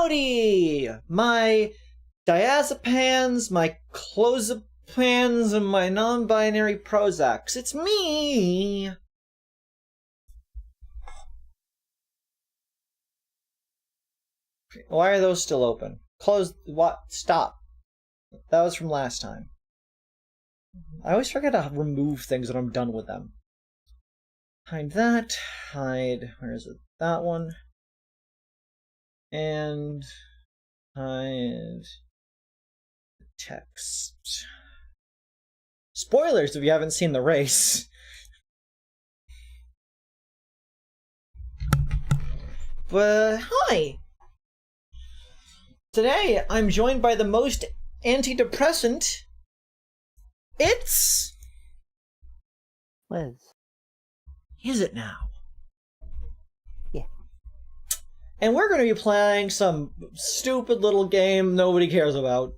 Howdy! My diazepams, my clozapams, and my non-binary Prozacs. It's me! Why are those still open? Close. What? Stop. That was from last time. I always forget to remove things when I'm done with them. Hide that. Hide. Where is it? That one. And hide the text. Spoilers if you haven't seen the race. But hi! Today I'm joined by the most antidepressant. It's Liz. Is it now? Yeah. And we're going to be playing some stupid little game nobody cares about.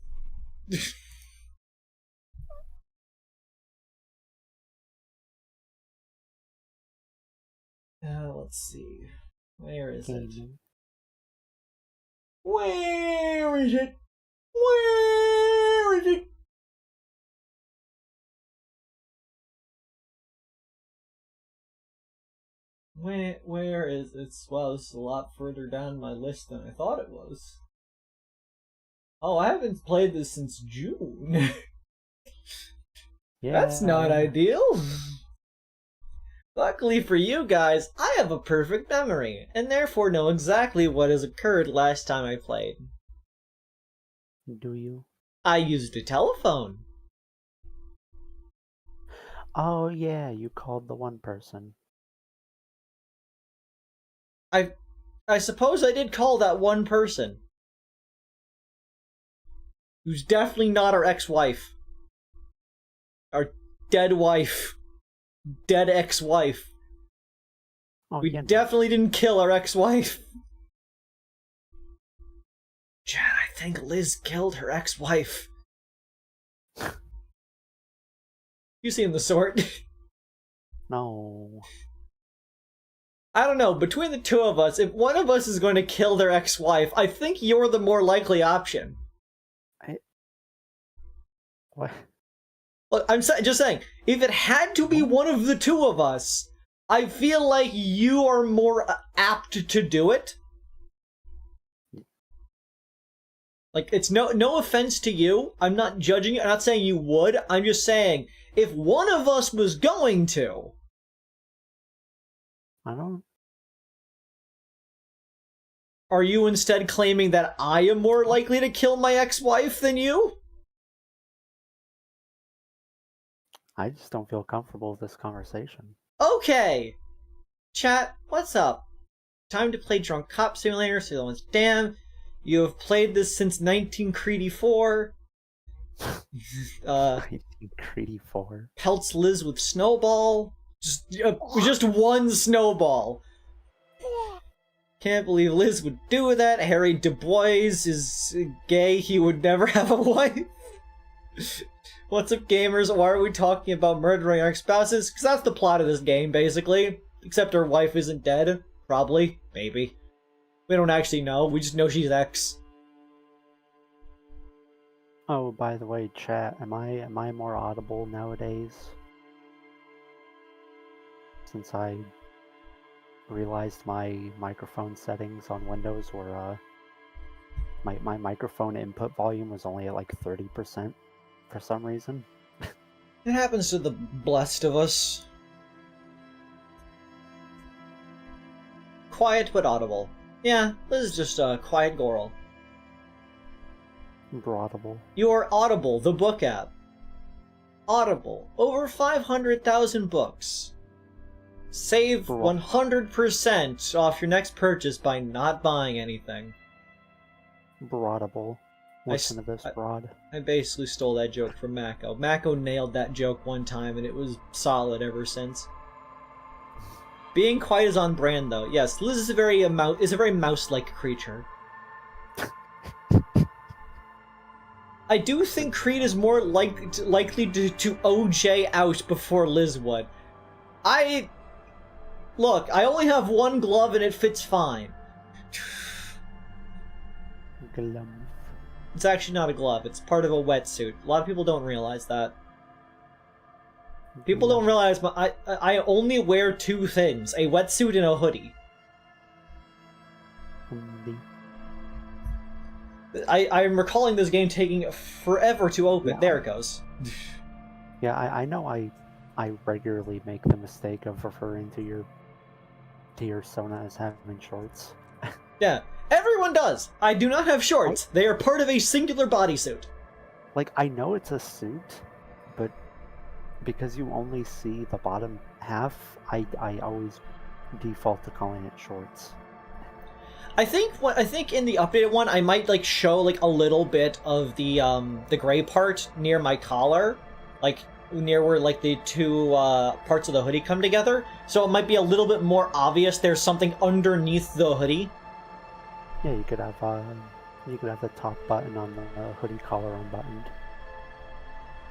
Let's see. Where is it? Where is it? Where is it? Where is it? Well, it's a lot further down my list than I thought it was. Oh, I haven't played this since June. Yeah. That's not ideal. Luckily for you guys, I have a perfect memory, and therefore know exactly what has occurred last time I played. Do you? I used a telephone. Oh, yeah, you called the one person. I suppose I did call that one person. Who's definitely not our ex-wife. Our dead wife. Dead ex-wife. Oh, We yeah, definitely didn't kill our ex-wife. Chad, I think Liz killed her ex-wife. You seem the sort. No. I don't know, between the two of us, if one of us is going to kill their ex-wife, I think you're the more likely option. What? Look, I'm just saying, if it had to be one of the two of us, I feel like you are more apt to do it. Like, it's no offense to you. I'm not judging you. I'm not saying you would. I'm just saying, if one of us was going to... I don't... Are you instead claiming that I am more likely to kill my ex-wife than you? I just don't feel comfortable with this conversation. Okay! Chat, what's up? Time to play Drunk Cop Simulator, so the one's damn. You have played this since 1984. 1984. Pelts Liz with Snowball. Just one snowball. Can't believe Liz would do that. Harry Du Bois is gay. He would never have a wife. What's up, gamers? Why are we talking about murdering our spouses? Because that's the plot of this game, basically. Except her wife isn't dead. Probably. Maybe. We don't actually know. We just know she's ex. Oh, by the way, chat, am I more audible nowadays? Since I realized my microphone settings on Windows were, my microphone input volume was only at like 30% for some reason. It happens to the blessed of us. Quiet but audible. Yeah, Liz is just a quiet girl. Audible. You are Audible, the book app. Audible. Over 500,000 books. Save 100% off your next purchase by not buying anything. Broadable. Listen to this, Broad. I basically stole that joke from Mako. Mako nailed that joke one time, and it was solid ever since. Being quiet is on brand, though. Yes, Liz is a very mouse-like creature. I do think Creed is more likely to OJ out before Liz would. Look, I only have one glove and it fits fine. glove. It's actually not a glove. It's part of a wetsuit. A lot of people don't realize that. People don't realize I only wear two things: a wetsuit and a hoodie. I'm recalling this game taking forever to open. Yeah. There it goes. Yeah, I know I regularly make the mistake of referring to your Sona as having shorts. Yeah, everyone does. I do not have shorts. They are part of a singular bodysuit. Like, I know it's a suit, but because you only see the bottom half, I always default to calling it shorts. I think in the updated one, I might like show like a little bit of the gray part near my collar, like near where like the two parts of the hoodie come together. So it might be a little bit more obvious there's something underneath the hoodie. Yeah, you could have the top button on the hoodie collar unbuttoned.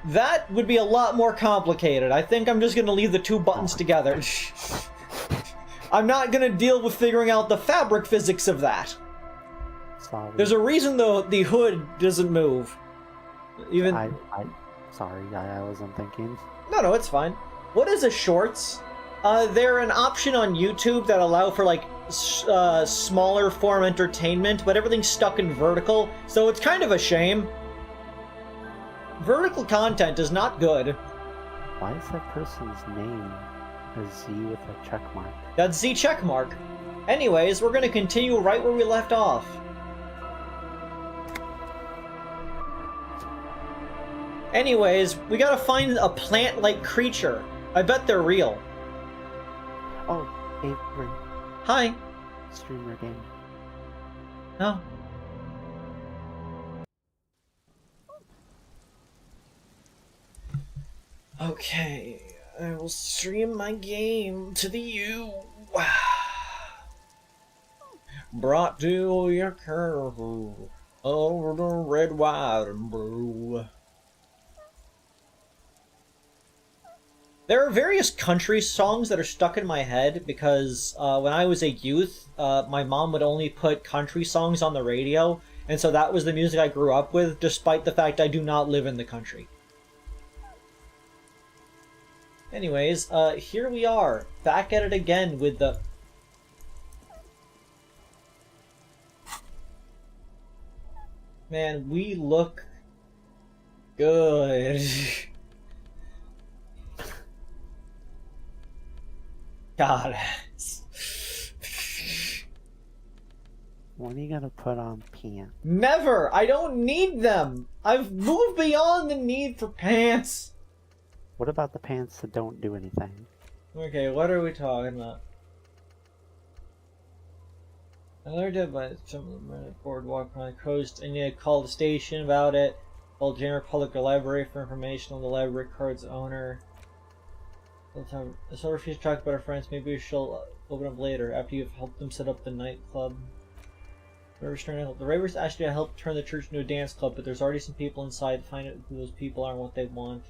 That would be a lot more complicated. I think I'm just gonna leave the two buttons together. I'm not gonna deal with figuring out the fabric physics of that. Sorry. There's a reason though the hood doesn't move. Even sorry, I wasn't thinking. No, it's fine. What is a shorts? They're an option on YouTube that allow for like smaller form entertainment, but everything's stuck in vertical, so it's kind of a shame. Vertical content is not good. Why is that person's name a Z with a check mark? That's Z checkmark. Anyways, we're gonna continue right where we left off. Anyways, we gotta find a plant-like creature. I bet they're real. Oh, Avery. Hi. Streamer game. Oh. Okay, I will stream my game to the U. Brought to your curve over the red, white, and blue. There are various country songs that are stuck in my head because when I was a youth, my mom would only put country songs on the radio, and so that was the music I grew up with, despite the fact I do not live in the country. Anyways, here we are, back at it again with the... Man, we look good. God. When are you gonna put on pants? Never! I don't need them! I've moved beyond the need for pants! What about the pants that don't do anything? Okay, what are we talking about? I learned it by some of the boardwalk on the coast. I need to call the station about it. Call General Public Library for information on the library card's owner. I still refuse to talk about our friends. Maybe we shall open up later after you've helped them set up the nightclub. The Ravers asked you to help turn the church into a dance club, but there's already some people inside. Find out who those people are and what they want.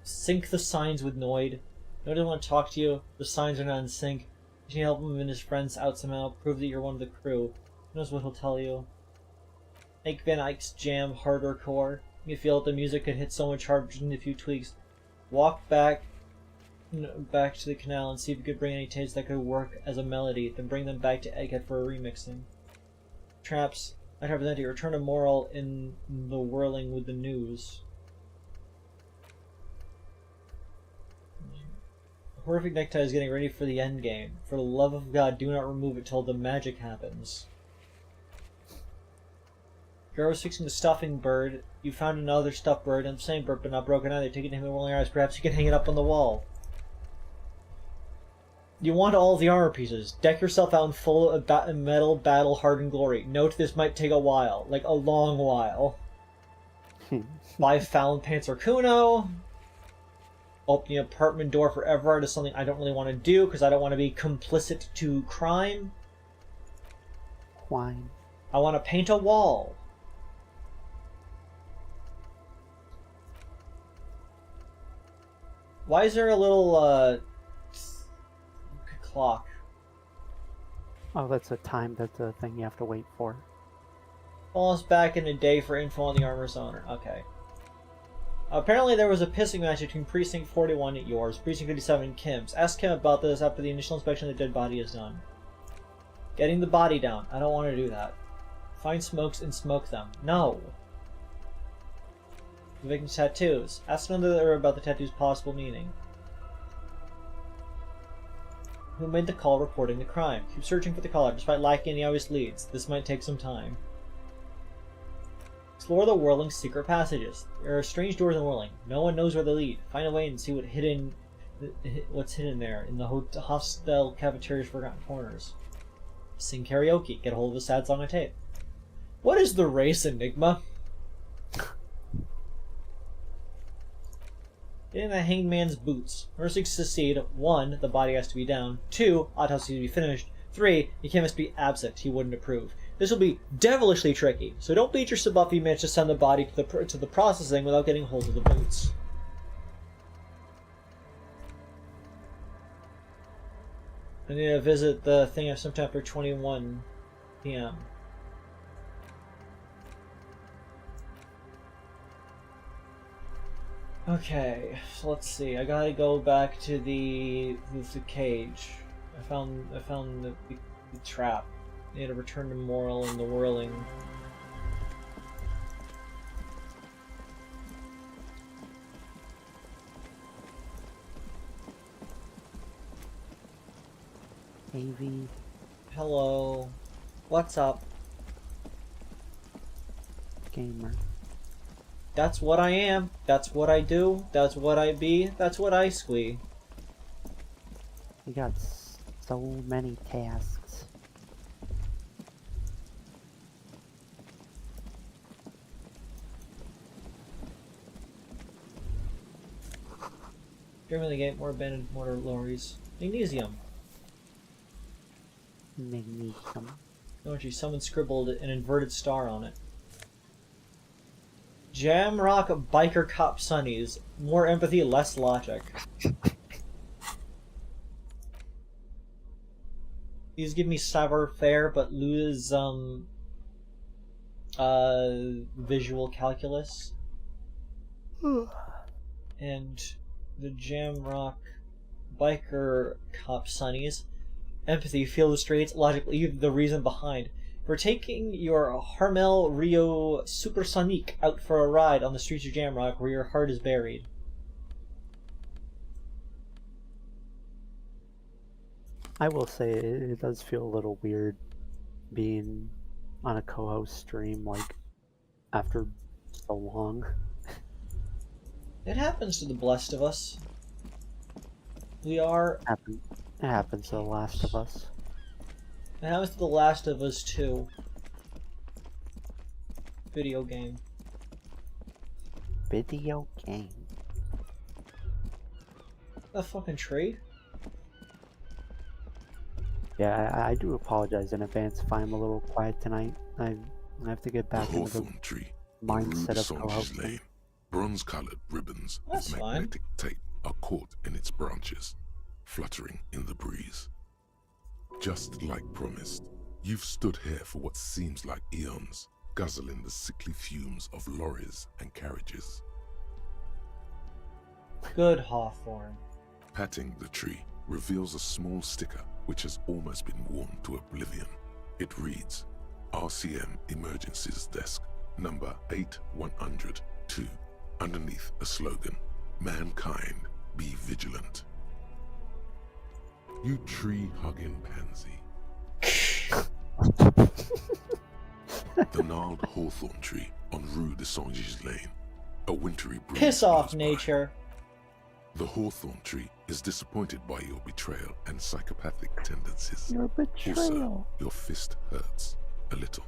Sync the signs with Noid. Noid doesn't want to talk to you. The signs are not in sync. You need to help him and his friends out somehow. Prove that you're one of the crew. Who knows what he'll tell you. Make Van Eyck's jam harder core. You feel that the music could hit so much harder just in a few tweaks. Walk back to the canal and see if you could bring any tapes that could work as a melody. Then bring them back to Egghead for a remixing. Traps. I'd represent you. Return to moral in the whirling with the news. Horrific Necktie is getting ready for the end game. For the love of God, do not remove it till the magic happens. Girl was fixing the stuffing bird. You found another stuffed bird, and the same bird, but not broken either. Take it to him with rolling eyes. Perhaps you can hang it up on the wall. You want all the armor pieces. Deck yourself out in full metal, battle-hardened glory. Note this might take a while. Like, a long while. Buy Fallon Pants or Kuno. Open the apartment door for Everard is something I don't really want to do because I don't want to be complicit to crime. Wine. I want to paint a wall. Why is there a little clock? Oh, that's a time. That's a thing you have to wait for. Call us back in a day for info on the armor's owner. Okay. Apparently there was a pissing match between Precinct 41 at yours, Precinct 57 Kim's. Ask him about this after the initial inspection of the dead body is done. Getting the body down. I don't want to do that. Find smokes and smoke them. No! The victim's tattoos. Ask another about the tattoo's possible meaning. Who made the call reporting the crime? Keep searching for the caller, despite lacking any obvious leads. This might take some time. Explore the Whirling's secret passages. There are strange doors in Whirling. No one knows where they lead. Find a way and see what's hidden there in the hostel cafeteria's forgotten corners. Sing karaoke. Get a hold of a sad song on tape. What is the race, Enigma? Getting the hanged man's boots. Nursing to succeed. 1. The body has to be down. 2. Autopsy to be finished. 3. The chemist be absent. He wouldn't approve. This will be devilishly tricky, so don't beat yourself up if you manage to send the body to the processing without getting hold of the boots. I need to visit the thing sometime after 21 p.m. Okay, so let's see. I gotta go back to the cage. I found the trap. I need to return to Moral and the Whirling. AV. Hello. What's up? Gamer. That's what I am. That's what I do. That's what I be. That's what I squee. We got so many tasks. German the gate, more abandoned mortar lorries. Magnesium. Magnesium. Don't you? Someone scribbled an inverted star on it. Jamrock biker cop sunnies. More empathy, less logic. These give me savoir-faire, but lose visual calculus. And the Jamrock biker cop sunnies. Empathy, feel the straits, logic, leave the reason behind. We're taking your Harmel Rio Supersonique out for a ride on the streets of Jamrock where your heart is buried. I will say it does feel a little weird being on a co-host stream like after so long. It happens to the blessed of us. We are... It happens to the Last of Us. It happens to the Last of Us 2. Video game. Video game. A fucking trade? Yeah, I do apologize in advance if I'm a little quiet tonight. I have to get back into the tree, mindset of co-hosting. Bronze-colored ribbons That's of fine. magnetic tape are caught in its branches, fluttering in the breeze. Just like promised, you've stood here for what seems like eons, guzzling the sickly fumes of lorries and carriages. Good Hawthorne. Patting the tree reveals a small sticker which has almost been worn to oblivion. It reads, RCM Emergencies Desk, number 8102, underneath a slogan, Mankind, be vigilant. You tree-hugging pansy. The gnarled hawthorn tree on Rue de Saint-Gilles Lane. A wintry breeze Piss off, blows by. nature. The hawthorn tree is disappointed by your betrayal and psychopathic tendencies. Your Also, betrayal. your fist hurts. A little.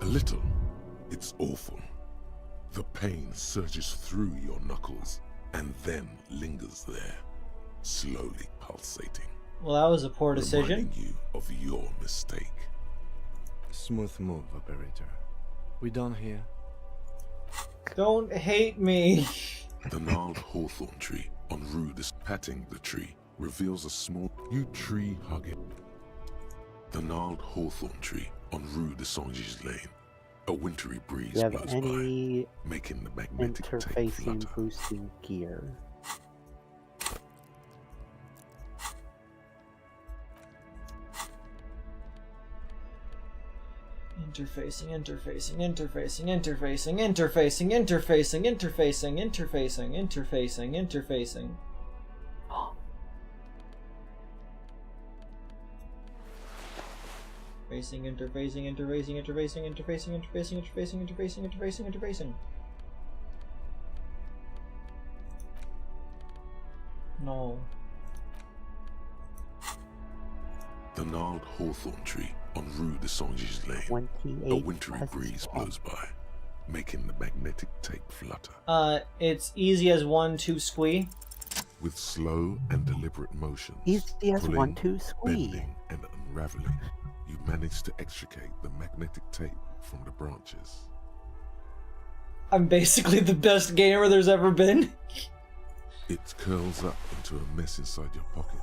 A little. It's awful. The pain surges through your knuckles and then lingers there, slowly pulsating. Well, that was a poor decision. Reminding you of your mistake. Smooth move, operator. We done here? Don't hate me. The gnarled hawthorn tree on Rue de patting the tree reveals a small you tree hugging. The gnarled hawthorn tree on Rue de Saint-Gilles Lane. A wintry breeze Do you have blows any by, making the magnetic tape interfacing flutter. boosting gear? Interfacing, interfacing, interfacing, interfacing, interfacing, interfacing, interfacing, interfacing, interfacing, interfacing. Interfacing, interfacing, interfacing, interfacing, interfacing, interfacing, interfacing, interfacing, interfacing, interfacing. No. The gnarled hawthorn tree on Rue de Saint-Gilles Lane. 28 A wintry tests breeze on- blows by, making the magnetic tape flutter. It's easy as 1, 2 squee. With slow and deliberate motions, Easy as pulling, 1, 2 squee. bending, and unraveling, you manage to extricate the magnetic tape from the branches. I'm basically the best gamer there's ever been. It curls up into a mess inside your pocket.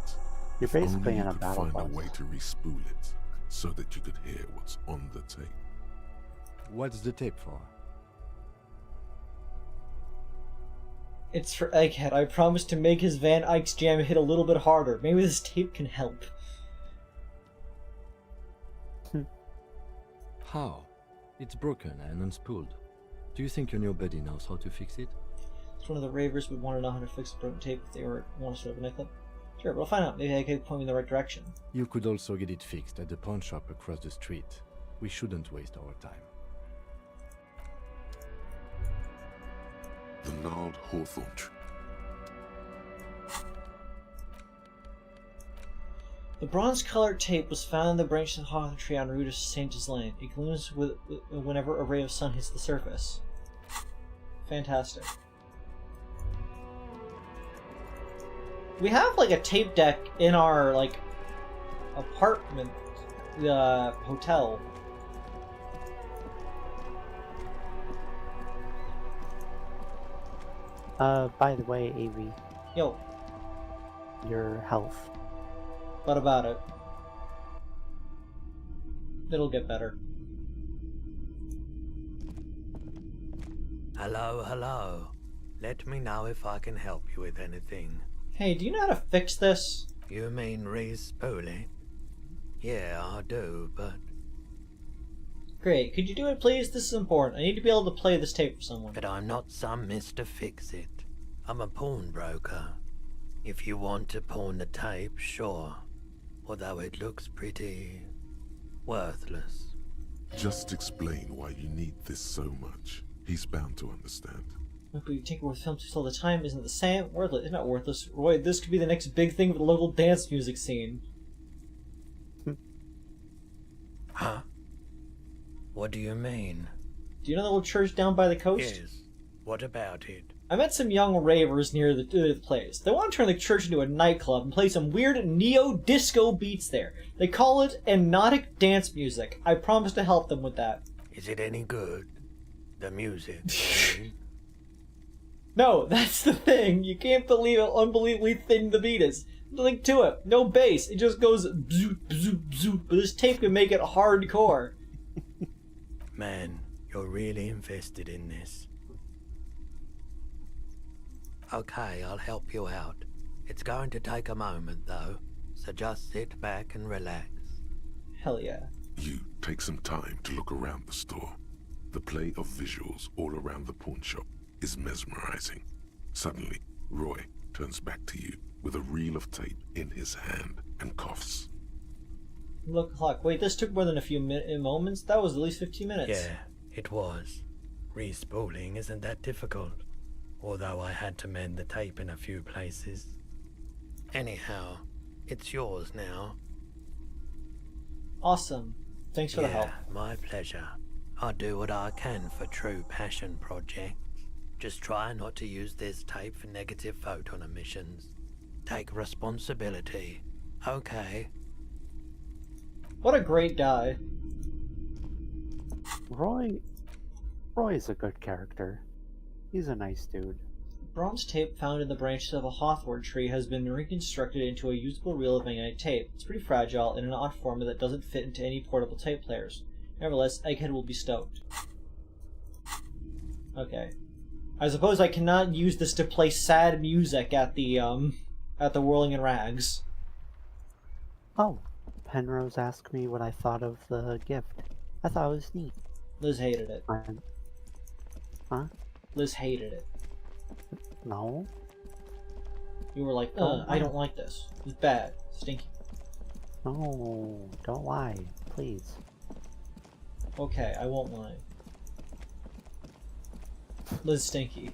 You're If only basically you in a could battle find a bus. way to re-spool it, so that you could hear what's on the tape. What's the tape for? It's for Egghead. I promised to make his Van Eyck's jam hit a little bit harder. Maybe this tape can help. How? It's broken and unspooled. Do you think your new buddy knows how to fix it? It's one of the ravers would want to know how to fix a broken tape if they want to start a nightclub. Sure, we'll find out. Maybe I could point me in the right direction. You could also get it fixed at the pawn shop across the street. We shouldn't waste our time. The gnarled hawthorn tree. The bronze-colored tape was found in the branch of the hawthorn tree on Rue de Saint-Gilles Lane. It glooms whenever a ray of sun hits the surface. Fantastic. We have, like, a tape deck in our, like, apartment, hotel. By the way, AV, Yo, your health. what about it? It'll get better. Hello, hello. Let me know if I can help you with anything. Hey, do you know how to fix this? You mean re-spool it? Yeah, I do, but Great. Could you do it, please? This is important. I need to be able to play this tape for someone. I'm not some Mr. Fix-It. I'm a pawnbroker. If you want to pawn the tape, sure. Although it looks pretty worthless. Just explain why you need this so much. He's bound to understand. But you tinker with films all the time, isn't it the same? Worthless. It's not worthless. Roy, this could be the next big thing for the local dance music scene. Huh? What do you mean? Do you know the little church down by the coast? Yes. What about it? I met some young ravers near the place. They want to turn the church into a nightclub and play some weird neo-disco beats there. They call it hypnotic dance music. I promise to help them with that. Is it any good? The music, I mean. No, that's the thing. You can't believe how unbelievably thin the beat is. Nothing to it. No bass. It just goes bzoop, bzoop, bzoop. But this tape can make it hardcore. Man, you're really invested in this. Okay, I'll help you out. It's going to take a moment, though, so just sit back and relax. Hell yeah. You take some time to look around the store. The play of visuals all around the pawn shop is mesmerizing. Suddenly, Roy turns back to you with a reel of tape in his hand and coughs. Look, clock. Wait, this took more than a few moments? That was at least 15 minutes. Yeah, it was. Respooling isn't that difficult, although I had to mend the tape in a few places. Anyhow, it's yours now. Awesome. Thanks for the help. My pleasure. I'll do what I can for true passion projects. Just try not to use this tape for negative photon emissions. Take responsibility. Okay. What a great guy. Roy's a good character. He's a nice dude. Bronze tape found in the branches of a hawthorn tree has been reconstructed into a usable reel of magnetic tape. It's pretty fragile and in an odd format that doesn't fit into any portable tape players. Nevertheless, Egghead will be stoked. Okay. I suppose I cannot use this to play sad music at the Whirling in Rags. Oh, Penrose asked me what I thought of the gift. I thought it was neat. Liz hated it. Huh? Liz hated it. No? You were like, Oh, I don't like this. It's bad. Stinky. No, don't lie, please. Okay, I won't lie. Liz stinky.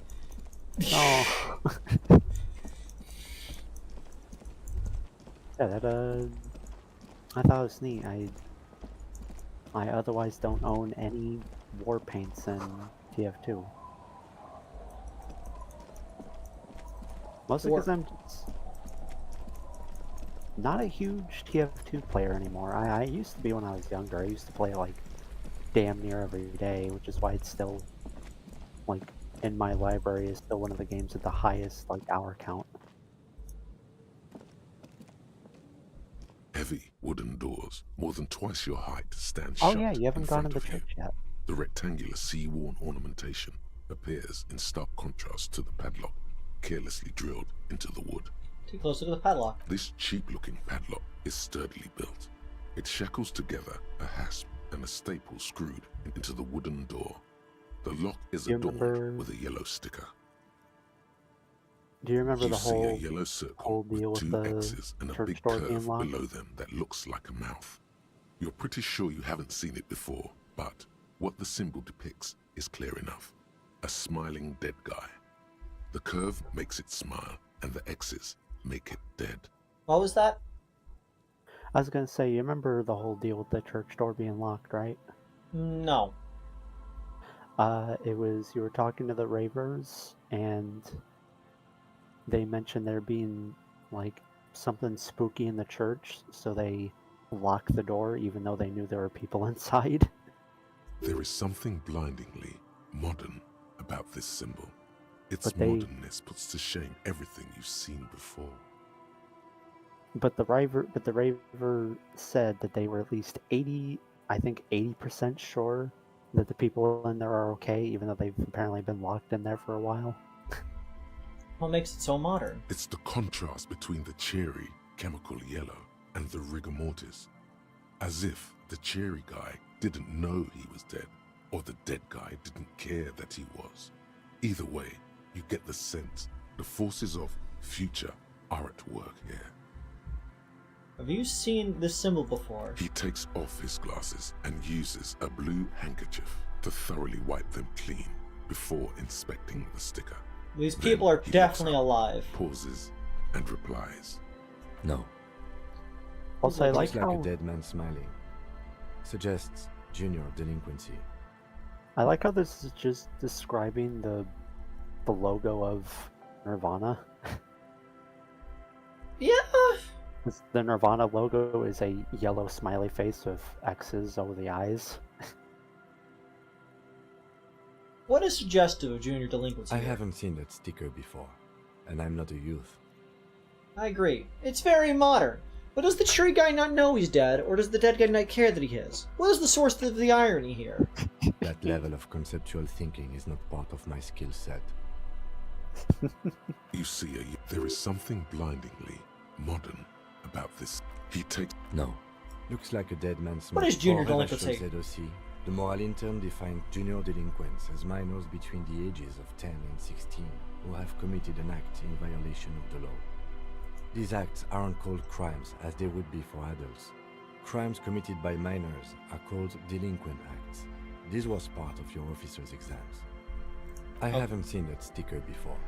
No. Yeah, that I thought it was neat. I otherwise don't own any war paints in TF2. Mostly because I'm just not a huge TF2 player anymore. I used to be when I was younger. I used to play like damn near every day, which is why it's still like in my library is still one of the games with the highest like hour count. Heavy wooden doors, more than twice your height, stand Oh shut yeah, you haven't in gone front in the of you. church yet. The rectangular sea-worn ornamentation appears in stark contrast to the padlock, carelessly drilled into the wood. Too close to the padlock. This cheap-looking padlock is sturdily built. It shackles together a hasp and a staple screwed into the wooden door. The lock is You adorned remember- with a yellow sticker. Do you remember You the see a whole yellow circle whole deal with with two the X's and a church big door being curve locked? below them that looks like a mouth. You're pretty sure you haven't seen it before, but what the symbol depicts is clear enough. A smiling dead guy. The curve makes it smile, and the X's make it dead. What was that? I was gonna say, you remember the whole deal with the church door being locked, right? No. It was you were talking to the ravers, and they mentioned there being like something spooky in the church, so they locked the door even though they knew there were people inside. There is something blindingly modern about this symbol. Its But they- modernness puts to shame everything you've seen before. But the raver said that they were at least 80% sure that the people in there are okay, even though they've apparently been locked in there for a while. What makes it so modern? It's the contrast between the cheery, chemical yellow and the rigor mortis. As if the cheery guy didn't know he was dead, or the dead guy didn't care that he was. Either way, you get the sense the forces of future are at work here. Have you seen this symbol before? He takes off his glasses and uses a blue handkerchief to thoroughly wipe them clean before inspecting the sticker. These Then people are he looks definitely up, alive. pauses, and replies. No. Also, I like Looks like how a dead man smiling. Suggests junior delinquency. this is just describing the logo of Nirvana. Yeah. The Nirvana logo is a yellow smiley face with X's over the eyes. What is suggestive of junior delinquency? I here? haven't seen that sticker before, and I'm not a youth. I agree. It's very modern. But does the tree guy not know he's dead, or does the dead guy not care that he is? What is the source of the irony here? That level of conceptual thinking is not part of my skill set. You see, there is something blindingly modern about this. He takes No. Looks like a dead man smiling. What is junior For delinquency? ZOC, the moral intern defined junior delinquents as minors between the ages of 10 and 16 who have committed an act in violation of the law. These acts aren't called crimes as they would be for adults. Crimes committed by minors are called delinquent acts. This was part of your officer's exams. I haven't seen that sticker before,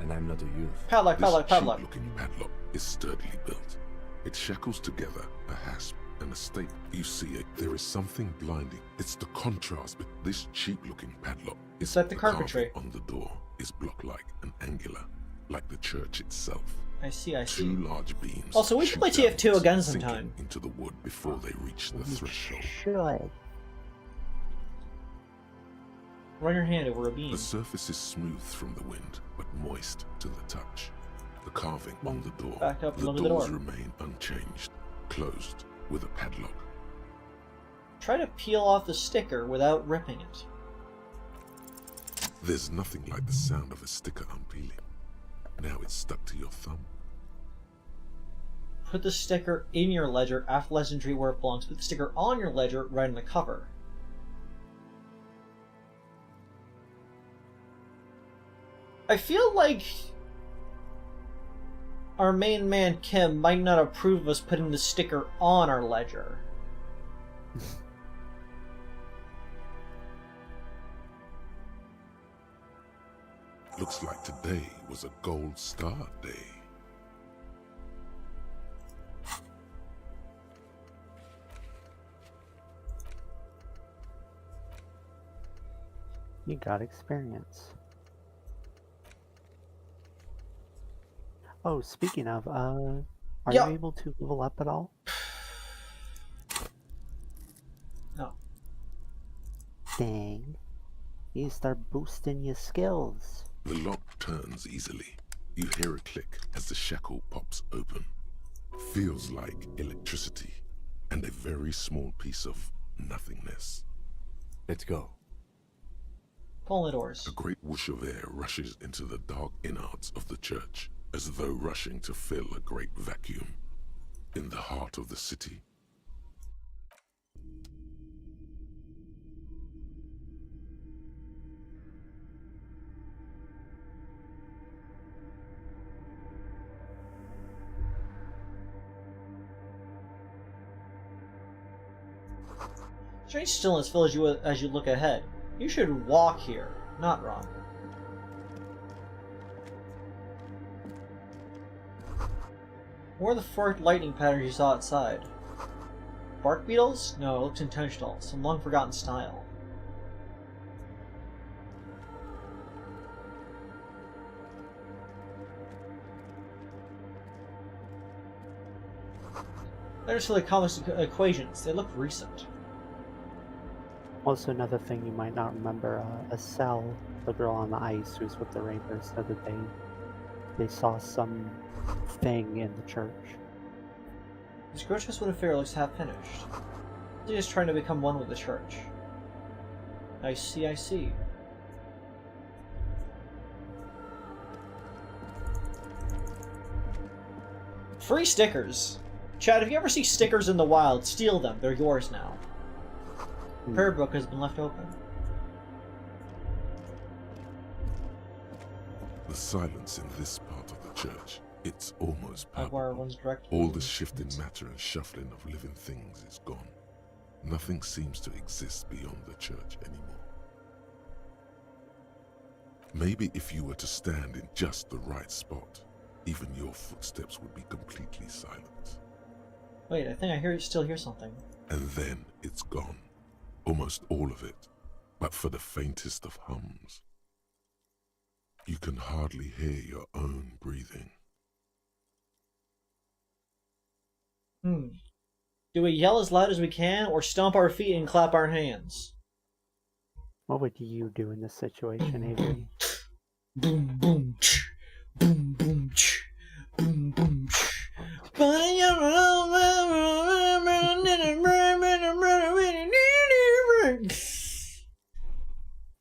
and I'm not a youth. Padlock, this padlock, padlock. cheap-looking padlock is sturdily built. It shackles together a hasp and a staple. You see it. There is something blinding. It's the contrast. But this cheap-looking padlock is It's like the carpentry. carving on the door is block-like and angular, like the church itself. I see. Two large beams. Also, we should play shoot TF2 again downwards, sometime. sinking into the wood before they reach the threshold. Should. Run your hand over a beam. The surface is smooth from the wind, but moist to the touch. The carving on the door. Back up and the look at the doors door. remain unchanged, closed with a padlock. Try to peel off the sticker without ripping it. There's nothing like the sound of a sticker unpeeling. Now it's stuck to your thumb. Put the sticker in your ledger after lesson tree where it belongs. Put the sticker on your ledger right in the cover. I feel like our main man Kim might not approve of us putting the sticker on our ledger. Looks like today was a gold star day. You got experience. Oh, speaking of, are Yeah. you able to level up at all? No. Dang. You start boosting your skills. The lock turns easily. You hear a click as the shackle pops open. Feels like electricity and a very small piece of nothingness. Let's go. Pull the doors. A great whoosh of air rushes into the dark innards of the church, as though rushing to fill a great vacuum. In the heart of the city, Strange stillness fills you as you look ahead. You should walk here, not run. What are the forked lightning patterns you saw outside? Bark beetles? No, it looks intentional. Some long-forgotten style. They're just really complex equations. They look recent. Also, another thing you might not remember, Estelle, the girl on the ice who's with the Rangers, said that they saw some thing in the church. This grotesque wood affair looks half finished. They're just trying to become one with the church. I see, I see. Free stickers! Chad, if you ever see stickers in the wild, steal them. They're yours now. Prayer book has been left open. the silence in this part of the church, it's almost Jaguar palpable. runs direct. All the shifting matter and shuffling of living things is gone. Nothing seems to exist beyond the church anymore. Maybe if you were to stand in just the right spot, even your footsteps would be completely silent. Wait, I think I still hear something. And then it's gone. Almost all of it, but for the faintest of hums. You can hardly hear your own breathing. Do we yell as loud as we can, or stomp our feet and clap our hands? What would you do in this situation, Avery? Boom, boom, ch, boom, boom, ch, boom, boom, ch.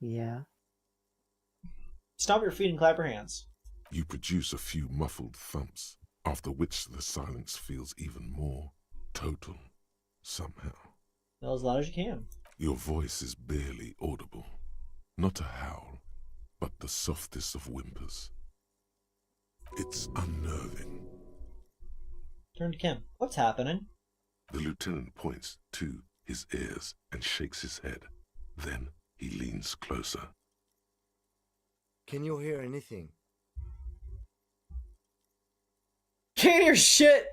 Yeah. Stomp your feet and clap your hands. You produce a few muffled thumps, after which the silence feels even more total, somehow. Yell as loud as you can. Your voice is barely audible. Not a howl, but the softest of whimpers. It's unnerving. Turn to Kim. What's happening? The lieutenant points to his ears and shakes his head. Then he leans closer. Can you hear anything? Can't hear shit!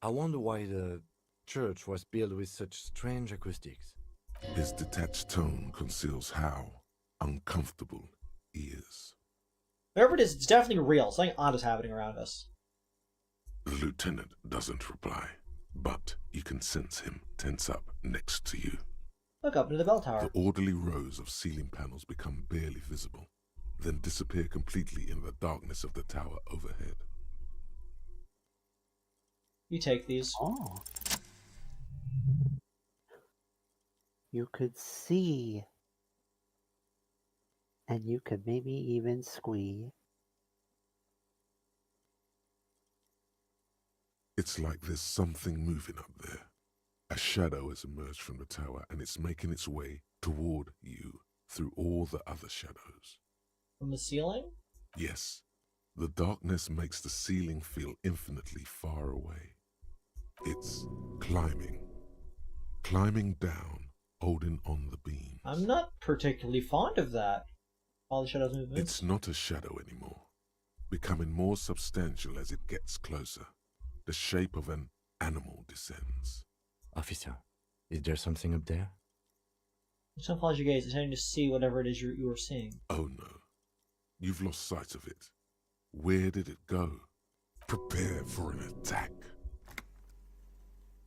I wonder why the church was built with such strange acoustics. His detached tone conceals how uncomfortable he is. Whatever it is, it's definitely real. Something odd is happening around us. The lieutenant doesn't reply, but you can sense him tense up next to you. Look up into the bell tower. The orderly rows of ceiling panels become barely visible, then disappear completely in the darkness of the tower overhead. You take these. Oh. You could see. And you could maybe even squee. It's like there's something moving up there. A shadow has emerged from the tower and it's making its way toward you through all the other shadows. From the ceiling? Yes, the darkness makes the ceiling feel infinitely far away. It's climbing down, holding on the beams. I'm not particularly fond of that. All the shadows moving. It's not a shadow anymore, becoming more substantial as it gets closer. The shape of an animal descends. Officer, is there something up there? Don't follow your gaze, intending to see whatever it is you are seeing. Oh no, you've lost sight of it. Where did it go? Prepare for an attack.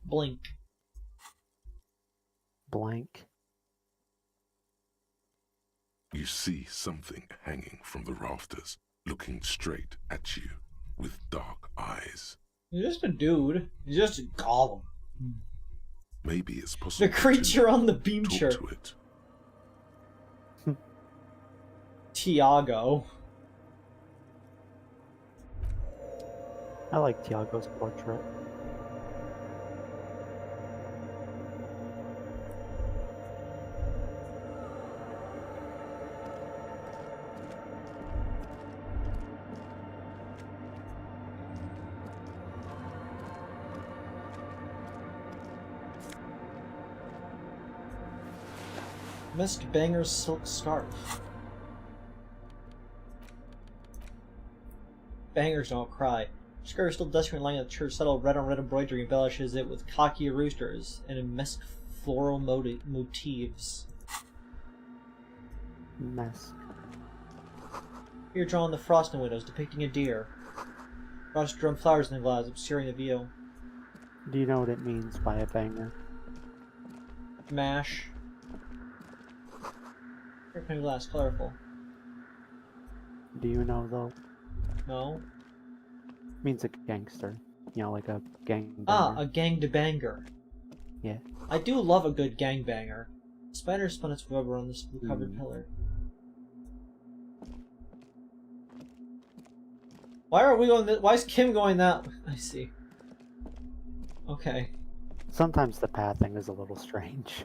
Blink. Blank. You see something hanging from the rafters, looking straight at you with dark eyes. You're just a dude. You're just a golem. Maybe it's possible The creature on the beam to chart. talk to it. Tiago. I like Tiago's portrait. Missed Banger's silk scarf. Bangers don't cry. Scarf still dusty lying at the church, subtle red on red embroidery embellishes it with cocky roosters and Mesk floral motifs. Mesk. Here drawn the frosted windows depicting a deer. Frost drum flowers in the glass, obscuring the view. Do you know what it means by a banger? Mash. Kind of glass, colorful. Do you know though? No. Means a gangster. You know, like a gang. Ah, a gang-to-banger. Yeah. I do love a good gangbanger. The spider spun its web around this blue-covered pillar. Why are we going? Why is Kim going that? I see. Okay. Sometimes the pathing is a little strange.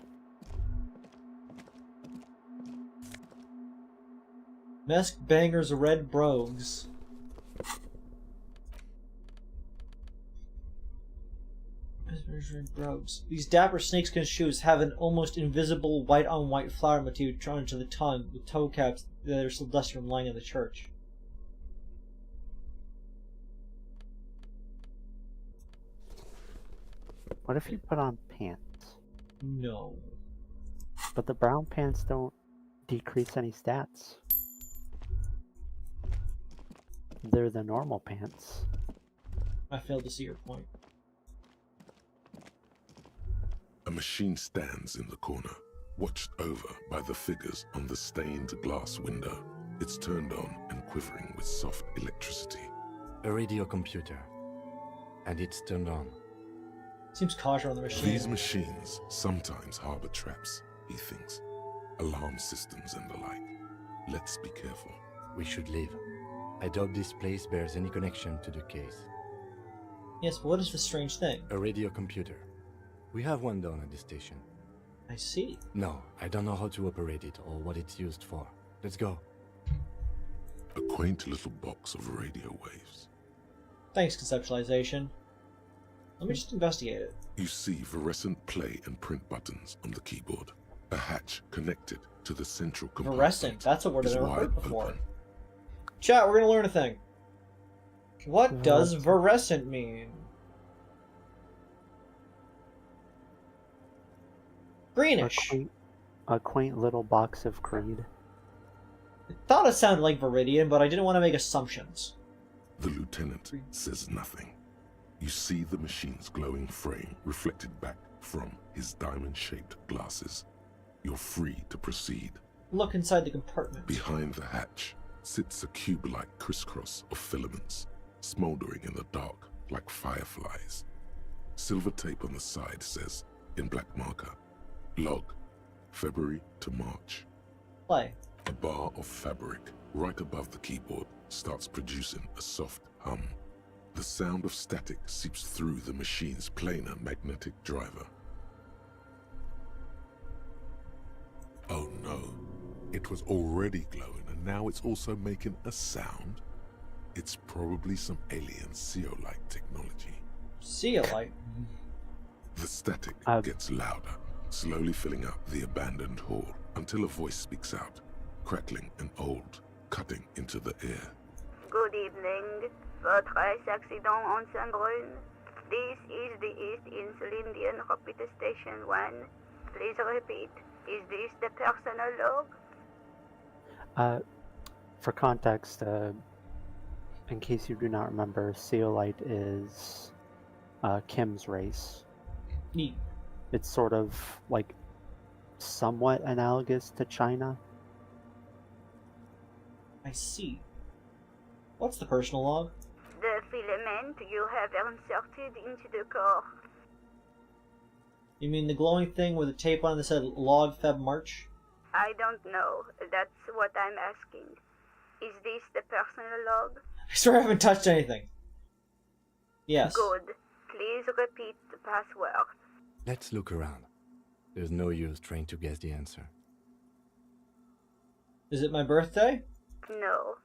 Mesk Banger's red brogues. Red brogues. These dapper snakeskin shoes have an almost invisible white-on-white flower motif drawn into the tongue, with toe caps that are still dusty from lying in the church. What if you put on pants? No. But the brown pants don't decrease any stats. They're the normal pants. I failed to see your point. A machine stands in the corner, watched over by the figures on the stained glass window. It's turned on and quivering with soft electricity. A radio computer. And it's turned on. Seems cautious on the machine. These machines sometimes harbor traps, he thinks. Alarm systems and the like. Let's be careful. We should leave. I doubt this place bears any connection to the case. Yes, but what is this strange thing? A radio computer. We have one down at the station. I see. No, I don't know how to operate it or what it's used for. Let's go. A quaint little box of radio waves. Thanks, conceptualization. Let me just investigate it. You see fluorescent play and print buttons on the keyboard. A hatch connected to the central compartment. Fluorescent. That's a word I've is never wide heard before. open. Chat, we're gonna learn a thing. What does fluorescent mean? Greenish. A quaint little box of Creed. I thought it sounded like Viridian, but I didn't want to make assumptions. The lieutenant says nothing. You see the machine's glowing frame reflected back from his diamond-shaped glasses. You're free to proceed. Look inside the compartment. Behind the hatch sits a cube-like crisscross of filaments, smoldering in the dark like fireflies. Silver tape on the side says, in black marker, log February to March. Play. A bar of fabric right above the keyboard starts producing a soft hum. The sound of static seeps through the machine's planar magnetic driver. Oh no, it was already glowing and now it's also making a sound? It's probably some alien zeolite technology. Zeolite? The static gets louder, slowly filling up the abandoned hall until a voice speaks out, crackling and old, cutting into the air. Good evening. Votre accident en Saint-Brune. This is the East Insulindian Repeater Station 1. Please repeat. Is this the personal log? For context, in case you do not remember, zeolite is Kim's race. Neat. It's sort of like somewhat analogous to China. I see. What's the personal log? The filament you have inserted into the core. You mean the glowing thing with a tape on that said Log Feb March? I don't know. That's what I'm asking. Is this the personal log? I swear I haven't touched anything. Yes. Good. Please repeat the password. Let's look around. There's no use trying to guess the answer. Is it my birthday? No.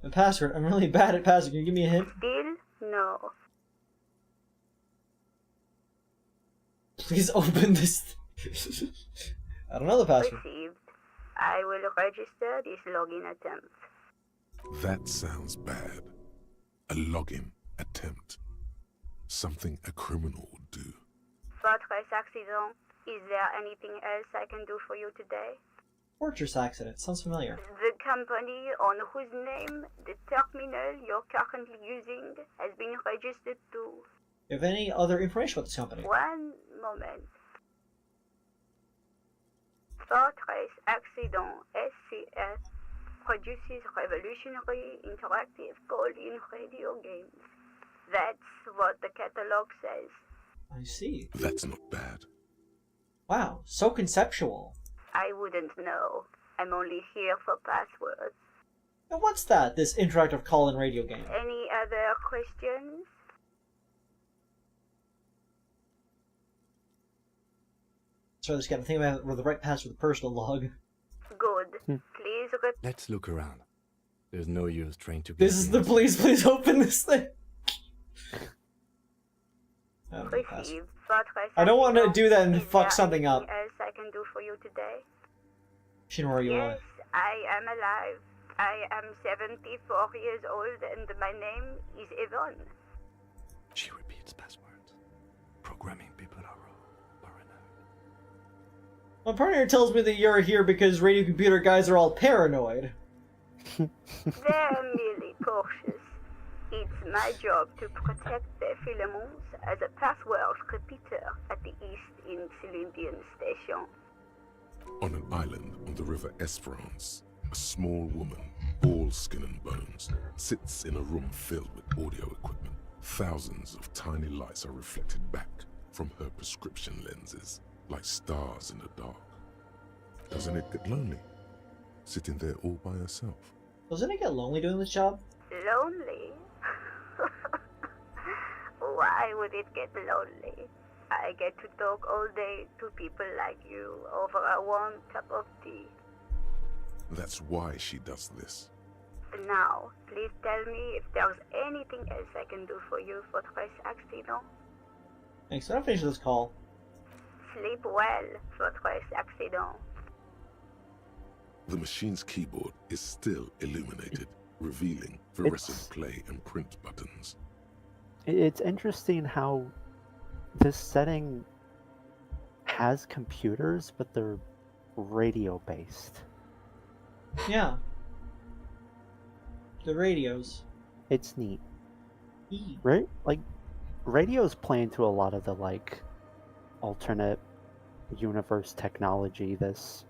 The password? I'm really bad at password. Can you give me a hint? Still no. Please open this. I don't know the password. Received. I will register this login attempt. That sounds bad. A login attempt. Something a criminal would do. Votre accident. Is there anything else I can do for you today? Fortress accident. Sounds familiar. The company on whose name the terminal you're currently using has been registered to. Do you have any other information about this company? One moment. Fortress Accident SCS produces revolutionary interactive call-in radio games. That's what the catalog says. I see. That's not bad. Wow, so conceptual. I wouldn't know. I'm only here for passwords. Now what's that, this interactive call-in radio game? Any other questions? Sorry, this guy, I'm thinking about the right password for the personal log. Good. Please repeat. Let's look around. There's no use trying to guess This is the answer. please open this thing. I don't know the password. Received. Votre I don't want to accident. do that and Is fuck there something up. anything else I can do for you today? Shinra, you Yes, want? I am alive. I am 74 years old and my name is Yvonne. She repeats passwords. Programming people are paranoid. My partner tells me that you're here because radio computer guys are all paranoid. They're merely cautious. It's my job to protect their filaments as a password repeater at the East Insulindian Station. On an island on the river Esperance, a small woman, all skin and bones, sits in a room filled with audio equipment. Thousands of tiny lights are reflected back from her prescription lenses, like stars in the dark. Doesn't it get lonely, sitting there all by herself? Doesn't it get lonely doing this job? Lonely? Why would it get lonely? I get to talk all day to people like you over a warm cup of tea. That's why she does this. Now, please tell me if there's anything else I can do for you for Fortress Accident. Thanks, I'm finished this call. Sleep well, Fortress Accident. The machine's keyboard is still illuminated, revealing fluorescent play and print buttons. It's interesting how this setting has computers, but they're radio-based. Yeah. The radios. It's neat. E. Right? Like, radios play into a lot of the, like, alternate universe technology, this...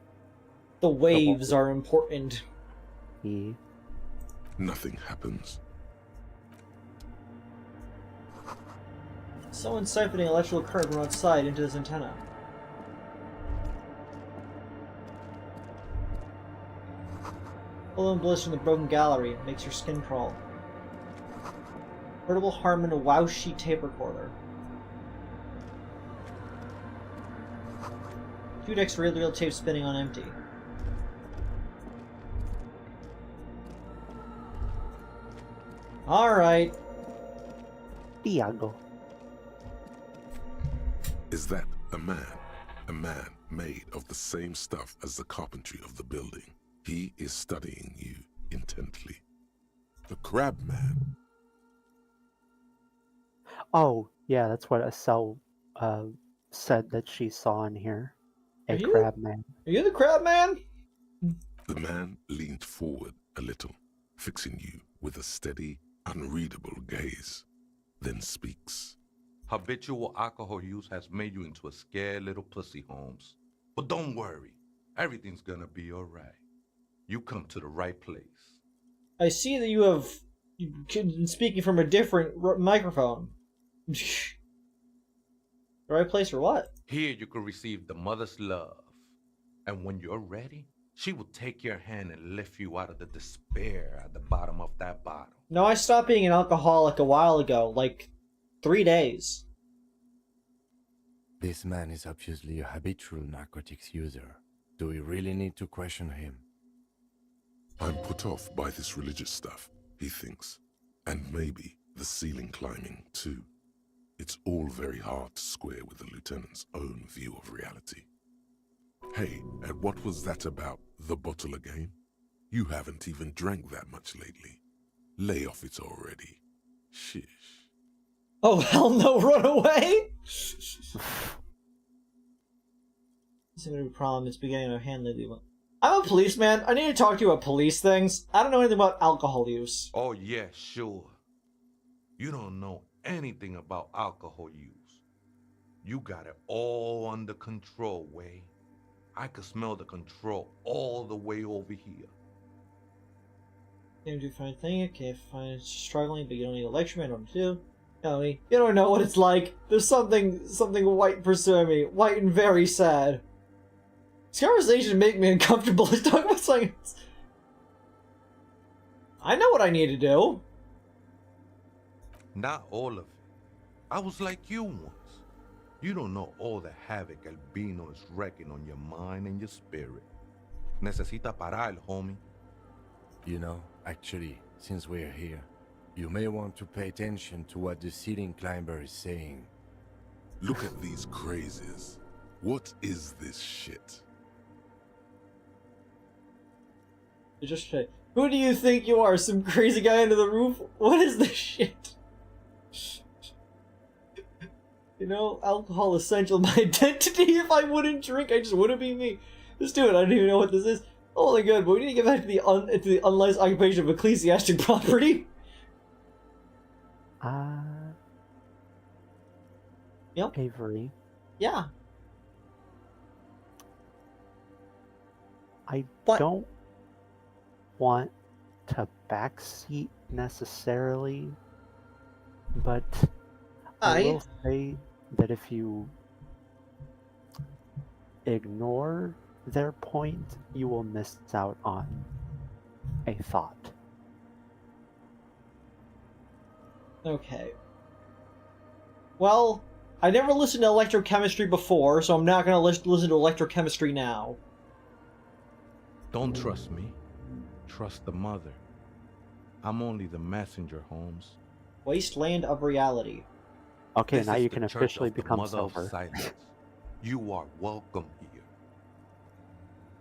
The waves are important. E. Nothing happens. Someone's siphoning electrical current from outside into this antenna. Full bliss from the broken gallery makes your skin crawl. Portable Harman Wowshi tape recorder. 2 decks reel tape spinning on empty. Alright. Diago. Is that a man? A man made of the same stuff as the carpentry of the building. He is studying you intently. The crab man. Oh, yeah, that's what Estelle said that she saw in here. A crab man. Are you the crab man? The man leaned forward a little, fixing you with a steady, unreadable gaze, then speaks. Habitual alcohol use has made you into a scared little pussy, Holmes. But don't worry, everything's gonna be alright. You come to the right place. I see that you've been speaking from a different microphone. The right place for what? Here you can receive the mother's love. And when you're ready, she will take your hand and lift you out of the despair at the bottom of that bottle. No, I stopped being an alcoholic a while ago, like 3 days. This man is obviously a habitual narcotics user. Do we really need to question him? I'm put off by this religious stuff, he thinks. And maybe the ceiling climbing, too. It's all very hard to square with the lieutenant's own view of reality. Hey, and what was that about the bottle again? You haven't even drank that much lately. Lay off it already. Shish. Oh, hell no, run away! Seems to be a problem. It's beginning to hand lately. I'm a policeman. I need to talk to you about police things. I don't know anything about alcohol use. Oh yeah, sure. You don't know anything about alcohol use. You got it all under control, Way. I could smell the control all the way over here. Can't do fine thing. Okay, fine. It's struggling, but you don't need a lecture man. Don't do. Tell me, you don't know what it's like. There's something white pursuing me. White and very sad. This conversation make me uncomfortable. He's talking about science. I know what I need to do. Not all of it. I was like you once. You don't know all the havoc Albino is wrecking on your mind and your spirit. Necesita parar, homie. You know, actually, since we're here, you may want to pay attention to what the ceiling climber is saying. Look at these crazies. What is this shit? Just say, who do you think you are? Some crazy guy under the roof? What is this shit? You know, alcohol is essential to my identity. If I wouldn't drink, I just wouldn't be me. Just do it. I don't even know what this is. Holy good, but we need to get back to the unlicensed occupation of ecclesiastic property. Yep. Avery. Yeah. I What? don't want to backseat necessarily, but I will say that if you ignore their point, you will miss out on a thought. Okay. Well, I never listened to electrochemistry before, so I'm not going to listen to electrochemistry now. Don't trust me. Trust the mother. I'm only the messenger, Holmes. Wasteland of reality. Okay, This now is you the can Church officially of the become Mother of sober. Silence. You are welcome here.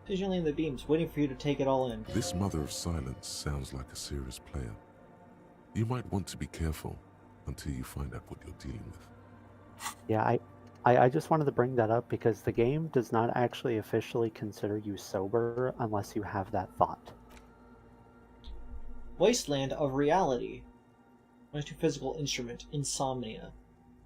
Visually in the beams, waiting for you to take it all in. This Mother of Silence sounds like a serious player. You might want to be careful until you find out what you're dealing with. Yeah, I just wanted to bring that up because the game does not actually officially consider you sober unless you have that thought. Wasteland of reality. Minus 2 physical instrument, insomnia.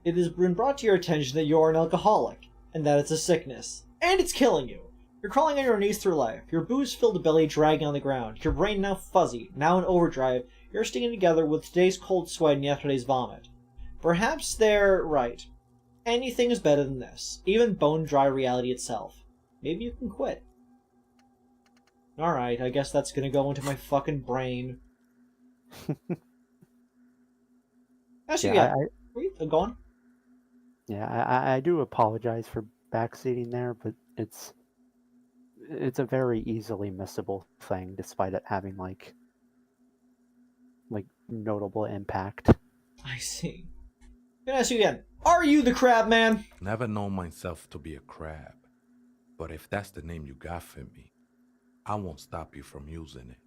It has been brought to your attention that you are an alcoholic, and that it's a sickness. And it's killing you! You're crawling on your knees through life, your booze-filled belly dragging on the ground, your brain now fuzzy, now in overdrive, you're sticking together with today's cold sweat and yesterday's vomit. Perhaps they're right. Anything is better than this, even bone-dry reality itself. Maybe you can quit. Alright, I guess that's gonna go into my fucking brain. Actually, yeah. Go on. Yeah, I do apologize for backseating there, but it's a very easily missable thing, despite it having like notable impact. I see. I'm gonna ask you again. Are you the crab man? Never known myself to be a crab. But if that's the name you got for me, I won't stop you from using it.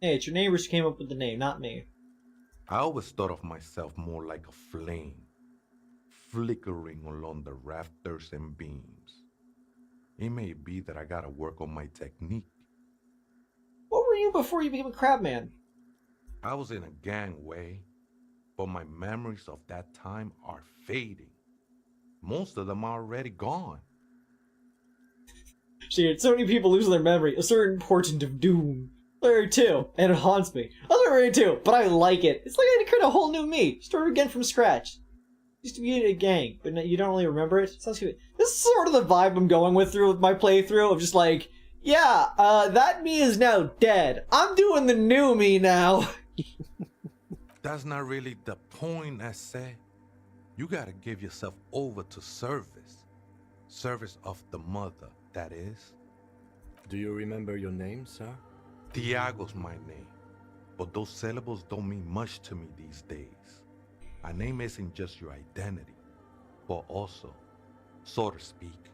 Hey, it's your neighbors who came up with the name, not me. I always thought of myself more like a flame, flickering along the rafters and beams. It may be that I gotta work on my technique. What were you before you became a crab man? I was in a gangway, but my memories of that time are fading. Most of them are already gone. Shit, so many people losing their memory. A certain portent of doom. Larry too, and it haunts me. I Larry too, but I like it. It's like I create a whole new me. Start again from scratch. Used to be in a gang, but you don't really remember it. Sounds good. This is sort of the vibe I'm going with my playthrough of just like, yeah, that me is now dead. I'm doing the new me now. That's not really the point, I say. You gotta give yourself over to service. Service of the mother, that is. Do you remember your name, sir? Tiago's my name, but those syllables don't mean much to me these days. A name isn't just your identity, but also, so to speak,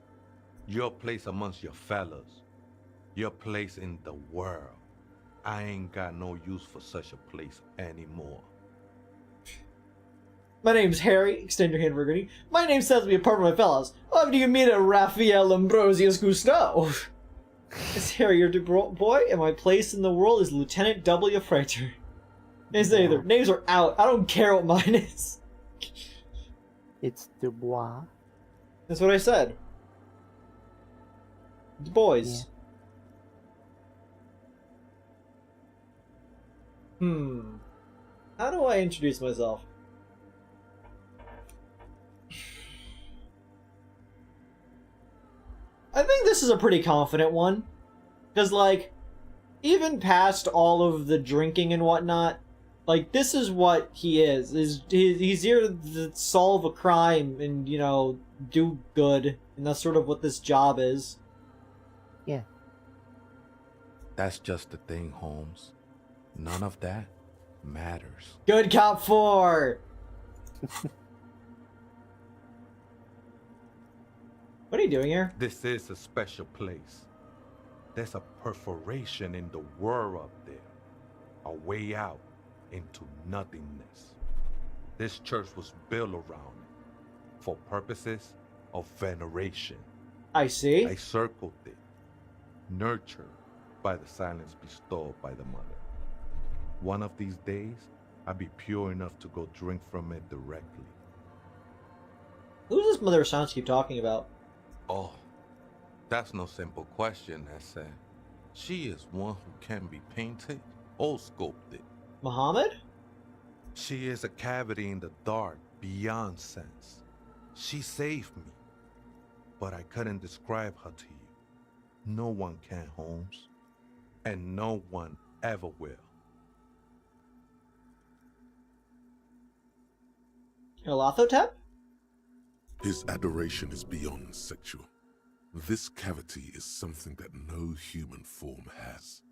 your place amongst your fellows, your place in the world. I ain't got no use for such a place anymore. My name's Harry. Extend your hand for greeting. My name sets me apart from my fellows. How do you meet a Raphael Ambrosius Gusteau? It's Harry, your boy, and my place in the world is Lieutenant W. Freiter. Names either. Names are out. I don't care what mine is. It's Dubois. That's what I said. The boys. Yeah. How do I introduce myself? I think this is a pretty confident one. Because, like, even past all of the drinking and whatnot, like, this is what he is. He's here to solve a crime and, you know, do good. And that's sort of what this job is. Yeah. That's just the thing, Holmes. None of that matters. Good Cop 4! What are you doing here? This is a special place. There's a perforation in the world up there. A way out into nothingness. This church was built around it for purposes of veneration. I see. I circled it, nurtured by the silence bestowed by the mother. One of these days, I'll be pure enough to go drink from it directly. Who's this Mother of Silence keep talking about? Oh, that's no simple question, Essa. She is one who can be painted or sculpted. Muhammad? She is a cavity in the dark beyond sense. She saved me, but I couldn't describe her to you. No one can, Holmes, and no one ever will. Nyarlathotep? His adoration is beyond sexual. This cavity is something that no human form has.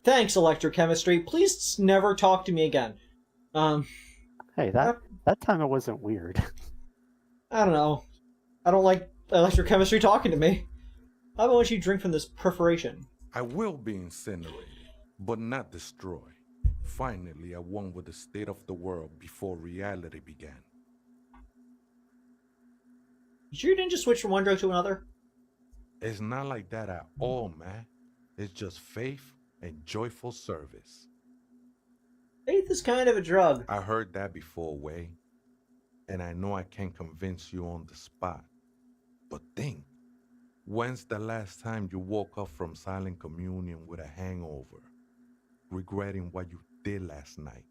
Thanks, electrochemistry. Please never talk to me again. Hey, that time it wasn't weird. I don't know. I don't like electrochemistry talking to me. How about once you drink from this perforation? I will be incinerated, but not destroyed. Finally, I won with the state of the world before reality began. You sure you didn't just switch from one drug to another? It's not like that at all, man. It's just faith and joyful service. Faith is kind of a drug. I heard that before, Way. And I know I can't convince you on the spot. But think, when's the last time you woke up from silent communion with a hangover, regretting what you did last night?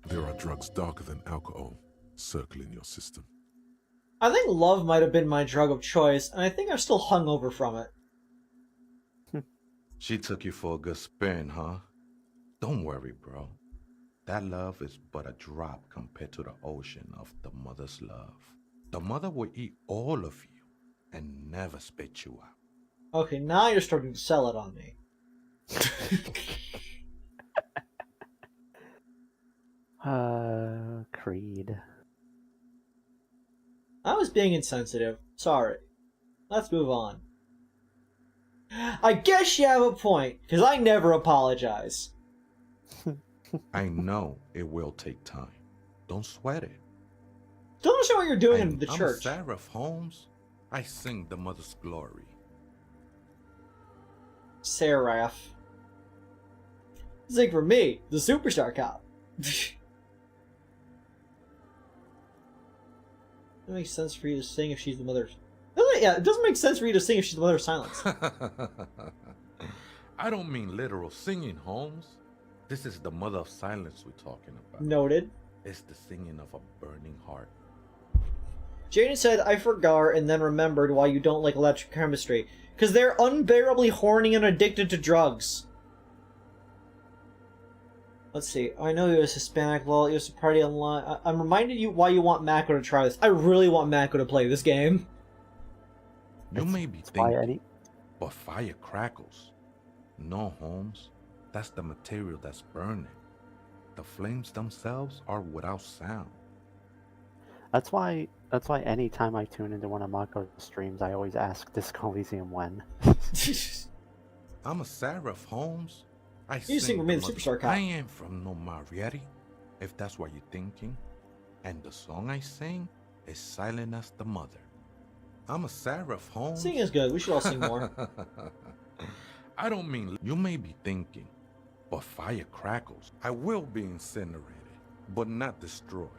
There are drugs darker than alcohol circling your system. I think love might have been my drug of choice, and I think I'm still hungover from it. She took you for a good spin, huh? Don't worry, bro. That love is but a drop compared to the ocean of the mother's love. The mother will eat all of you and never spit you out. Okay, now you're starting to sell it on me. Creed. I was being insensitive. Sorry. Let's move on. I guess you have a point, because I never apologize. I know it will take time. Don't sweat it. Don't understand what you're doing in the I'm church. Seraph Holmes. I sing the mother's glory. Seraph. Sing for me, the superstar cop. It makes sense for you to sing if she's the mother. Yeah, it doesn't make sense for you to sing if she's the mother of silence. I don't mean literal singing, Holmes. This is the mother of silence we're talking about. Noted. It's the singing of a burning heart. Jaden said, I forgot and then remembered why you don't like electrochemistry. Because they're unbearably horny and addicted to drugs. Let's see. I know he was Hispanic. Well, he was a party online. I'm reminded you why you want Mako to try this. I really want Mako to play this game. You may be thinking, but fire crackles. No, Holmes. That's the material that's burning. The flames themselves are without sound. That's why anytime I tune into one of Mako's streams, I always ask Disco Elysium when. I'm a Seraph, Holmes. You sing for me, the superstar cop. I ain't from no Mariette, if that's what you're thinking. And the song I sing is silent as the mother. I'm a Seraph, Holmes. Singing is good. We should all sing more. I don't mean you may be thinking, but fire crackles. I will be incinerated, but not destroyed.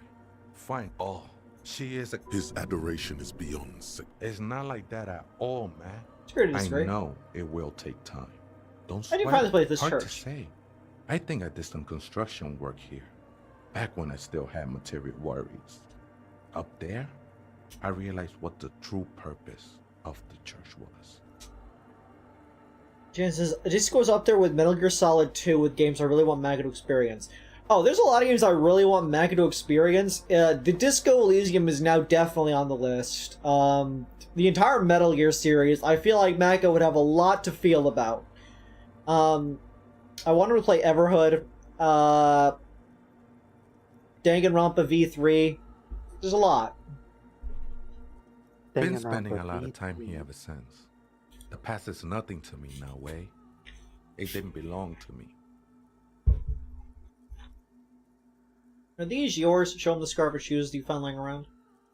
Fine. Oh, she is a... His adoration is beyond sick. It's not like that at all, man. It's I great. know it will take time. Don't I sweat. do find this place this Hard church. to say. I think I did some construction work here, back when I still had material worries. Up there, I realized what the true purpose of the church was. Jan says, this goes up there with Metal Gear Solid 2 with games I really want Mako to experience. Oh, there's a lot of games I really want Mako to experience. The Disco Elysium is now definitely on the list. The entire Metal Gear series, I feel like Mako would have a lot to feel about. I wanted to play Everhood, Danganronpa V3. There's a lot. Been spending a lot of time here ever since. The past is nothing to me now, way. It didn't belong to me. Are these yours? Show them the scarf or shoes that you found lying around.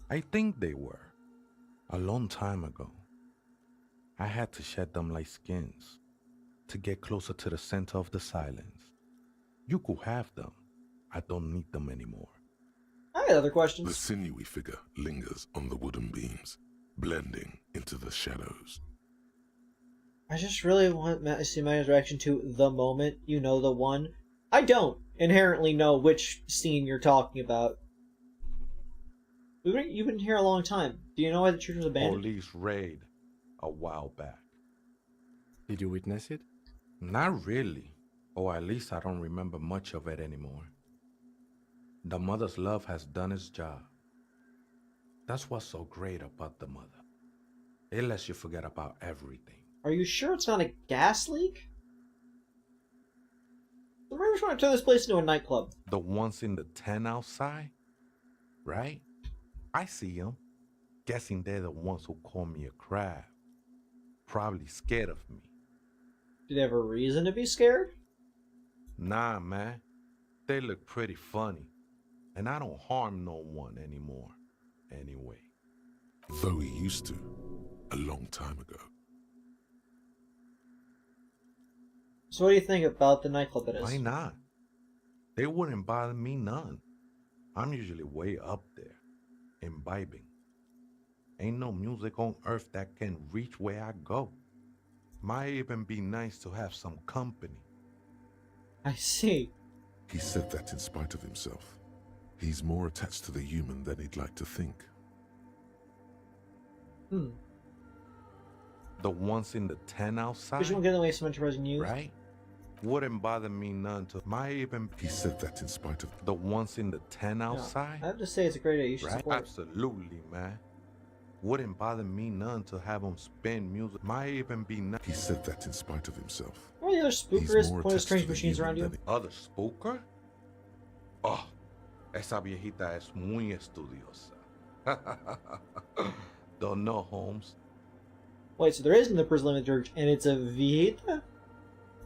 I think they were. A long time ago. I had to shed them like skins to get closer to the center of the silence. You could have them. I don't need them anymore. I had other The questions. sinewy figure lingers on the wooden beams, blending into the shadows. I just really want to see my reaction to the moment, you know, the one. I don't inherently know which scene you're talking about. You've been here a long time. Do you know why the church was abandoned? Police raid a while back. Did you witness it? Not really. Or at least I don't remember much of it anymore. The mother's love has done its job. That's what's so great about the mother. It lets you forget about everything. Are you sure it's not a gas leak? The Raiders want to turn this place into a nightclub. The ones in the tent outside? Right? I see them. Guessing they're the ones who call me a crab. Probably scared of me. Do they have a reason to be scared? Nah, man. They look pretty funny. And I don't harm no one anymore. Anyway. Though he used to, a long time ago. So what do you think about the nightclub it is? Why not? They wouldn't bother me none. I'm usually way up there, imbibing. Ain't no music on earth that can reach where I go. Might even be nice to have some company. I see. He said that in spite of himself. He's more attached to the human than he'd like to think. Hmm. The ones in the tent outside, Because you won't get in the way of some enterprising news. right? Wouldn't bother me none to might even He said that in spite of the ones in the tent No, outside, I have to say it's a great idea. You should right? support. Absolutely, man. Wouldn't bother me none to have him spin music. Might even be none. he said that in spite of himself. What are the other He's spookers? more What are attached strange to the machines human around you? than Other spooker? Oh, esa viejita es muy estudiosa. Don't know, Holmes. Wait, so there is an Nippers Limited Church, and it's a Vieta?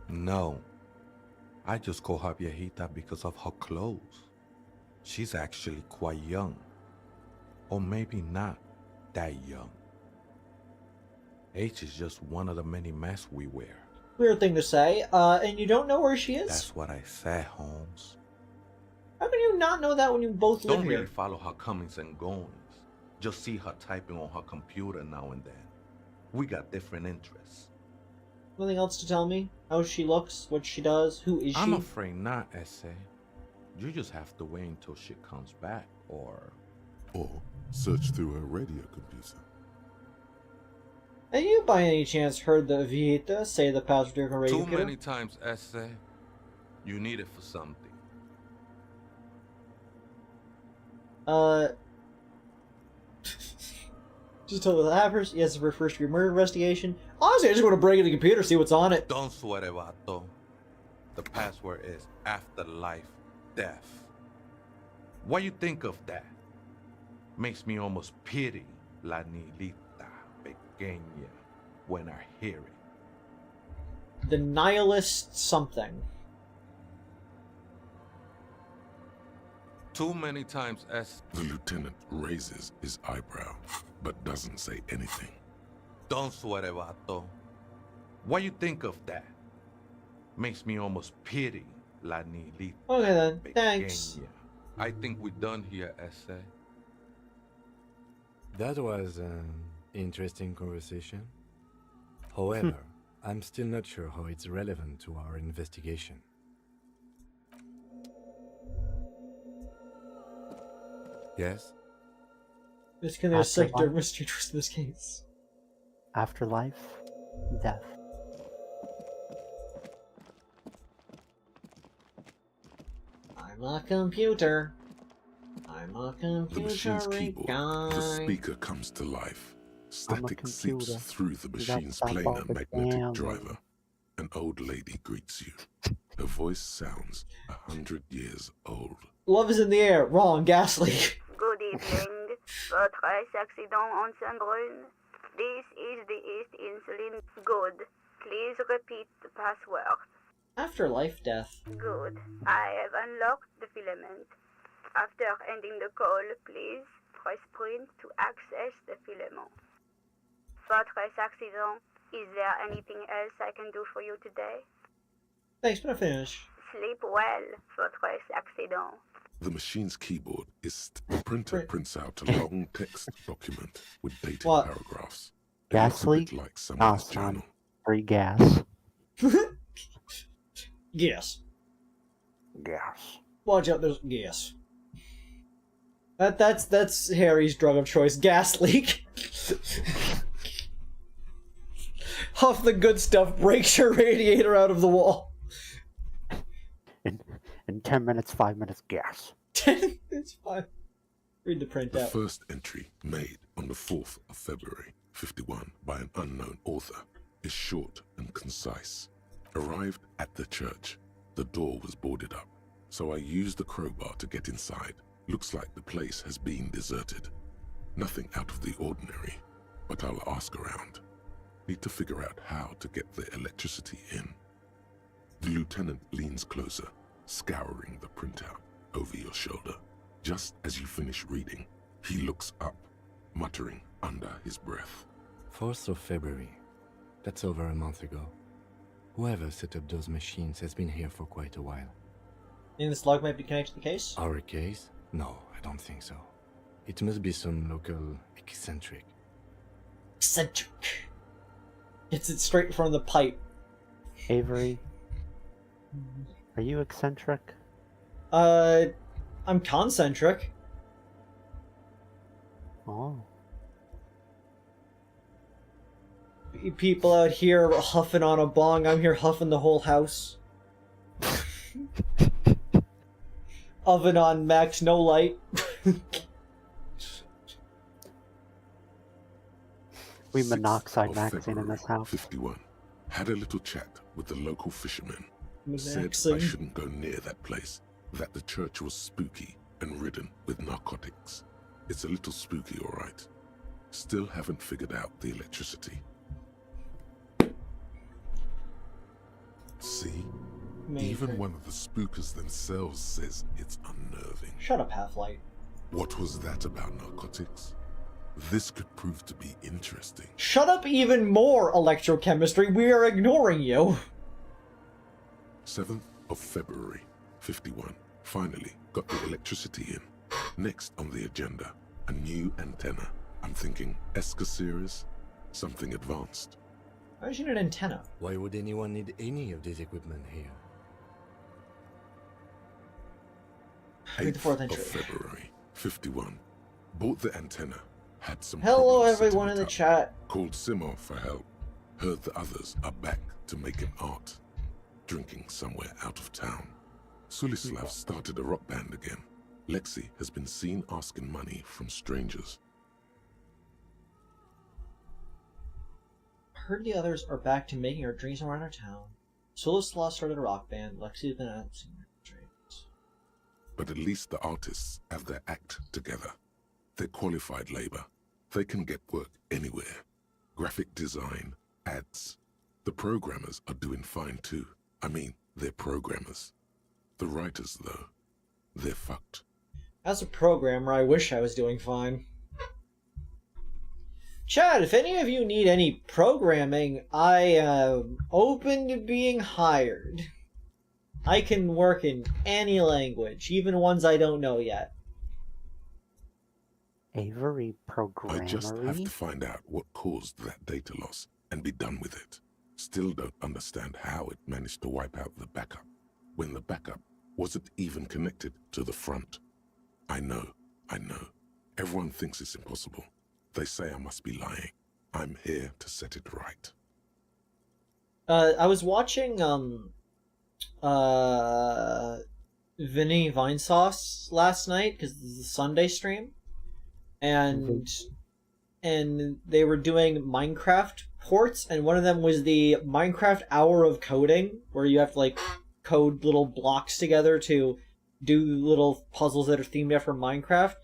No. I just call her viejita because of her clothes. She's actually quite young. Or maybe not that young. Age is just one of the many masks we wear. Weird thing to say. And you don't know where she is? That's what I said, Holmes. How can you not know that when you both live Don't here? really follow her comings and goings. Just see her typing on her computer now and then. We got different interests. Nothing else to tell me? How she looks? What she does? Who is she? I'm afraid not, Essay. You just have to wait until she comes back, or search through her radio computer. Have you by any chance heard the Vieta say the password to her radio too computer? many times, Essay. You need it for something. Just tell the hackers, yes, it refers to your murder investigation. Honestly, I just want to break in the computer, see what's on it. Don't sweat it, vato. The password is afterlife death. What you think of that? Makes me almost pity la niñita pequeña when I hear it. The nihilist something. Too many times, The lieutenant raises his eyebrow, but doesn't say anything. Don't sweat it, vato. What you think of that? Makes me almost pity la niñita Okay then, pequeña. thanks. I think we're done here, Essay. That was an interesting conversation. However, I'm still not sure how it's relevant to our investigation. Yes? This can intersect Afterlife? our mystery twist in this case. Afterlife, death. I'm a computer. I'm a The machine's computer keyboard, guy. the speaker comes to life. I'm a Static seeps computer. through the That's machine's not planar all the magnetic damn- driver. An old lady greets you. Her voice sounds 100 years old. Love is in the air. Wrong. Gas leak. Good evening. Votre accident on Saint-Brune. This is the East Insulin. Good. Please repeat the password. Afterlife death. Good. I have unlocked the filament. After ending the call, please press print to access the filament. Votre accident. Is there anything else I can do for you today? Thanks, but I finish. Sleep well, votre accident. The machine's keyboard is the printer prints out a long text document with dated What? paragraphs. It Gas looks a bit leak? like someone's son. journal. Free gas. Yes. Gas. Watch out, there's gas. That's Harry's drug of choice. Gas leak. Huff the good stuff, breaks your radiator out of the wall. In 10 minutes, 5 minutes, gas. It's fine. Read the The printout. first entry, made on the 4th of February, 51, by an unknown author, is short and concise. Arrived at the church. The door was boarded up, so I used the crowbar to get inside. Looks like the place has been deserted. Nothing out of the ordinary, but I'll ask around. Need to figure out how to get the electricity in. The lieutenant leans closer, scouring the printout over your shoulder. Just as you finish reading, he looks up, muttering under his breath. 4th of February. That's over a month ago. Whoever set up those machines has been here for quite a while. And this log might be connected to the case? Our case? No, I don't think so. It must be some local eccentric. Eccentric. Gets it straight from the pipe. Avery, are you eccentric? I'm concentric. Oh. people out here huffing on a bong. I'm here huffing the whole house. Oven on max, no light. We 6th monoxide of maxing in this February, house. 51. Had a little chat with the local fishermen. Said I Maxing. shouldn't go near that place, that the church was spooky and ridden with narcotics. It's a little spooky, all right. Still haven't figured out the electricity. See? Even one of the spookers themselves says it's unnerving. Shut up, Half-Light. What was that about narcotics? This could prove to be interesting. Shut up even more, electrochemistry. We are ignoring you. 7th of February, 51. Finally got the electricity in. Next on the agenda, a new antenna. I'm thinking ESCA series, something advanced. Why do you need an antenna? Why would anyone need any of this equipment here? Read the 8th fourth of entry. February, 51. Bought the antenna. Had some Hello, problems setting everyone it in the up. chat. Called Simon for help. Heard the others are back to making art. Drinking somewhere out of town. Sulislav started a rock band again. Lexi has been seen asking money from strangers. Heard the others are back to making our dreams around our town. Sulislav started a rock band. Lexi's been at dreams. But at least the artists have their act together. They're qualified labor. They can get work anywhere. Graphic design, ads. The programmers are doing fine too. I mean, they're programmers. The writers, though, they're fucked. As a programmer, I wish I was doing fine. Chad, if any of you need any programming, I am open to being hired. I can work in any language, even ones I don't know yet. Avery I just have to programmery? find out what caused that data loss and be done with it. Still don't understand how it managed to wipe out the backup, when the backup wasn't even connected to the front. I know. Everyone thinks it's impossible. They say I must be lying. I'm here to set it right. I was watching, Vinny Vinesauce last night, because this is the Sunday stream, and they were doing Minecraft ports, and one of them was the Minecraft Hour of Coding, where you have to, like, code little blocks together to do little puzzles that are themed after Minecraft.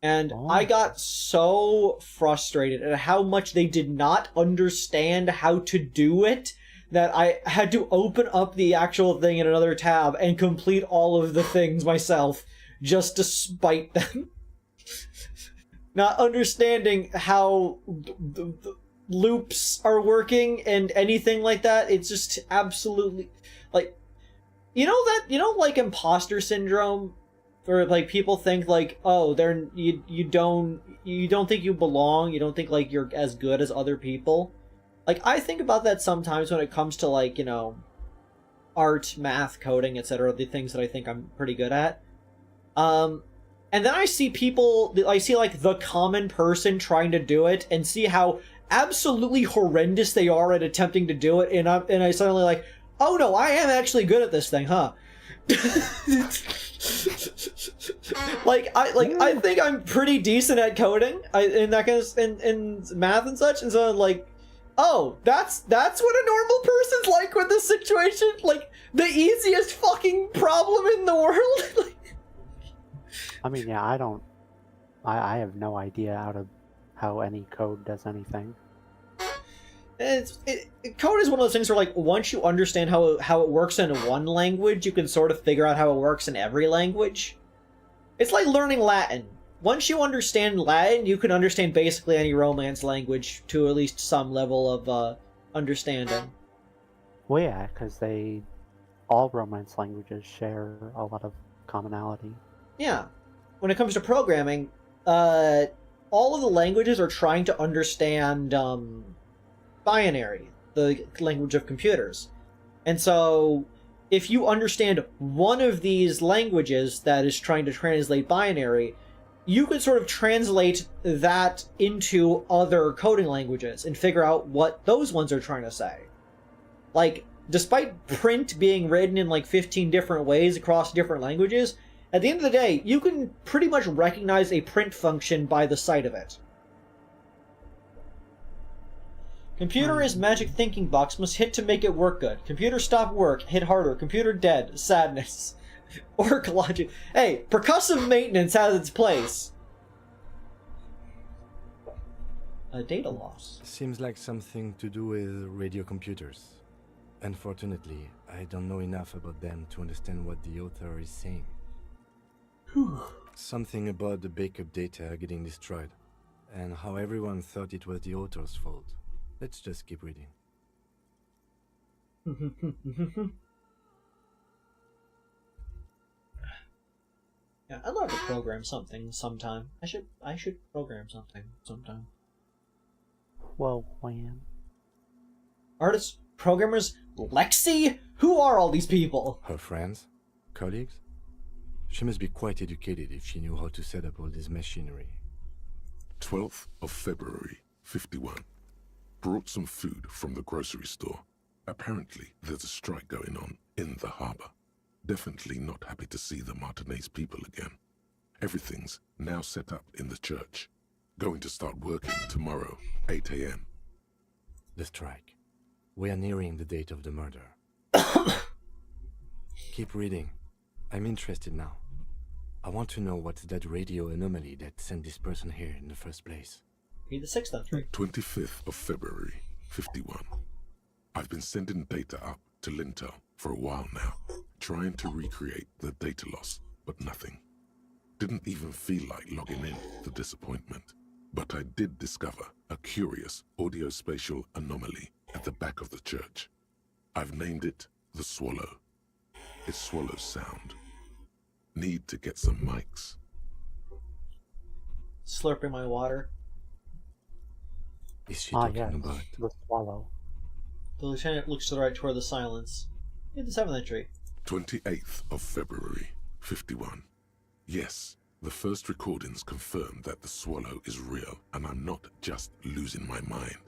And I got so frustrated at how much they did not understand how to do it that I had to open up the actual thing in another tab and complete all of the things myself just to spite them. Not understanding how the loops are working and anything like that. It's just absolutely, like, you know, like imposter syndrome, or like people think like, oh, you don't think you belong, you don't think like you're as good as other people. Like, I think about that sometimes when it comes to, like, you know, art, math, coding, etc., the things that I think I'm pretty good at. And then I see like the common person trying to do it and see how absolutely horrendous they are at attempting to do it, and I suddenly like, oh no, I am actually good at this thing, huh? I think I'm pretty decent at coding, in that kind of in math and such, and so I'm like, oh, that's what a normal person's like with this situation, like the easiest fucking problem in the world. I mean, yeah, I have no idea how any code does anything. Code is one of those things where, like, once you understand how it works in one language, you can sort of figure out how it works in every language. It's like learning Latin. Once you understand Latin, you can understand basically any Romance language to at least some level of understanding. Well, yeah, because all Romance languages share a lot of commonality. Yeah. When it comes to programming, all of the languages are trying to understand binary, the language of computers. And so, if you understand one of these languages that is trying to translate binary, you could sort of translate that into other coding languages and figure out what those ones are trying to say. Like, despite print being written in like 15 different ways across different languages, at the end of the day, you can pretty much recognize a print function by the sight of it. Computer is magic thinking box, must hit to make it work good. Computer stop work, hit harder. Computer dead, sadness. Orc logic. Hey, percussive maintenance has its place. Data loss. Seems like something to do with radio computers. Unfortunately, I don't know enough about them to understand what the author is saying. Something about the backup data getting destroyed, and how everyone thought it was the author's fault. Let's just keep reading. Yeah, I'd love to program something sometime. I should program something sometime. Well, when? Artists, programmers, Lexi? Who are all these people? Her friends? Colleagues? She must be quite educated if she knew how to set up all this machinery. 12th of February, 51. Brought some food from the grocery store. Apparently, there's a strike going on in the harbor. Definitely not happy to see the Martinez people again. Everything's now set up in the church. Going to start working tomorrow, 8 a.m. The strike. We are nearing the date of the murder. Keep reading. I'm interested now. I want to know what's that radio anomaly that sent this person here in the first place. Read the 6th entry. 25th of February, 51. I've been sending data up to Lintel for a while now, trying to recreate the data loss, but nothing. Didn't even feel like logging in, the disappointment. But I did discover a curious audio-spatial anomaly at the back of the church. I've named it the Swallow. It swallows sound. Need to get some mics. Slurping my water. Is she talking yes, about? the swallow. The lieutenant looks to the right toward the silence. Read the 7th entry. 28th of February, 51. Yes, the first recordings confirm that the swallow is real, and I'm not just losing my mind.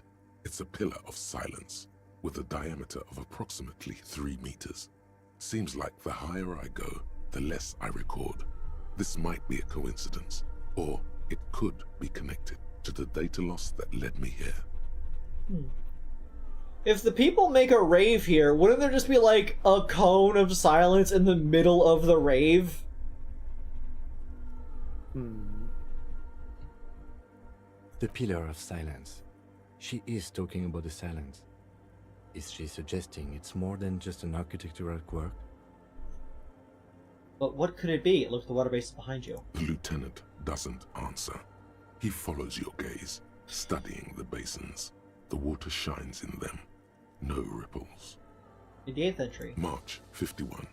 It's a pillar of silence, with a diameter of approximately 3 meters. Seems like the higher I go, the less I record. This might be a coincidence, or it could be connected to the data loss that led me here. If the people make a rave here, wouldn't there just be like a cone of silence in the middle of the rave? The pillar of silence. She is talking about the silence. Is she suggesting it's more than just an architectural quirk? But what could it be? Look at the water basin behind you. The lieutenant doesn't answer. He follows your gaze, studying the basins. The water shines in them. No ripples. In the 8th entry. March 51.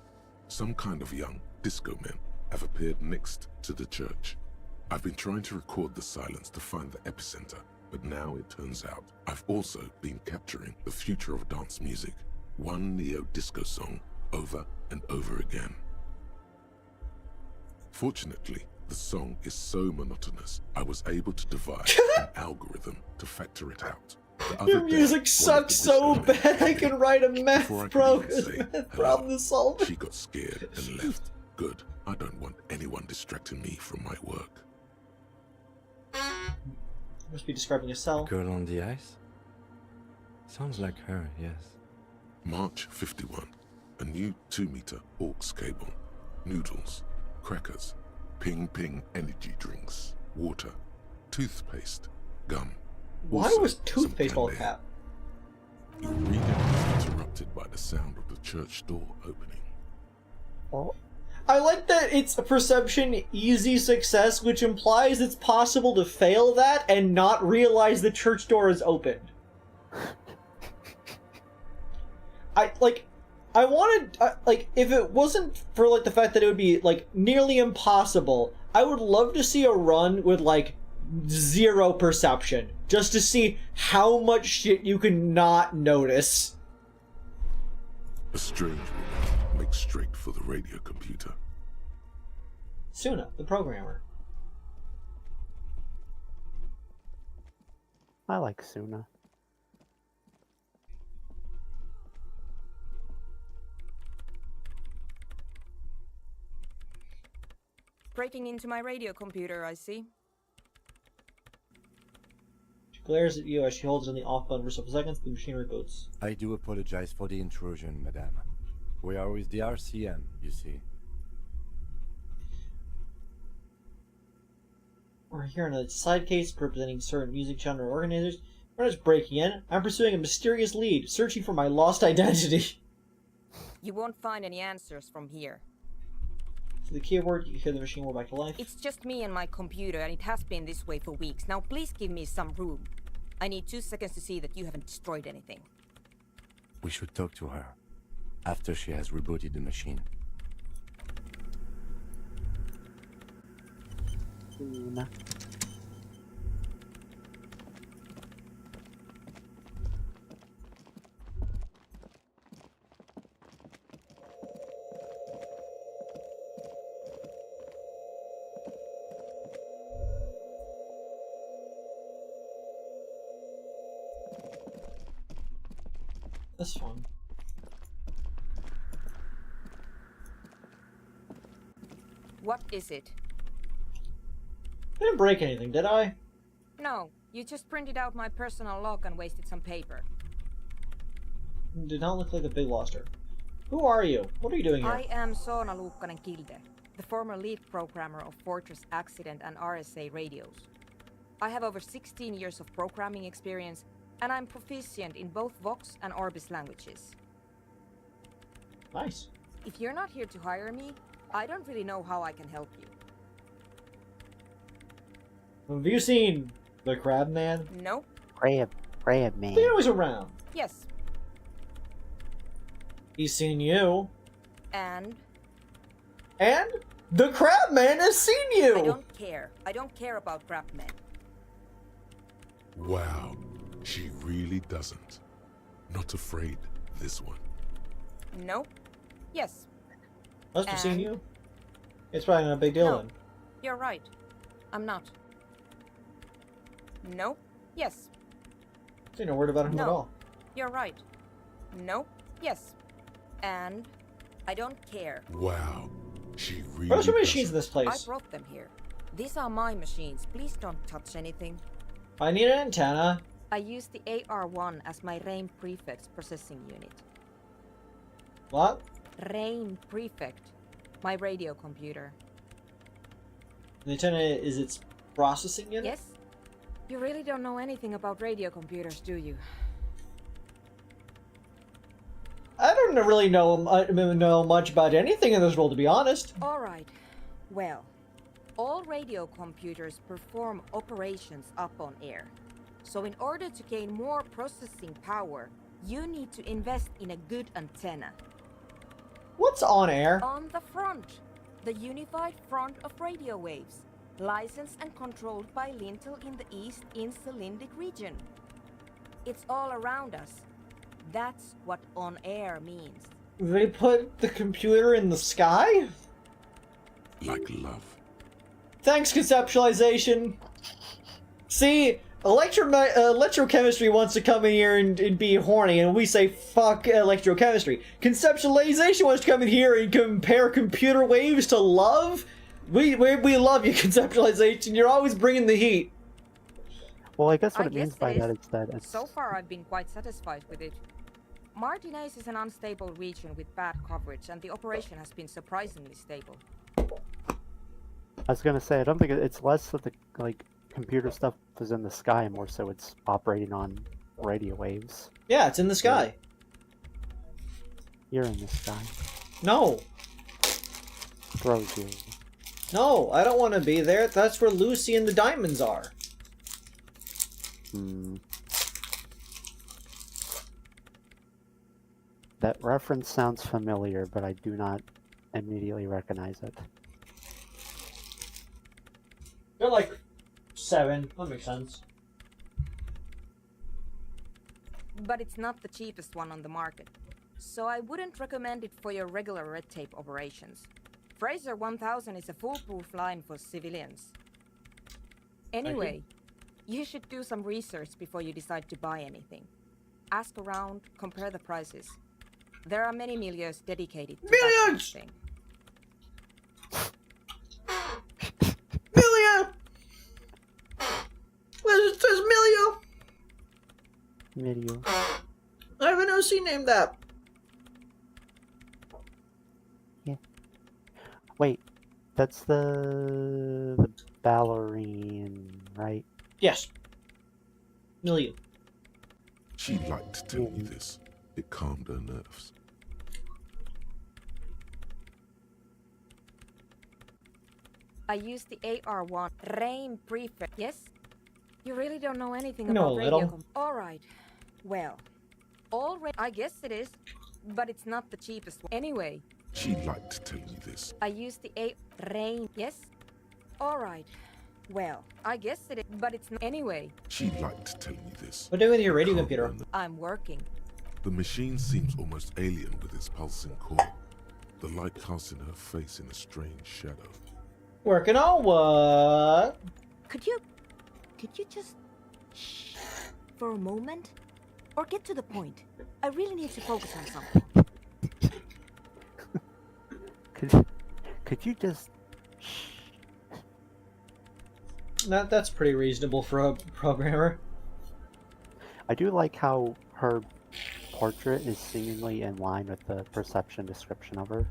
Some kind of young disco men have appeared next to the church. I've been trying to record the silence to find the epicenter, but now it turns out I've also been capturing the future of dance music, one neo-disco song over and over again. Fortunately, the song is so monotonous, I was able to devise an algorithm to factor it out. Your music sucks so bad I can write a math problem to solve it. She got scared and left. Good. I don't want anyone distracting me from my work. Must be describing a cell. Girl on the ice? Sounds like her, yes. March 51. A new 2-meter aux cable. Noodles. Crackers. Ping energy drinks. Water. Toothpaste. Gum. Why Also, was some toothpaste all candy. cap? Your reading is interrupted by the sound of the church door opening. Oh, I like that it's a perception easy success, which implies it's possible to fail that and not realize the church door is opened. I wanted, if it wasn't for, like, the fact that it would be, like, nearly impossible, I would love to see a run with, like, 0 perception, just to see how much shit you can not notice. A strange woman makes straight for the radio computer. Suna, the programmer. I like Suna. Breaking into my radio computer, I see. She glares at you as she holds on the off button for several seconds. The machine reboots. I do apologize for the intrusion, madame. We are with the RCM, you see. We're here in a side case representing certain music genre organizers. We're not just breaking in. I'm pursuing a mysterious lead, searching for my lost identity. You won't find any answers from here. To the keyboard, you hear the machine roar back to life. It's just me and my computer, and it has been this way for weeks. Now please give me some room. I need 2 seconds to see that you haven't destroyed anything. We should talk to her after she has rebooted the machine. Suna. This one. What is it? I didn't break anything, did I? No, you just printed out my personal log and wasted some paper. You did not look like a big loster. Who are you? What are you doing here? I am Soona Luukkanen-Kilde, the former lead programmer of Fortress Accident and RSA radios. I have over 16 years of programming experience, and I'm proficient in both Vox and Orbis languages. Nice. If you're not here to hire me, I don't really know how I can help you. Have you seen the Crab Man? Nope. Crab man. He was around. Yes. He's seen you. And? And the Crab Man has seen you! I don't care. I don't care about crabmen. Wow, she really doesn't. Not afraid, this one. Nope. Yes. Must have seen And? you. It's probably not a big deal No. then. You're right. I'm not. Nope. Yes. Seen no word about him No. at all. You're right. Nope. Yes. And I don't care. Wow, she really What are some machines doesn't. in this I place? brought them here. These are my machines. Please don't touch anything. I need an antenna. I use the AR1 as my RAIN Prefect processing unit. What? RAIN Prefect. My radio computer. The antenna is its processing unit? Yes? You really don't know anything about radio computers, do you? I don't really know much about anything in this world, to be honest. Alright. Well, all radio computers perform operations up on air. So in order to gain more processing power, you need to invest in a good antenna. What's on air? On the front, the unified front of radio waves, licensed and controlled by Lintel in the east in Cylindic region. It's all around us. That's what on air means. They put the computer in the sky? Like love. Thanks, conceptualization. See, electrochemistry wants to come in here and be horny, and we say fuck electrochemistry. Conceptualization wants to come in here and compare computer waves to love. We love you, conceptualization. You're always bringing the heat. Well, I guess what I it means guess by it that is. is that it's So far, I've been quite satisfied with it. Martinez is an unstable region with bad coverage, and the operation has been surprisingly stable. I was gonna say I don't think it's less that the computer stuff is in the sky, more so it's operating on radio waves. Yeah, it's in the sky. You're in the sky. No. Throws you. No, I don't want to be there. That's where Lucy and the diamonds are. That reference sounds familiar, but I do not immediately recognize it. They're like 7. That makes sense. But it's not the cheapest one on the market, so I wouldn't recommend it for your regular red tape operations. Fraser 1000 is a foolproof line for civilians. Anyway, You should do some research before you decide to buy anything. Ask around, compare the prices. There are many milieux dedicated to that kind of thing. Milia! It says Milia! Video. I have an OC named that. Yeah. Wait, that's the ballerine, right? Yes. Milia. She liked telling you this. It calmed her nerves. I use the AR1 Rain Prefect. Yes? You really don't know anything I know about a radio. little. Alright. Well, I guess it is, but it's not the cheapest one. Anyway, She liked telling you this. I use the Rain. Yes? Alright. Well, I guess it is, but it's not. Anyway, She liked telling you this. What are you doing with your radio Calmed computer? her nerves. I'm working. The machine seems almost alien with its pulsing core. The light casting her face in a strange shadow. Working on what? Could you just shh for a moment? Or get to the point. I really need to focus on something. Could you just... That's pretty reasonable for a programmer. I do like how her portrait is seemingly in line with the perception description of her.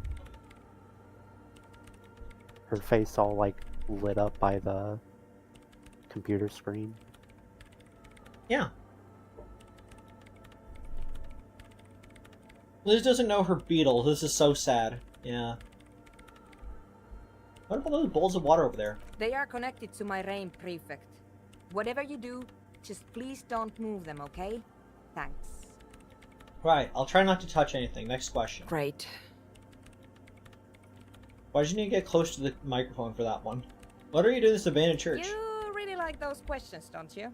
Her face all like lit up by the computer screen. Yeah. Liz doesn't know her beetle. This is so sad. Yeah. What about those bowls of water over there? They are connected to my Rain Prefect. Whatever you do, just please don't move them, okay? Thanks. Right, I'll try not to touch anything. Next question. Great. Why did you need to get close to the microphone for that one? What are you doing in this abandoned church? You really like those questions, don't you?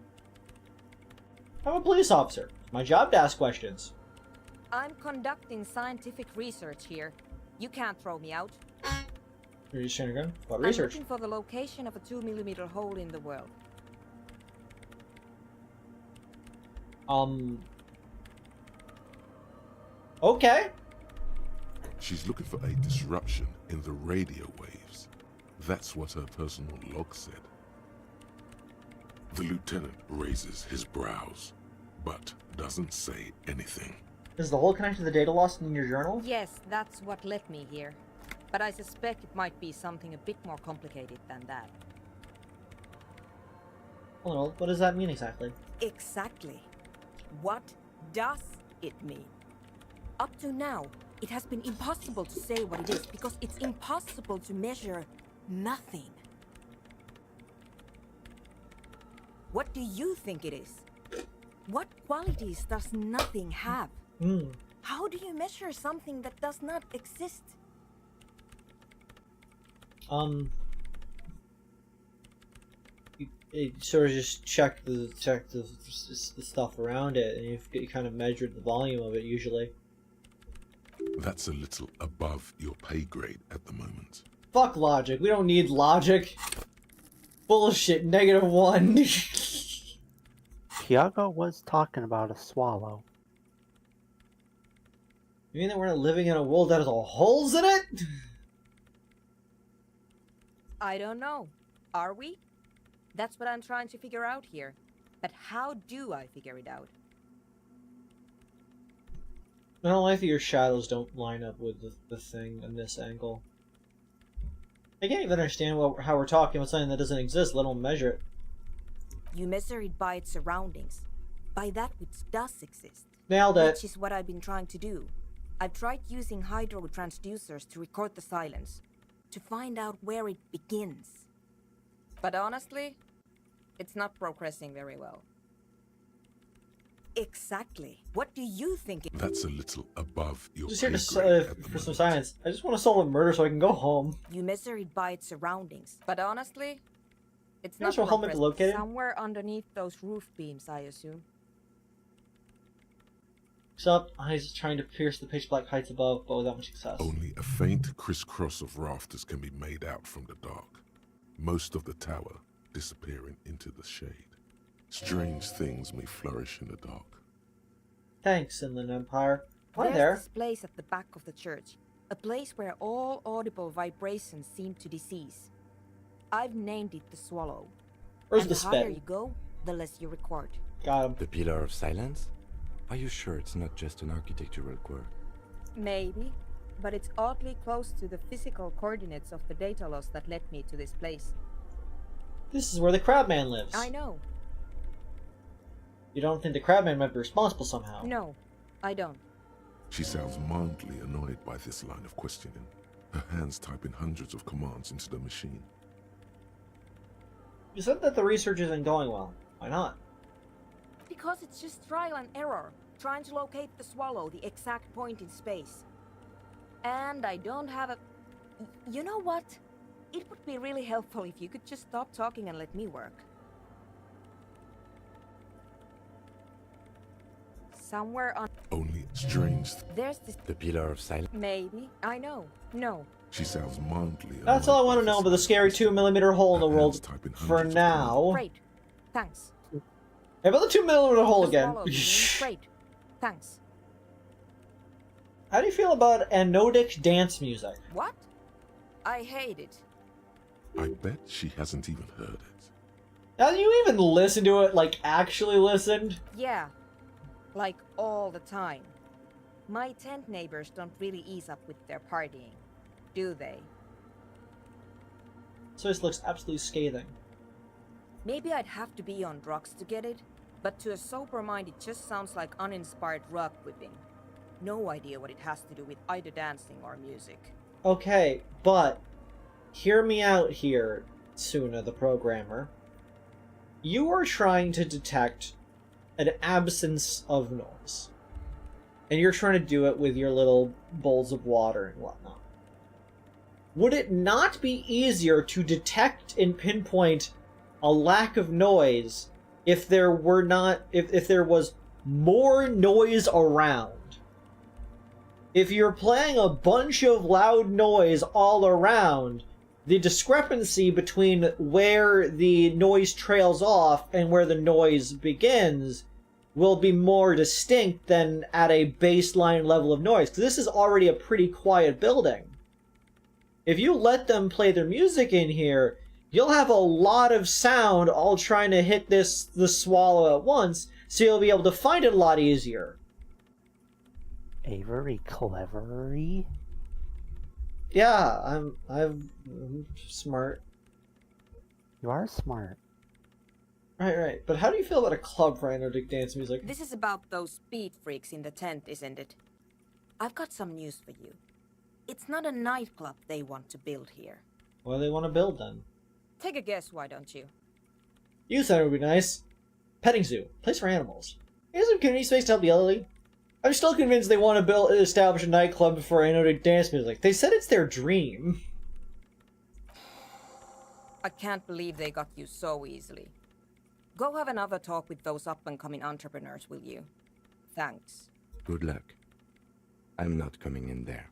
I'm a police officer. It's my job to ask questions. I'm conducting scientific research here. You can't throw me out. You're just trying to go? What I'm research? looking for the location of a 2mm hole in the world. Okay. She's looking for a disruption in the radio waves. That's what her personal log said. The lieutenant raises his brows, but doesn't say anything. Is the hole connected to the data lost in your journal? Yes, that's what led me here. But I suspect it might be something a bit more complicated than that. Hold on, what does that mean exactly? Exactly. What does it mean? Up to now, it has been impossible to say what it is because it's impossible to measure nothing. What do you think it is? What qualities does nothing have? How do you measure something that does not exist? You sort of just check the stuff around it, and you kind of measured the volume of it usually. That's a little above your pay grade at the moment. Fuck logic. We don't need logic. Bullshit. -1. Tiago was talking about a swallow. You mean that we're not living in a world that has all holes in it? I don't know. Are we? That's what I'm trying to figure out here. But how do I figure it out? I don't like that your shadows don't line up with the thing in this angle. I can't even understand how we're talking about something that doesn't exist, let alone measure it. You measure it by its surroundings. By that which does exist. Nailed it. Which is what I've been trying to do. I've tried using hydro transducers to record the silence. To find out where it begins. But honestly, it's not progressing very well. Exactly. What do you think it... That's a little above your Just pay here grade to, at the for some moment. science. I just want to solve a murder so I can go home. You measure it by its surroundings. But honestly, it's You know not where home is progressing. located? Somewhere underneath those roof beams, I assume. Except, he's trying to pierce the pitch black heights above, but without much success. Only a faint crisscross of rafters can be made out from the dark. Most of the tower disappearing into the shade. Strange things may flourish in the dark. Thanks, Inland Empire. Hi There's there. this place at the back of the church. A place where all audible vibrations seem to decease. I've named it the Swallow. Where's And the the higher spin? you go, the less you record. Got him. The Pillar of Silence? Are you sure it's not just an architectural quirk? Maybe, but it's oddly close to the physical coordinates of the data loss that led me to this place. This is where the Crabman lives. I know. You don't think the Crabman might be responsible somehow? No, I don't. She sounds mildly annoyed by this line of questioning. Her hands typing hundreds of commands into the machine. You said that the research isn't going well. Why not? Because it's just trial and error, trying to locate the Swallow, the exact point in space. And I don't have a... You know what? It would be really helpful if you could just stop talking and let me work. Somewhere on... Only strange. There's this... The Pillar of Silence? Maybe. I know. No. She sounds mildly annoyed. That's all I want to by know this about the line of scary questioning. 2mm hole in the Her world hands typing for hundreds of now. Great. Thanks. Hey, about the 2mm hole The again. Swallow, you mean? Great. Thanks. How do you feel about anodic dance music? What? I hate it. I bet she hasn't even heard it. Now, you even listen to it, like, actually listened? Yeah. Like all the time. My tent neighbors don't really ease up with their partying, do they? So this looks absolutely scathing. Maybe I'd have to be on drugs to get it, but to a sober mind it just sounds like uninspired rug whipping. No idea what it has to do with either dancing or music. Okay, but hear me out here, Suna the programmer. You are trying to detect an absence of noise. And you're trying to do it with your little bowls of water and whatnot. Would it not be easier to detect and pinpoint a lack of noise if there were not if there was more noise around? If you're playing a bunch of loud noise all around, the discrepancy between where the noise trails off and where the noise begins will be more distinct than at a baseline level of noise. Because this is already a pretty quiet building. If you let them play their music in here, you'll have a lot of sound all trying to hit the Swallow at once, so you'll be able to find it a lot easier. Avery clevery? Yeah, I'm smart. You are smart. Right. But how do you feel about a club for anodic dance music? This is about those speed freaks in the tent, isn't it? I've got some news for you. It's not a nightclub they want to build here. What do they want to build then? Take a guess, why don't you? You said it would be nice. Petting zoo, place for animals. Here's some community space to help the elderly. I'm still convinced they want to establish a nightclub for anodic dance music. They said it's their dream. I can't believe they got you so easily. Go have another talk with those up-and-coming entrepreneurs, will you? Thanks. Good luck. I'm not coming in there.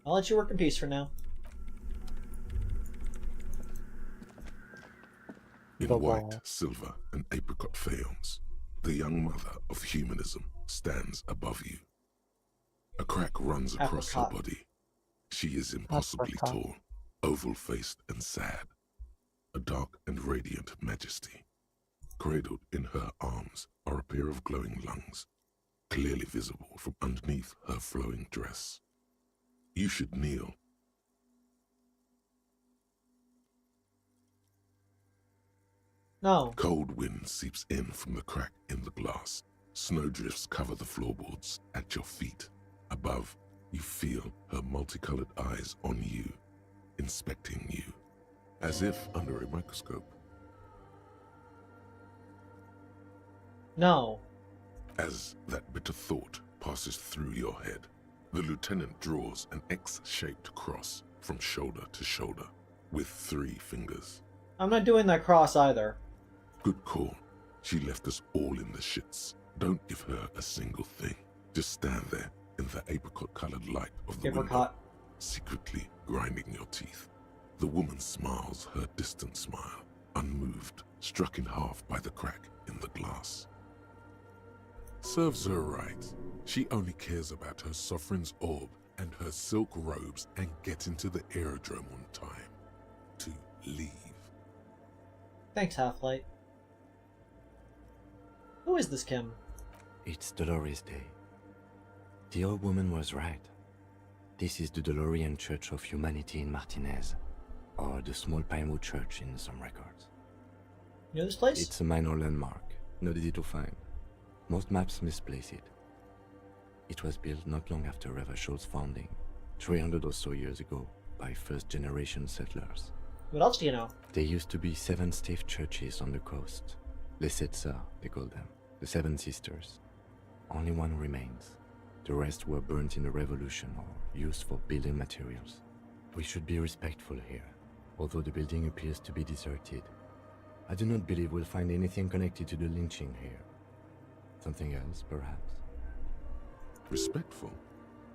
I'll let you work in peace for now. In The white, wall. silver, and apricot faience, the young mother of humanism stands above you. A crack runs across her Apricot. body. She is impossibly Apricot. tall, oval-faced and sad. A dark and radiant majesty. Cradled in her arms are a pair of glowing lungs, clearly visible from underneath her flowing dress. You should kneel. No. Cold wind seeps in from the crack in the glass. Snowdrifts cover the floorboards at your feet. Above, you feel her multicolored eyes on you, inspecting you, as if under a microscope. No. As that bitter thought passes through your head, the lieutenant draws an X-shaped cross from shoulder to shoulder with 3 fingers. I'm not doing that cross either. Good call. She left us all in the shits. Don't give her a single thing. Just stand there in the apricot-colored light of the window, Apricot. secretly grinding your teeth. The woman smiles her distant smile, unmoved, struck in half by the crack in the glass. Serves her right. She only cares about her sovereign's orb and her silk robes and getting to the aerodrome on time. To leave. Thanks, Half-Light. Who is this Kim? It's Dolores Day. The old woman was right. This is the Dolorian Church of Humanity in Martinez, or the Small Pinewood Church in some records. You know this place? It's a minor landmark, not easy to find. Most maps misplace it. It was built not long after Ravachol's founding, 300 or so years ago, by first-generation settlers. What else do you know? There used to be 7 stave churches on the coast. Les Sept Sœurs, they call them. The 7 Sisters. Only one remains. The rest were burnt in the revolution or used for building materials. We should be respectful here, although the building appears to be deserted. I do not believe we'll find anything connected to the lynching here. Something else, perhaps? Respectful?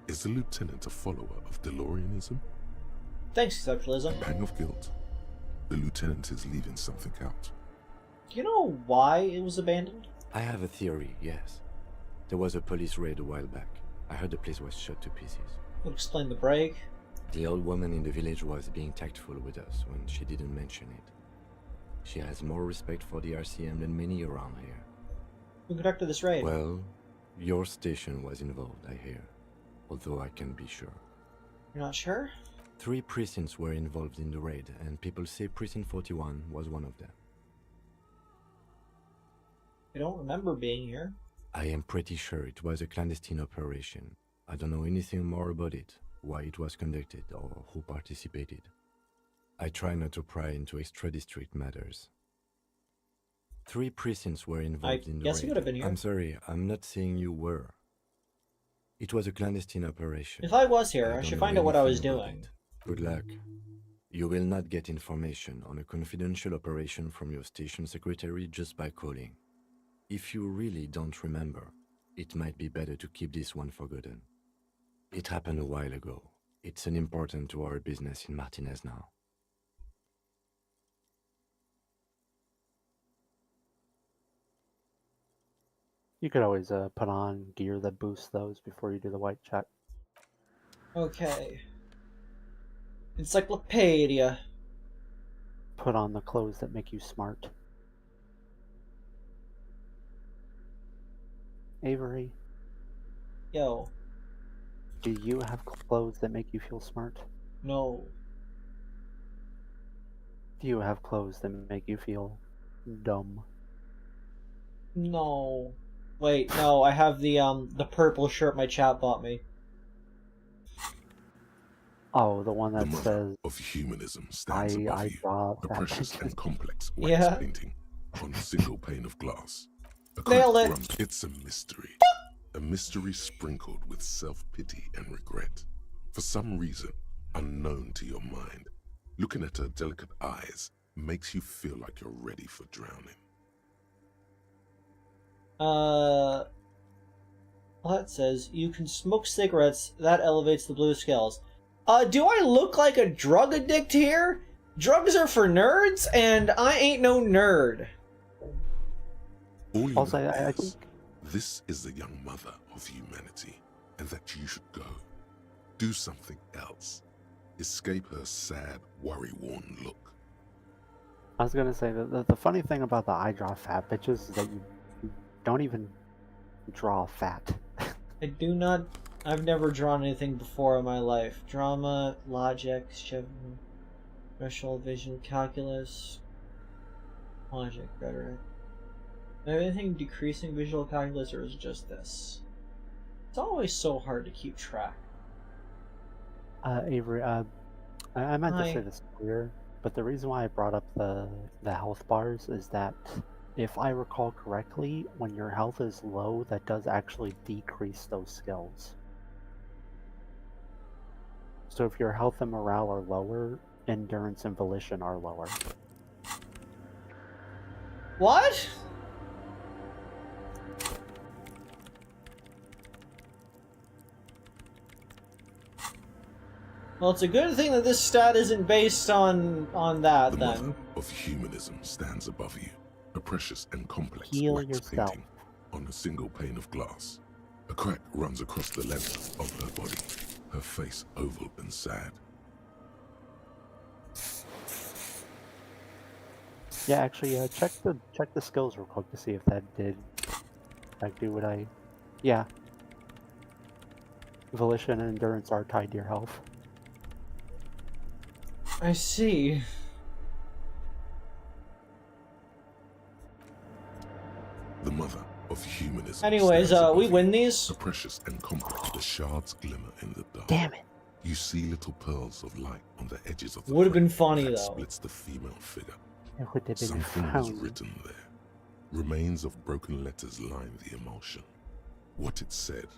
Is the lieutenant a follower of DeLoreanism? Thanks, Conceptualism. Pang of guilt. The lieutenant is leaving something out. Do you know why it was abandoned? I have a theory, yes. There was a police raid a while back. I heard the place was shot to pieces. Would explain the break. The old woman in the village was being tactful with us when she didn't mention it. She has more respect for the RCM than many around here. Who conducted this raid? Well, your station was involved, I hear. Although I can't be sure. You're not sure? 3 precincts were involved in the raid, and people say Precinct 41 was one of them. I don't remember being here. I am pretty sure it was a clandestine operation. I don't know anything more about it, why it was conducted, or who participated. I try not to pry into extra-district matters. 3 precincts were involved in the guess raid. you would have been here. I'm sorry, I'm not saying you were. It was a clandestine operation. If I was here, I don't should know find out what I was anything about doing. it. Good luck. You will not get information on a confidential operation from your station secretary just by calling. If you really don't remember, it might be better to keep this one forgotten. It happened a while ago. It's unimportant to our business in Martinez now. You could always put on gear that boosts those before you do the white check. Okay. Encyclopedia. Put on the clothes that make you smart. Avery, Yo. do you have clothes that make you feel smart? No. Do you have clothes that make you feel dumb? No. Wait, no, I have the purple shirt my chat bought me. Oh, the one The that mother says, of humanism stands above I you, draw a that precious picture. and complex wax Yeah. painting on a single pane of glass. A Nailed cracked it. rump. It's a mystery. A mystery sprinkled with self-pity and regret. For some reason, unknown to your mind, looking at her delicate eyes makes you feel like you're ready for drowning. Well, that says, you can smoke cigarettes, that elevates the blue scales. Do I look like a drug addict here? Drugs are for nerds, and I ain't no nerd. All you Also, know I is, think this is the young mother of humanity, and that you should go. Do something else. Escape her sad, worry-worn look. I was gonna say that the funny thing about the I draw fat bitches is that you don't even draw fat. I do not... I've never drawn anything before in my life. Drama, logic, threshold, vision, calculus, logic, rhetoric. Anything decreasing visual calculus, or is it just this? It's always so hard to keep track. Avery, I meant to Hi. say this earlier, but the reason why I brought up the health bars is that if I recall correctly, when your health is low, that does actually decrease those skills. So if your health and morale are lower, endurance and volition are lower. What? Well, it's a good thing that this stat isn't based on that, The then. mother of humanism stands above you, a precious and complex Heal wax yourself. painting on a single pane of glass. A crack runs across the length of her body, her face oval and sad. Yeah, actually, check the skills real quick to see if that did like do what I. Yeah. Volition and endurance are tied to your health. I see. The mother of humanism. Anyways, stands above we you, win these. a precious and complex. The shards glimmer in the dark. Damn it! You see little pearls of light on the edges of the Would have been frame funny, that though. splits the female figure. It would have been Something was found. written there. Remains of broken letters line the emulsion. What it said,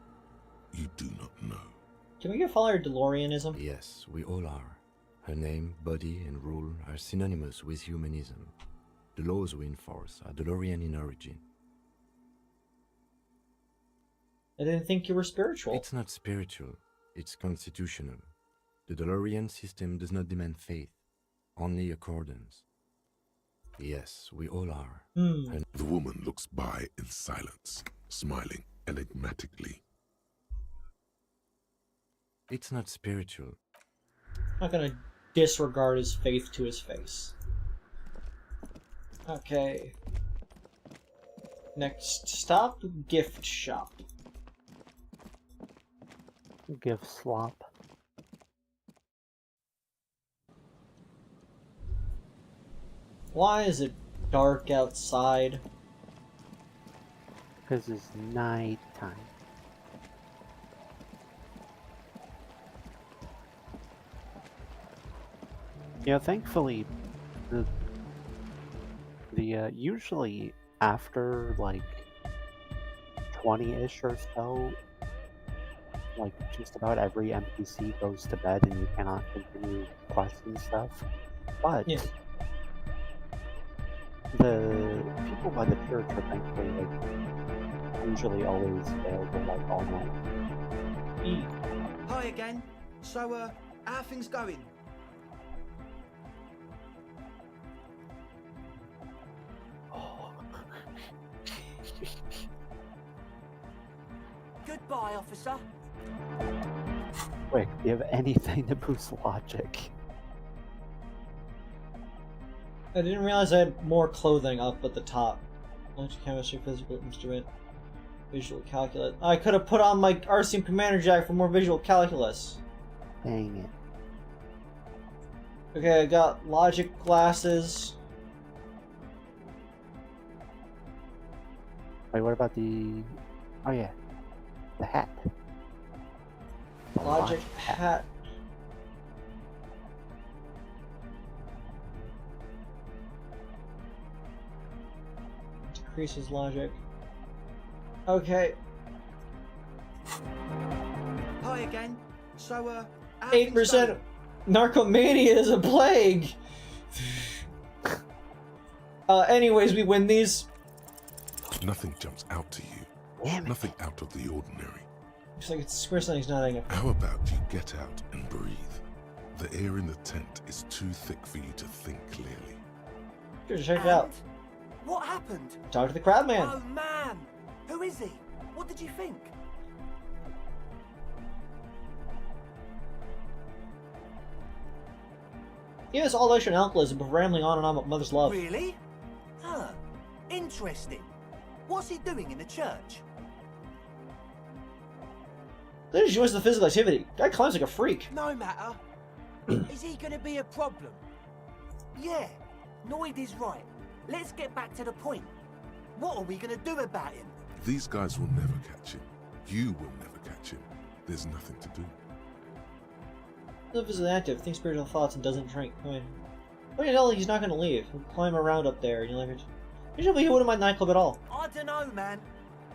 you do not know. Can we get follow DeLoreanism? Yes, we all are. Her name, body, and rule are synonymous with humanism. The laws we enforce are DeLorean in origin. I didn't think you were spiritual. It's not spiritual, it's constitutional. The DeLorean system does not demand faith, only accordance. Yes, we all are. The woman looks by in silence, smiling enigmatically. It's not spiritual. I'm not gonna disregard his faith to his face. Okay. Next stop, gift shop. Give slop. Why is it dark outside? Because it's night time. Yeah, thankfully, the usually after like 20-ish or so, like just about every NPC goes to bed and you cannot continue quests and stuff. But Yeah. the people by the church are thankfully like usually always available like all night. Hi again. So, how are things going? Goodbye, officer. Quick, do you have anything to boost logic? I didn't realize I had more clothing up at the top. Electric chemistry, physical instrument, visual calculus. I could have put on my RCM commander jack for more visual calculus. Dang it. Okay, I got logic glasses. Wait, what about the... Oh yeah. The hat. The Logic hat. Decreases logic. Okay. Hi again. So, how are 8% things going? narcomania is a plague! Anyways, we win these. Nothing jumps out to you. Damn it. Nothing out of the ordinary. Looks like it's square something's not adding up. How about you get out and breathe? The air in the tent is too thick for you to think clearly. Sure, check it out. And what happened? Talk to the crab man. Oh man! Who is he? What did you think? He has all ocean alcoholism, but rambling on and on about mother's love. Really? Huh. Interesting. What's he doing in the church? Then he joins the physical activity. Guy climbs like a freak. No matter. Is he gonna be a problem? Yeah, Noid is right. Let's get back to the point. What are we gonna do about him? These guys will never catch him. You will never catch him. There's nothing to do. Live physically active, thinks spiritual thoughts, and doesn't drink. I mean, what do you know? He's not going to leave. He'll climb around up there, and you're like, usually he wouldn't mind nightclub at all. I don't know, man.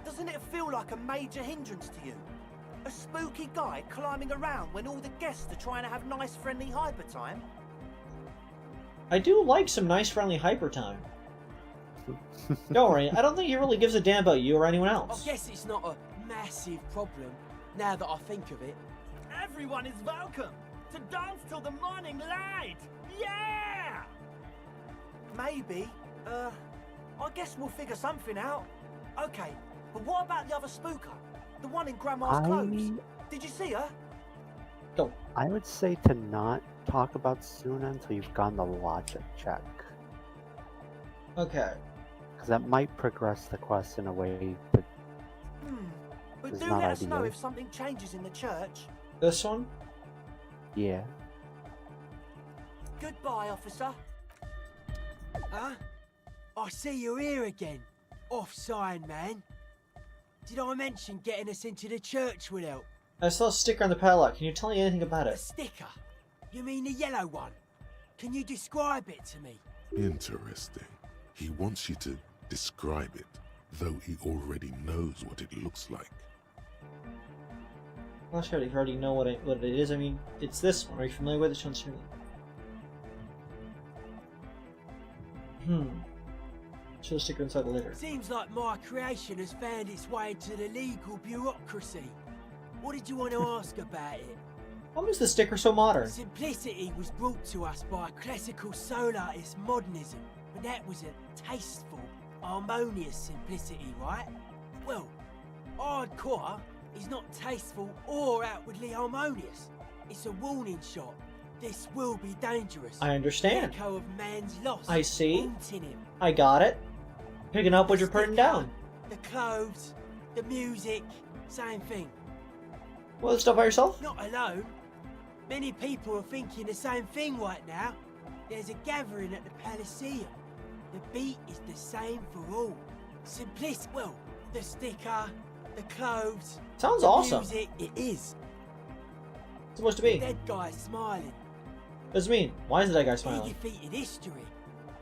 Doesn't it feel like a major hindrance to you? A spooky guy climbing around when all the guests are trying to have nice, friendly hyper time? I do like some nice, friendly hyper time. Don't worry, I don't think he really gives a damn about you or anyone I else. guess it's not a massive problem, now that I think of it. Everyone is welcome. To dance till the morning light! Yeah! Maybe. I guess we'll figure something out. Okay, but what about the other spooker? The one in Grandma's clothes? Did you see her? Go. I would say to not talk about Suna until you've gotten the logic check. Okay. Because that might progress the quest in a way that But is do not let us know ideal. if something changes in the church. This one? Yeah. Goodbye, officer. Huh? I see you're here again. Off-sign, man. Did I mention getting us into the church would help? I saw a sticker on the padlock. Can you tell me anything about A it? sticker? You mean the yellow one? Can you describe it to me? Interesting. He wants you to describe it, though he already knows what it looks like. I'm not sure if you already know what it is. I mean, it's this one. Are you familiar with it? Show me. Show the sticker inside the litter. Seems like my creation has found its way into the legal bureaucracy. What did you want to ask about it? Why is the sticker so modern? Simplicity was brought to us by classical solarist modernism, but that was a tasteful, harmonious simplicity, right? Well, hardcore is not tasteful or outwardly harmonious. It's a warning shot. This will be dangerous. I understand. Echo of man's loss. I see. Haunting him. I got it. Picking up what you're putting down. The clothes, the music, same thing. Well, this stuff by yourself? Not alone. Many people are thinking the same thing right now. There's a gathering at the Elysium. The beat is the same for all. Simplicity. Well, the sticker, the clothes. Sounds the awesome. Music, it is. It's supposed to be. The dead guy smiling. What does it mean? Why is the dead guy He smiling? defeated history.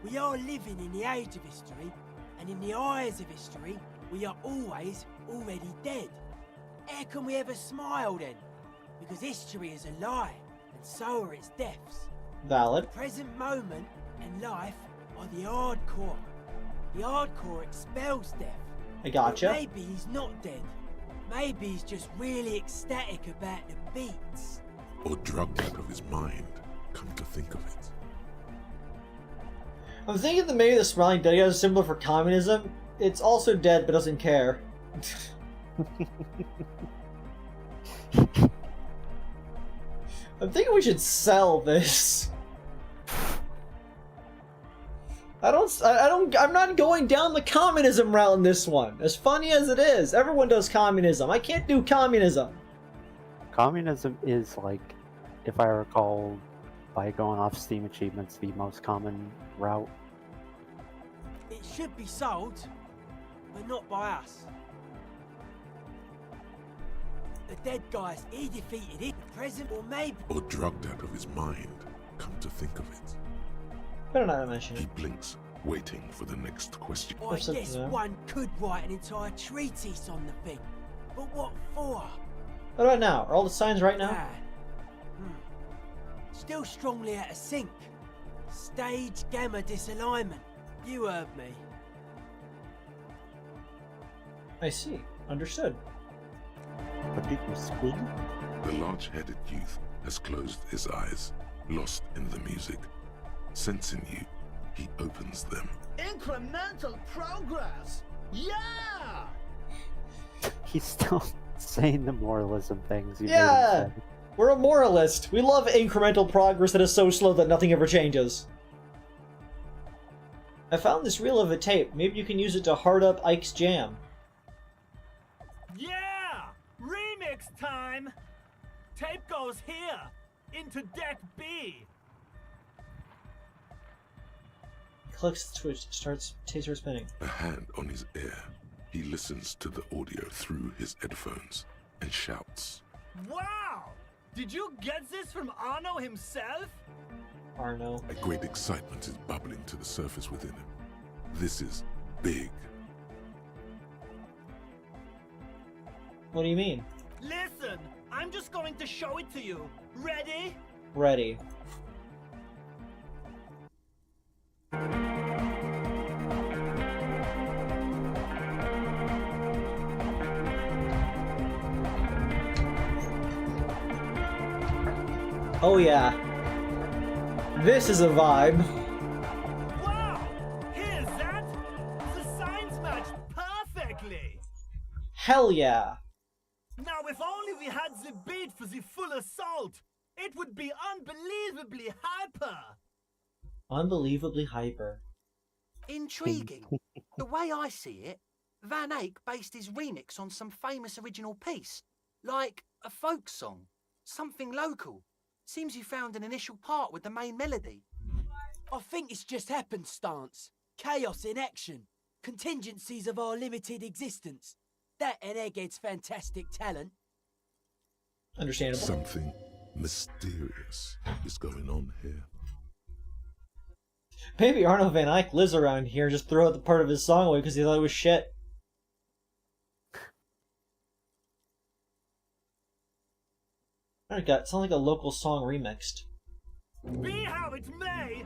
We are living in the age of history, and in the eyes of history, we are always already dead. How can we ever smile then? Because history is a lie, and so are its deaths. Valid. The present moment and life are the hardcore. The hardcore expels death. I gotcha. But maybe he's not dead. Maybe he's just really ecstatic about the beats. Or drugged out of his mind, come to think of it. I'm thinking that maybe the smiling dead guy is a symbol for communism. It's also dead but doesn't care. I'm thinking we should sell this. I'm not going down the communism route in this one. As funny as it is, everyone does communism. I can't do communism. Communism is, like, if I recall, by going off Steam achievements, the most common route. It should be sold, but not by us. The dead guys, he defeated it, the present, or maybe... Or drugged out of his mind, come to think of it. Better not mention He it. blinks, waiting for the next question. I What's up, guess man? one could write an entire treatise on the thing. But what for? What about now? Are all the signs right now? Ah. Still strongly out of sync. Stage gamma disalignment. You heard me. I see. Understood. What did you speak? The large-headed youth has closed his eyes, lost in the music. Sensing you, he opens them. Incremental progress! Yeah! He's still saying the moralism things. You made him Yeah! say. We're a moralist. We love incremental progress that is so slow that nothing ever changes. I found this reel of a tape. Maybe you can use it to hard up Ike's jam. Yeah! Remix time! Tape goes here, into deck B. Clicks the switch, starts taser spinning. A hand on his ear, he listens to the audio through his headphones and shouts. Wow! Did you get this from Arno himself? Arno. A great excitement is bubbling to the surface within him. This is big. What do you mean? Listen, I'm just going to show it to you. Ready? Ready. Oh yeah. This is a vibe. Wow! Here's that! The signs match perfectly! Hell yeah. Now if only we had the beat for the full assault, it would be unbelievably hyper! Unbelievably hyper. Intriguing. The way I see it, Van Eyck based his remix on some famous original piece, like a folk song, something local. Seems you found an initial part with the main melody. I think it's just happenstance. Chaos in action. Contingencies of our limited existence. That and Egghead's fantastic talent. Understandable. Something mysterious is going on here. Maybe Arno van Eyck lives around here and just threw out the part of his song away because he thought it was shit. It sounds like a local song remixed. Be how it may,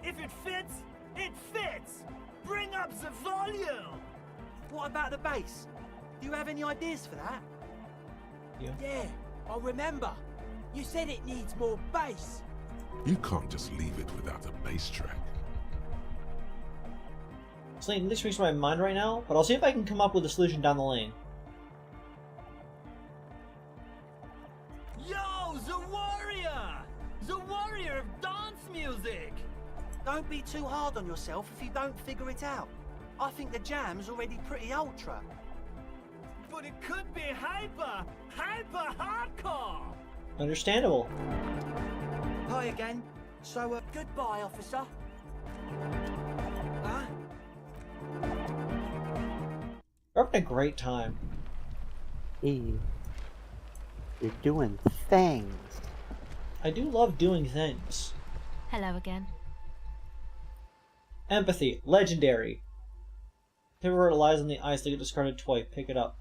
if it fits, it fits! Bring up the volume! What about the bass? Do you have any ideas for that? Yeah, I remember. You said it needs more bass. You can't just leave it without a bass track. Something this reaches my mind right now, but I'll see if I can come up with a solution down the lane. Yo, the warrior! The warrior of dance music! Don't be too hard on yourself if you don't figure it out. I think the jam's already pretty ultra. But it could be hyper hardcore! Understandable. Hi again. So, goodbye, officer. Huh? We're having a great time. Hey, you're doing things. I do love doing things. Hello again. Empathy, legendary. Paperwork lies on the ice like a discarded toy. Pick it up.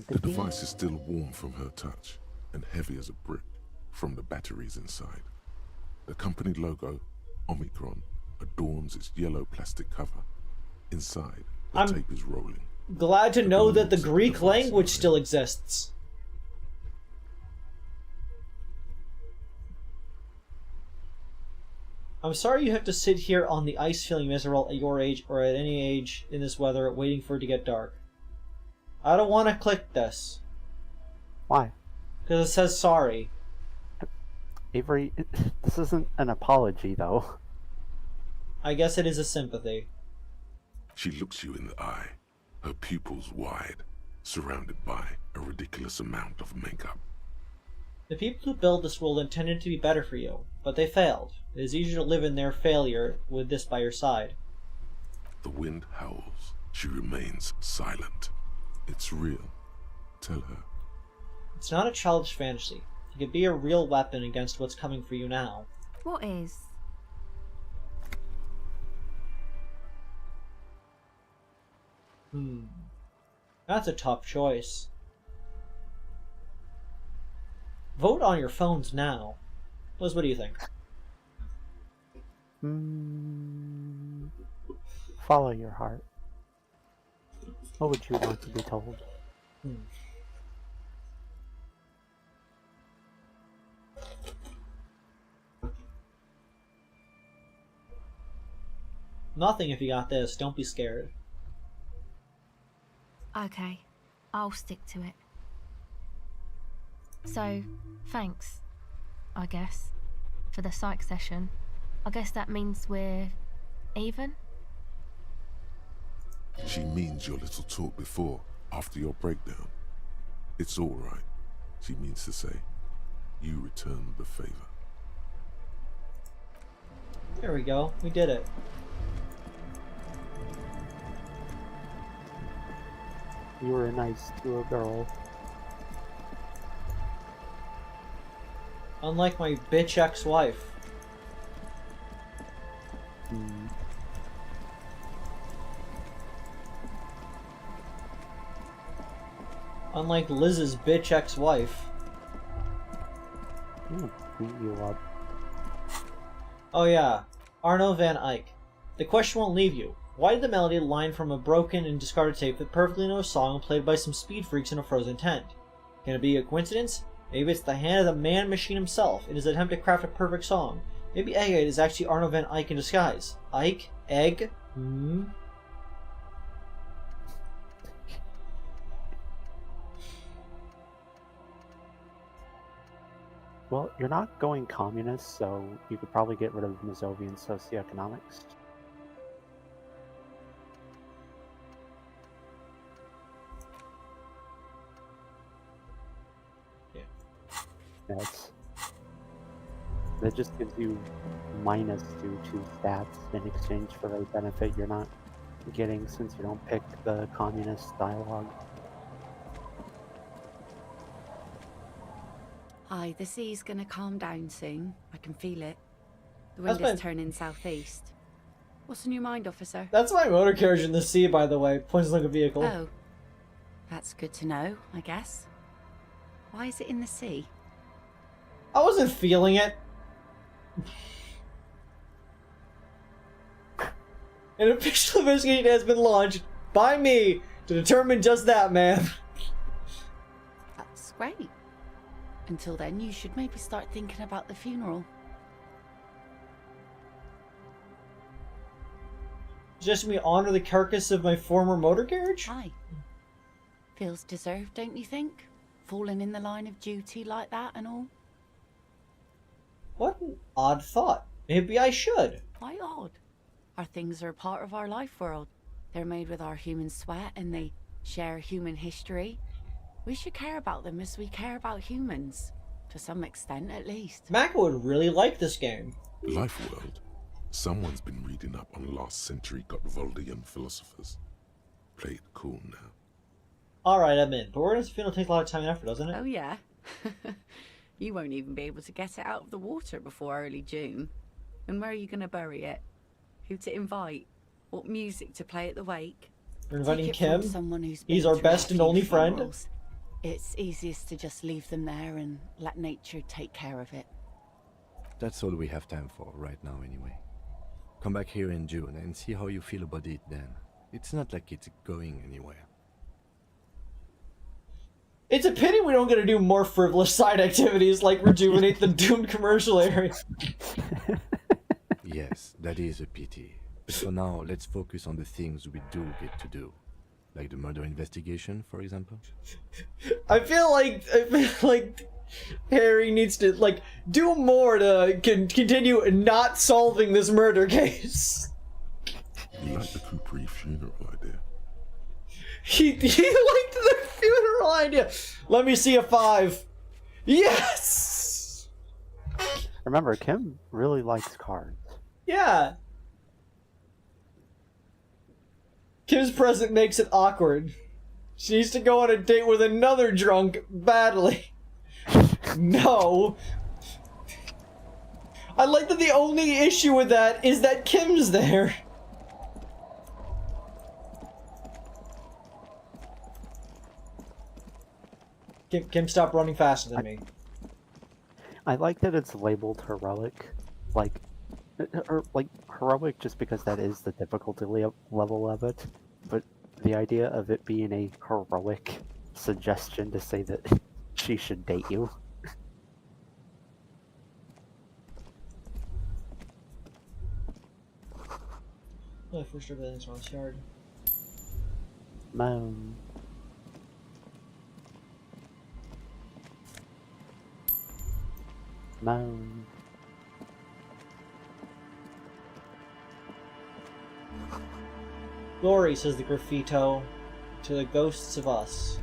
The device is still warm from her touch and heavy as a brick from the batteries inside. The company logo, Omicron, adorns its yellow plastic cover. Inside, the tape is rolling. Glad to know that the Greek language still exists. I'm sorry you have to sit here on the ice feeling miserable at your age or at any age in this weather waiting for it to get dark. I don't want to click this. Why? Because it says sorry. Avery, this isn't an apology, though. I guess it is a sympathy. She looks you in the eye, her pupils wide, surrounded by a ridiculous amount of makeup. The people who built this world intended to be better for you, but they failed. It is easier to live in their failure with this by your side. The wind howls. She remains silent. It's real. Tell her. It's not a childish fantasy. It could be a real weapon against what's coming for you now. What is? That's a tough choice. Vote on your phones now. Liz, what do you think? Follow your heart. What would you want to be told? Nothing if you got this. Don't be scared. Okay, I'll stick to it. So, thanks, I guess, for the psych session. I guess that means we're even? She means your little talk before, after your breakdown. It's all right, she means to say. You returned the favor. There we go. We did it. You were nice to a girl. Unlike my bitch ex-wife. Unlike Liz's bitch ex-wife. Beat you up. Oh yeah, Arno van Eyck. The question won't leave you. Why did the melody line from a broken and discarded tape fit perfectly into a song played by some speed freaks in a frozen tent? Can it be a coincidence? Maybe it's the hand of the man-machine himself in his attempt to craft a perfect song. Maybe Egghead is actually Arno van Eyck in disguise. Ike? Egg? Hmm? Well, you're not going communist, so you could probably get rid of Mazovian socioeconomics. Yeah. That just gives you -2 to stats in exchange for a benefit you're not getting since you don't pick the communist dialogue. Hi, the sea's gonna calm down soon. I can feel it. The wind is turning southeast. What's on your mind, officer? That's my motor carriage in the sea, by the way. Points like a vehicle. Oh. That's good to know, I guess. Why is it in the sea? I wasn't feeling it. An official investigation has been launched by me to determine just that, ma'am. That's great. Until then, you should maybe start thinking about the funeral. Just me honor the carcass of my former motor carriage? Aye. Feels deserved, don't you think? Falling in the line of duty like that and all. What an odd thought. Maybe I should. Why odd? Our things are a part of our life world. They're made with our human sweat and they share human history. We should care about them as we care about humans. To some extent, at least. Maka would really like this game. Life World. Someone's been reading up on last century Gotvaldian philosophers. Play it cool now. Alright, I'm in. But organizing a funeral takes a lot of time and effort, doesn't it? Oh yeah. You won't even be able to get it out of the water before early June. And where are you going to bury it? Who to invite? What music to play at the wake? We're inviting Take it from Kim. someone who's He's been our through best a and few only friend. funerals. It's easiest to just leave them there and let nature take care of it. That's all we have time for right now anyway. Come back here in June and see how you feel about it then. It's not like it's going anywhere. It's a pity we don't get to do more frivolous side activities like rejuvenate the doomed commercial area. Yes, that is a pity. But for now, let's focus on the things we do get to do. Like the murder investigation, for example. I feel like Harry needs to do more to continue not solving this murder case. You like the Capri funeral idea? He liked the funeral idea. Let me see a 5. Yes. Remember, Kim really likes cards. Yeah. Kim's present makes it awkward. She needs to go on a date with another drunk badly. No. I like that the only issue with that is that Kim's there. Kim, stop running faster than me. I like that it's labeled heroic, heroic just because that is the difficulty level of it, but the idea of it being a heroic suggestion to say that she should date you. Oh, first everything's on yard. Moan. Moan. Glory, says the graffito, to the ghosts of us.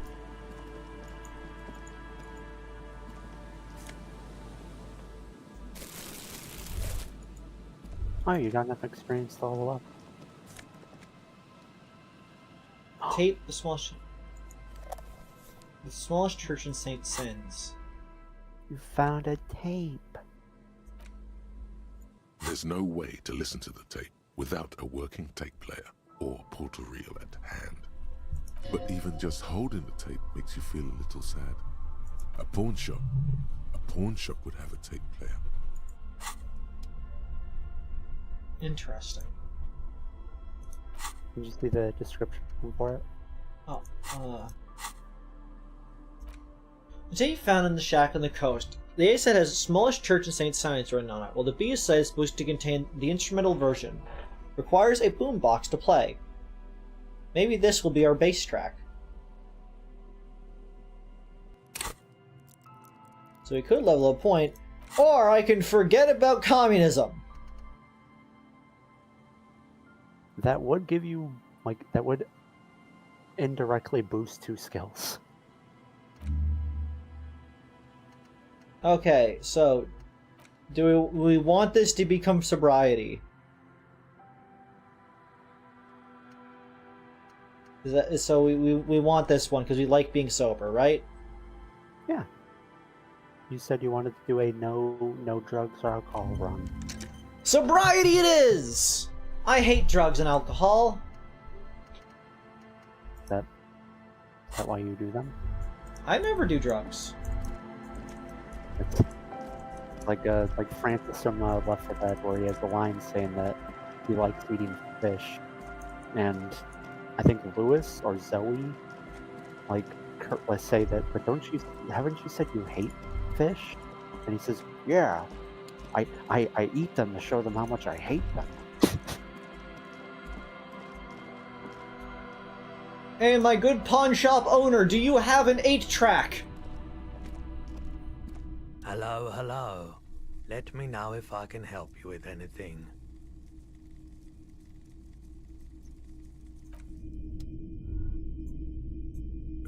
Oh, you got enough experience to level up. Tape the smallest church in St. Sins. You found a tape. There's no way to listen to the tape without a working tape player or portal reel at hand. But even just holding the tape makes you feel a little sad. A pawn shop would have a tape player. Interesting. Did you see the description for it? Oh, The tape found in the shack on the coast. The A side has a smallish church and St. Science written on it, while the B side is supposed to contain the instrumental version. Requires a boombox to play. Maybe this will be our bass track. So we could level a point, or I can forget about communism. That would give you, like, that would indirectly boost 2 skills. Okay, so do we want this to become sobriety? So we want this one because we like being sober, right? Yeah. You said you wanted to do a no drugs or alcohol run. Sobriety it is! I hate drugs and alcohol. Is that why you do them? I never do drugs. It's like Francis from Left 4 Dead, where he has the line saying that he likes eating fish, and I think Lewis or Zoe, like, let's say that, but haven't you said you hate fish? And he says, yeah, I eat them to show them how much I hate them. Hey, my good pawn shop owner, do you have an 8-track? Hello, hello. Let me know if I can help you with anything.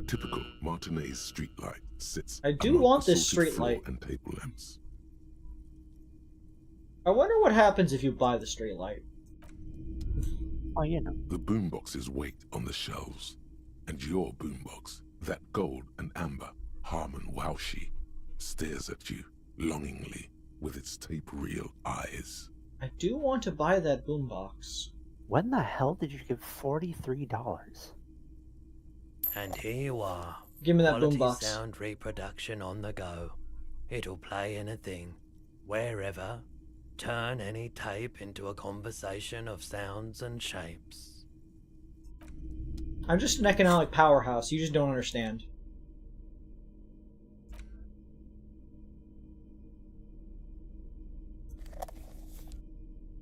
A typical Martinez streetlight sits. I do want this streetlight. And table lamps. I wonder what happens if you buy the streetlight. Oh, you know. The boomboxes wait on the shelves, and your boombox, that gold and amber Harman Waushi, stares at you longingly with its tape reel eyes. I do want to buy that boombox. When the hell did you give $43? And here you are. Give me that Quality boombox. Sound reproduction on the go. It'll play anything, wherever. Turn any tape into a conversation of sounds and shapes. I'm just an economic powerhouse. You just don't understand.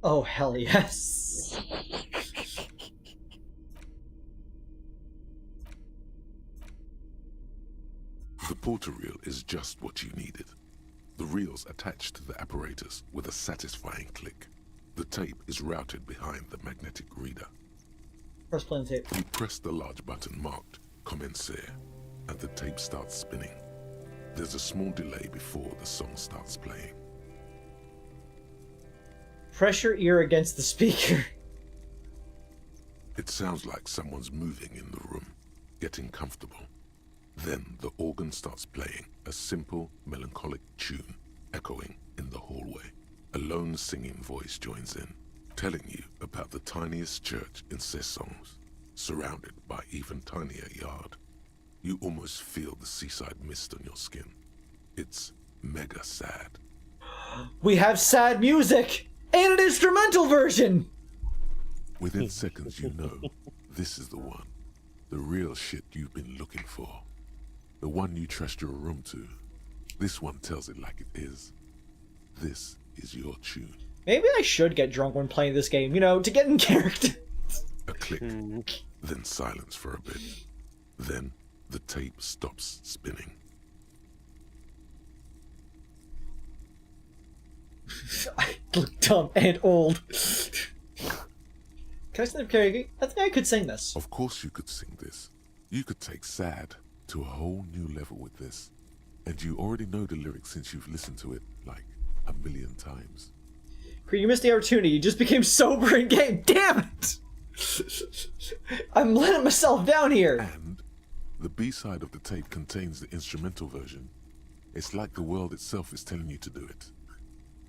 Oh, hell yes. The porter reel is just what you needed. The reels attached to the apparatus with a satisfying click. The tape is routed behind the magnetic reader. Press play on tape. You press the large button marked Commencer, and the tape starts spinning. There's a small delay before the song starts playing. Press your ear against the speaker. It sounds like someone's moving in the room, getting comfortable. Then the organ starts playing a simple, melancholic tune, echoing in the hallway. A lone singing voice joins in, telling you about the tiniest church in Cessons, surrounded by even tinier yard. You almost feel the seaside mist on your skin. It's mega sad. We have sad music! And an instrumental version! Within seconds you know, this is the one. The real shit you've been looking for. The one you trust your room to. This one tells it like it is. This is your tune. Maybe I should get drunk when playing this game, you know, to get in character. A click, then silence for a bit. Then the tape stops spinning. I look dumb and old. Can I sing the karaoke? I think I could sing this. Of course you could sing this. You could take sad to a whole new level with this. And you already know the lyrics since you've listened to it like 1,000,000 times. You missed the opportunity. You just became sober in game. Damn it! I'm letting myself down here. And the B-side of the tape contains the instrumental version. It's like the world itself is telling you to do it.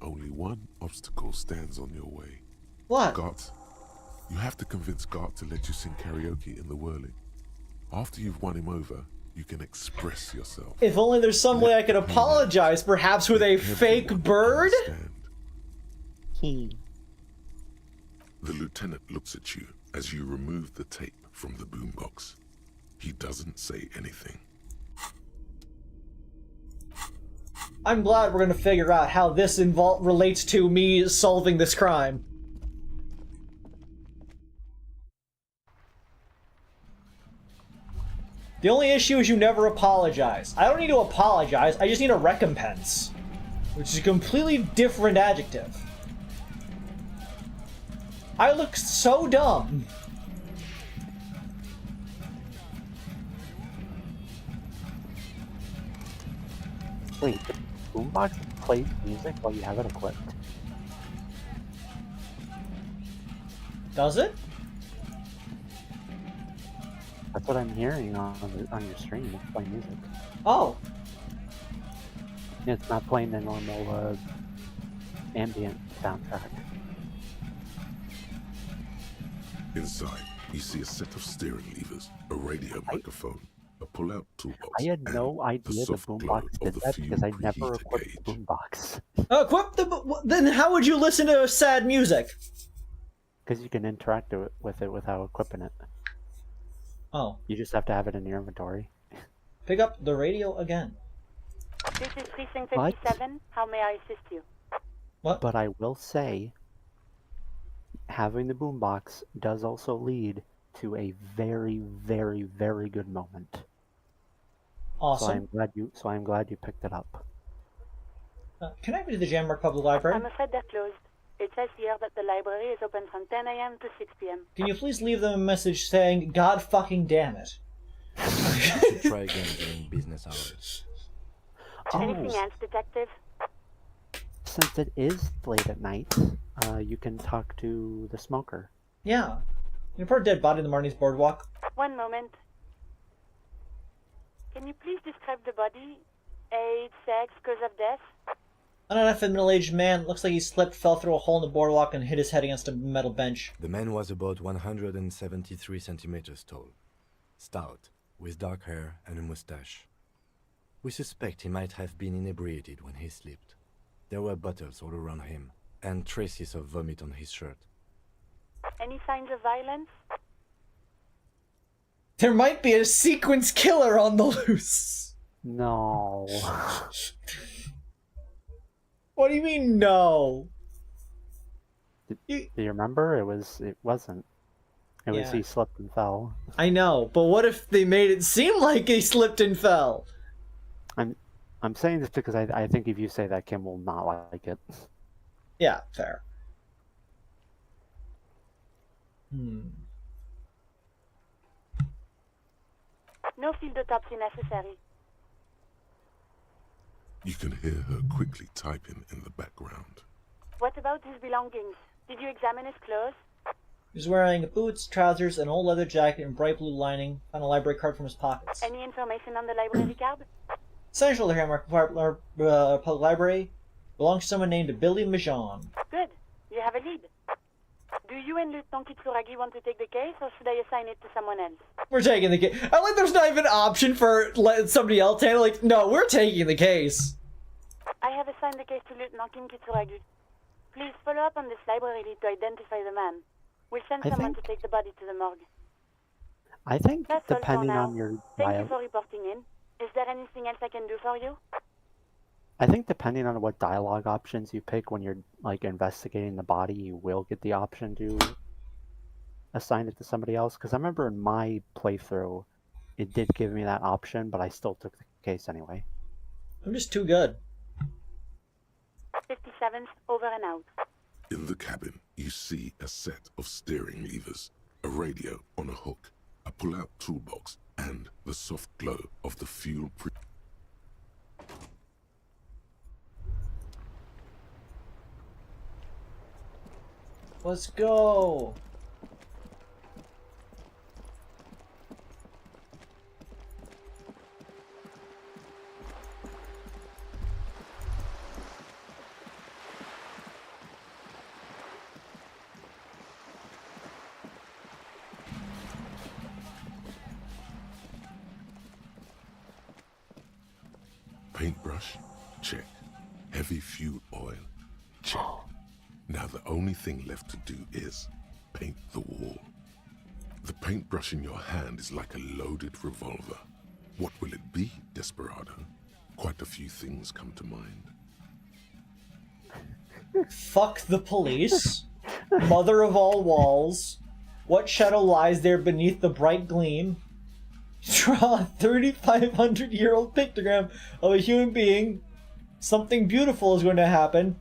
Only one obstacle stands on your way. What? Gart. You have to convince Gart to let you sing karaoke in the whirling. After you've won him over, you can express yourself. If only there's some way I could apologize, perhaps with a fake bird? The lieutenant looks at you as you remove the tape from the boombox. He doesn't say anything. I'm glad we're gonna figure out how this relates to me solving this crime. The only issue is you never apologize. I don't need to apologize, I just need a recompense. Which is a completely different adjective. I look so dumb. Wait, the boombox plays music while you have it equipped? Does it? That's what I'm hearing on your stream. It's playing music. Oh. It's not playing the normal ambient soundtrack. Inside, you see a set of steering levers, a radio microphone, a pull-out toolbox. I had no idea the boombox did that because I never equipped the boombox. Equip the. Then how would you listen to sad music? Because you can interact with it without equipping it. Oh. You just have to have it in your inventory. Pick up the radio again. This is Precinct 57. How may I assist you? What? But I will say, having the boombox does also lead to a very, very, very good moment. Awesome. So I'm glad you picked it up. Can I be to the Jamrock Public Library? I'm afraid they're closed. It says here that the library is open from 10 a.m. to 6 p.m. Can you please leave them a message saying, God fucking damn it? Try again during business hours. Anything else, Detective? Since it is late at night, you can talk to the smoker. Yeah. You put a dead body in the Marnie's boardwalk. One moment. Can you please describe the body? Age, sex, cause of death? An uneffed middle-aged man. Looks like he slipped, fell through a hole in the boardwalk, and hit his head against a metal bench. The man was about 173 centimeters tall, stout, with dark hair and a mustache. We suspect he might have been inebriated when he slipped. There were bottles all around him, and traces of vomit on his shirt. Any signs of violence? There might be a sequence killer on the loose. No. What do you mean, no? Do you remember? It wasn't. It was he slipped and fell. I know, but what if they made it seem like he slipped and fell? I'm saying this because I think if you say that, Kim will not like it. Yeah, fair. No field autopsy necessary. You can hear her quickly typing in the background. What about his belongings? Did you examine his clothes? He was wearing boots, trousers, an old leather jacket, and bright blue lining. Found a library card from his pockets. Any information on the library card? Central to Hammer Public Library belongs to someone named Billy Majon. Good. You have a lead. Do you and Lieutenant Kitsuragi want to take the case, or should I assign it to someone else? We're taking the case. I like there's not even an option for letting somebody else handle it. Like, no, we're taking the case. I have assigned the case to Lieutenant Kitsuragi. Please follow up on this library lead to identify the man. We'll send someone to take the body to the morgue. I think That's all for depending now. on your Thank you for reporting in. Is there anything else I can do for you? I think depending on what dialogue options you pick when you're like investigating the body, you will get the option to assign it to somebody else. Because I remember in my playthrough, it did give me that option, but I still took the case anyway. I'm just too good. 57th, over and out. In the cabin, you see a set of steering levers, a radio on a hook, a pull-out toolbox, and the soft glow of the fuel Let's go. Paintbrush? Check. Heavy fuel oil? Check. Now the only thing left to do is paint the wall. The paintbrush in your hand is like a loaded revolver. What will it be, Desperado? Quite a few things come to mind. Fuck the police. Mother of all walls. What shadow lies there beneath the bright gleam? Draw a 3,500-year-old pictogram of a human being. Something beautiful is going to happen.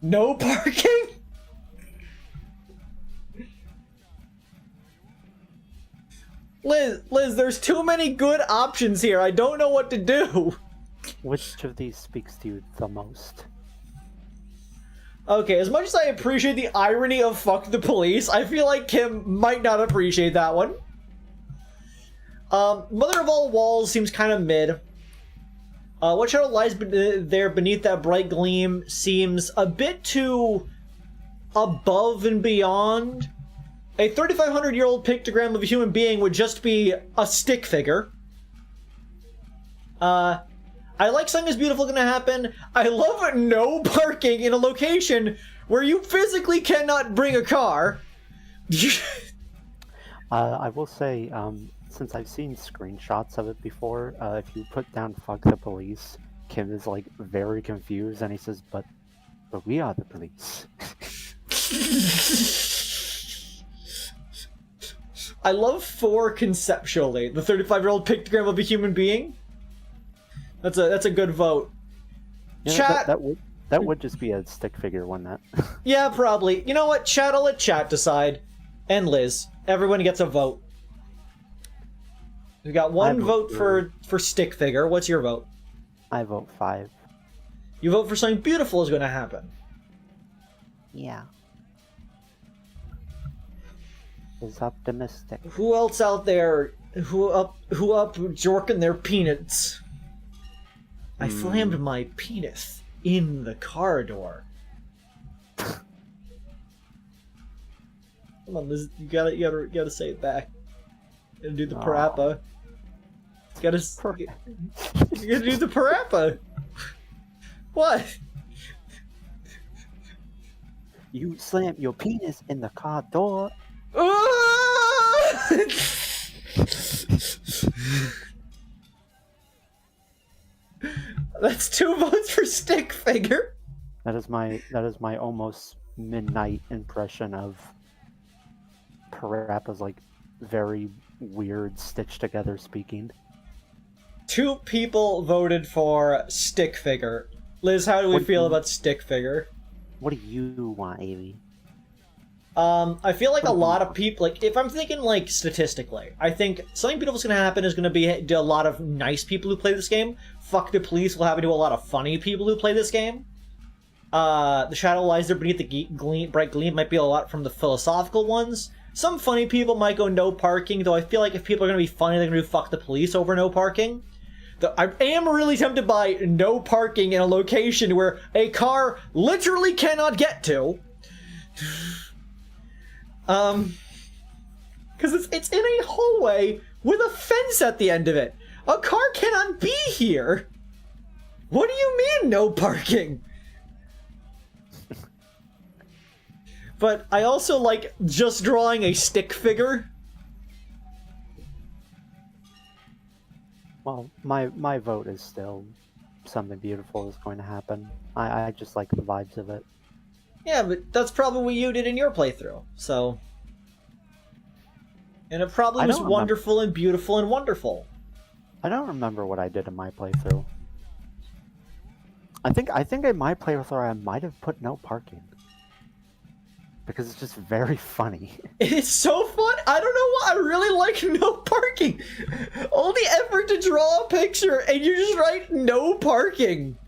No parking? Liz, there's too many good options here. I don't know what to do. Which of these speaks to you the most? Okay, as much as I appreciate the irony of fuck the police, I feel like Kim might not appreciate that one. Mother of all walls seems kind of mid. What shadow lies there beneath that bright gleam seems a bit too above and beyond. A 3,500-year-old pictogram of a human being would just be a stick figure. I like something is beautiful gonna happen. I love no parking in a location where you physically cannot bring a car. I will say, since I've seen screenshots of it before, if you put down "fuck the police," Kim is like very confused, and he says, "But we are the police." I love 4 conceptually. The 35-year-old pictogram of a human being. That's a good vote. Yeah, Chat. That would just be a stick figure, wouldn't it? Yeah, probably. You know what? Chat. I'll let chat decide. And Liz, everyone gets a vote. We got one vote for stick figure. What's your vote? I vote 5. You vote for something beautiful is going to happen. Yeah. Is optimistic. Who else out there who up jorking their peanuts? I slammed my penis in the car door. Come on, Liz, you gotta say it back. You gotta do the parappa. You gotta do the parappa. What? You slammed your penis in the car door. That's 2 votes for stick figure. That is my almost midnight impression of Parappa's like very weird stitched together speaking. 2 people voted for stick figure. Liz, how do we feel about stick figure? What do you want, Avi? I feel like a lot of people, like, if I'm thinking, like, statistically, I think something beautiful is going to happen is going to be a lot of nice people who play this game. Fuck the police will happen to a lot of funny people who play this game. The shadow lies there beneath the bright gleam might be a lot from the philosophical ones. Some funny people might go no parking, though I feel like if people are going to be funny, they're going to do fuck the police over no parking. Though I am really tempted by no parking in a location where a car literally cannot get to. Because it's in a hallway with a fence at the end of it. A car cannot be here. What do you mean, no parking? But I also like just drawing a stick figure. Well, my vote is still something beautiful is going to happen. I just like the vibes of it. Yeah, but that's probably what you did in your playthrough, so... And it probably was wonderful and beautiful and wonderful. I don't remember what I did in my playthrough. I think in my playthrough I might have put no parking. Because it's just very funny. It's so fun! I don't know why, I really like no parking! All the effort to draw a picture and you just write no parking!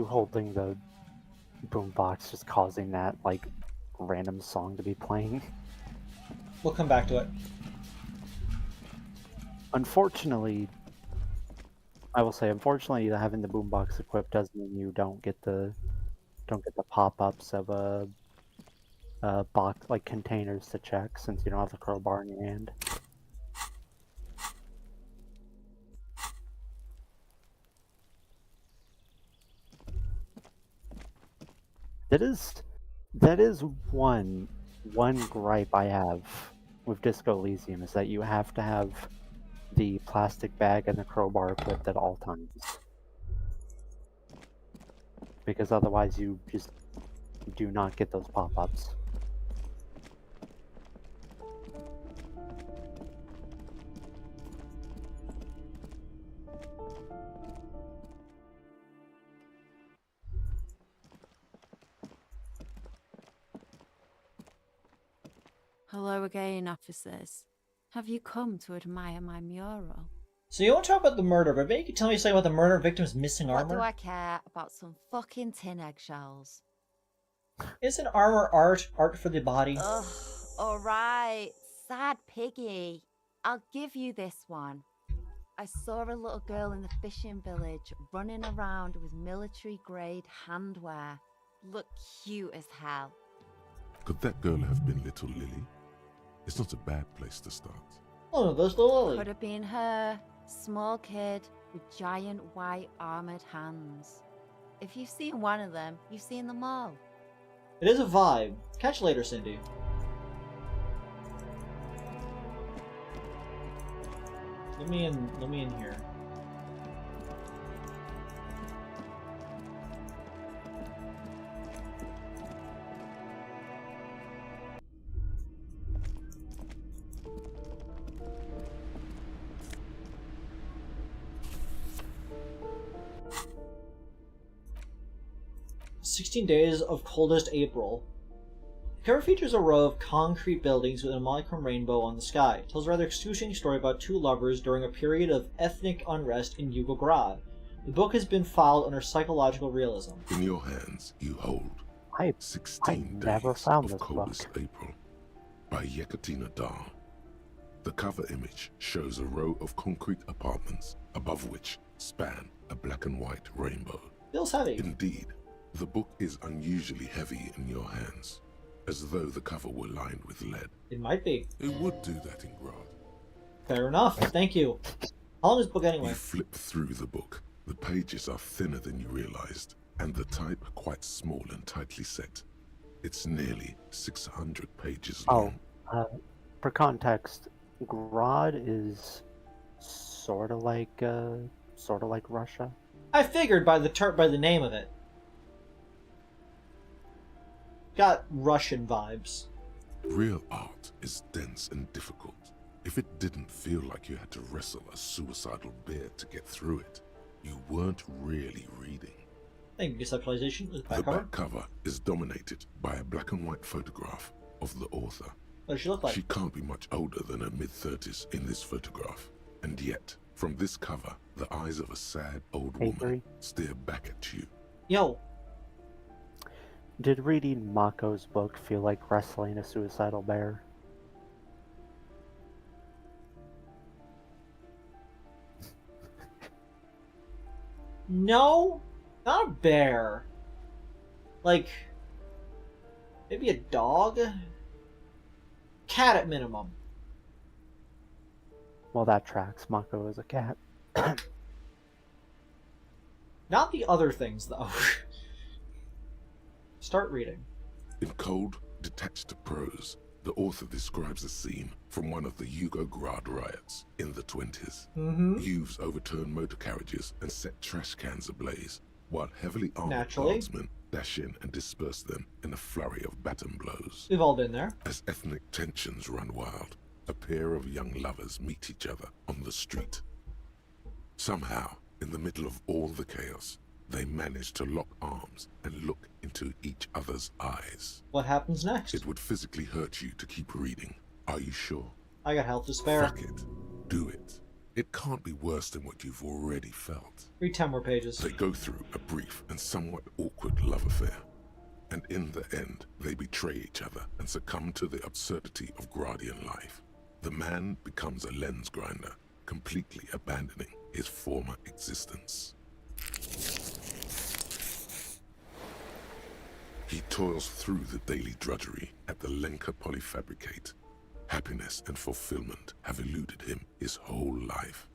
holding the boombox just causing that, like, random song to be playing. We'll come back to it. Unfortunately, I will say, unfortunately, having the boombox equipped doesn't mean you don't get the pop-ups of a box, like containers to check, since you don't have the crowbar in your hand. That is one gripe I have with Disco Elysium, is that you have to have the plastic bag and the crowbar equipped at all times. Because otherwise you just do not get those pop-ups. Hello again, officers. Have you come to admire my mural? So you want to talk about the murder, but maybe you can tell me something about the murder victim's missing armor? What do I care about some fucking tin eggshells? Isn't armor art for the body? Ugh, alright. Sad piggy. I'll give you this one. I saw a little girl in the fishing village running around with military-grade handwear. Looked cute as hell. Could that girl have been little Lily? It's not a bad place to start. Oh no, there's the Lily. Could have been her. Small kid with giant white armored hands. If you've seen one of them, you've seen them all. It is a vibe. Catch you later, Cindy. Let me in here. "16 Days of Coldest April." The cover features a row of concrete buildings with a monochrome rainbow on the sky. It tells a rather excruciating story about two lovers during a period of ethnic unrest in Yugograd. The book has been filed under psychological realism. In your hands, you hold 16 never Days found of this Coldest book. April by Yekaterina Dar. The cover image shows a row of concrete apartments above which span a black and white rainbow. Feels heavy. Indeed, the book is unusually heavy in your hands, as though the cover were lined with lead. It might be. It would do that in Grad. Fair enough. Thank you. How long is the book anyway? You flip through the book. The pages are thinner than you realized, and the type quite small and tightly set. It's nearly 600 pages long. For context, Grad is sort of like Russia. I figured by the name of it. Got Russian vibes. Real art is dense and difficult. If it didn't feel like you had to wrestle a suicidal bear to get through it, you weren't really reading. Thank you, conceptualization. The back cover is dominated by a black and white photograph of the author. What does she look like? She can't be much older than her mid-30s in this photograph. And yet, from this cover, the eyes of a sad old woman stare back at you. Yo. Did reading Mako's book feel like wrestling a suicidal bear? No, not a bear. Like, maybe a dog? Cat at minimum. Well, that tracks. Mako is a cat. Not the other things, though. Start reading. In cold, detached prose, the author describes a scene from one of the Yugograd riots in the 20s. Youths overturned motor carriages and set trash cans ablaze, while heavily armed guardsmen dash in and disperse them in a flurry of baton blows. We've all been there. As ethnic tensions run wild, a pair of young lovers meet each other on the street. Somehow, in the middle of all the chaos, they manage to lock arms and look into each other's eyes. What happens next? It would physically hurt you to keep reading. Are you sure? I got health to spare. Fuck it. Do it. It can't be worse than what you've already felt. Read 10 more pages. They go through a brief and somewhat awkward love affair. And in the end, they betray each other and succumb to the absurdity of Guardian life. The man becomes a lens grinder, completely abandoning his former existence. He toils through the daily drudgery at the Lenka Polyfabricate. Happiness and fulfillment have eluded him his whole life.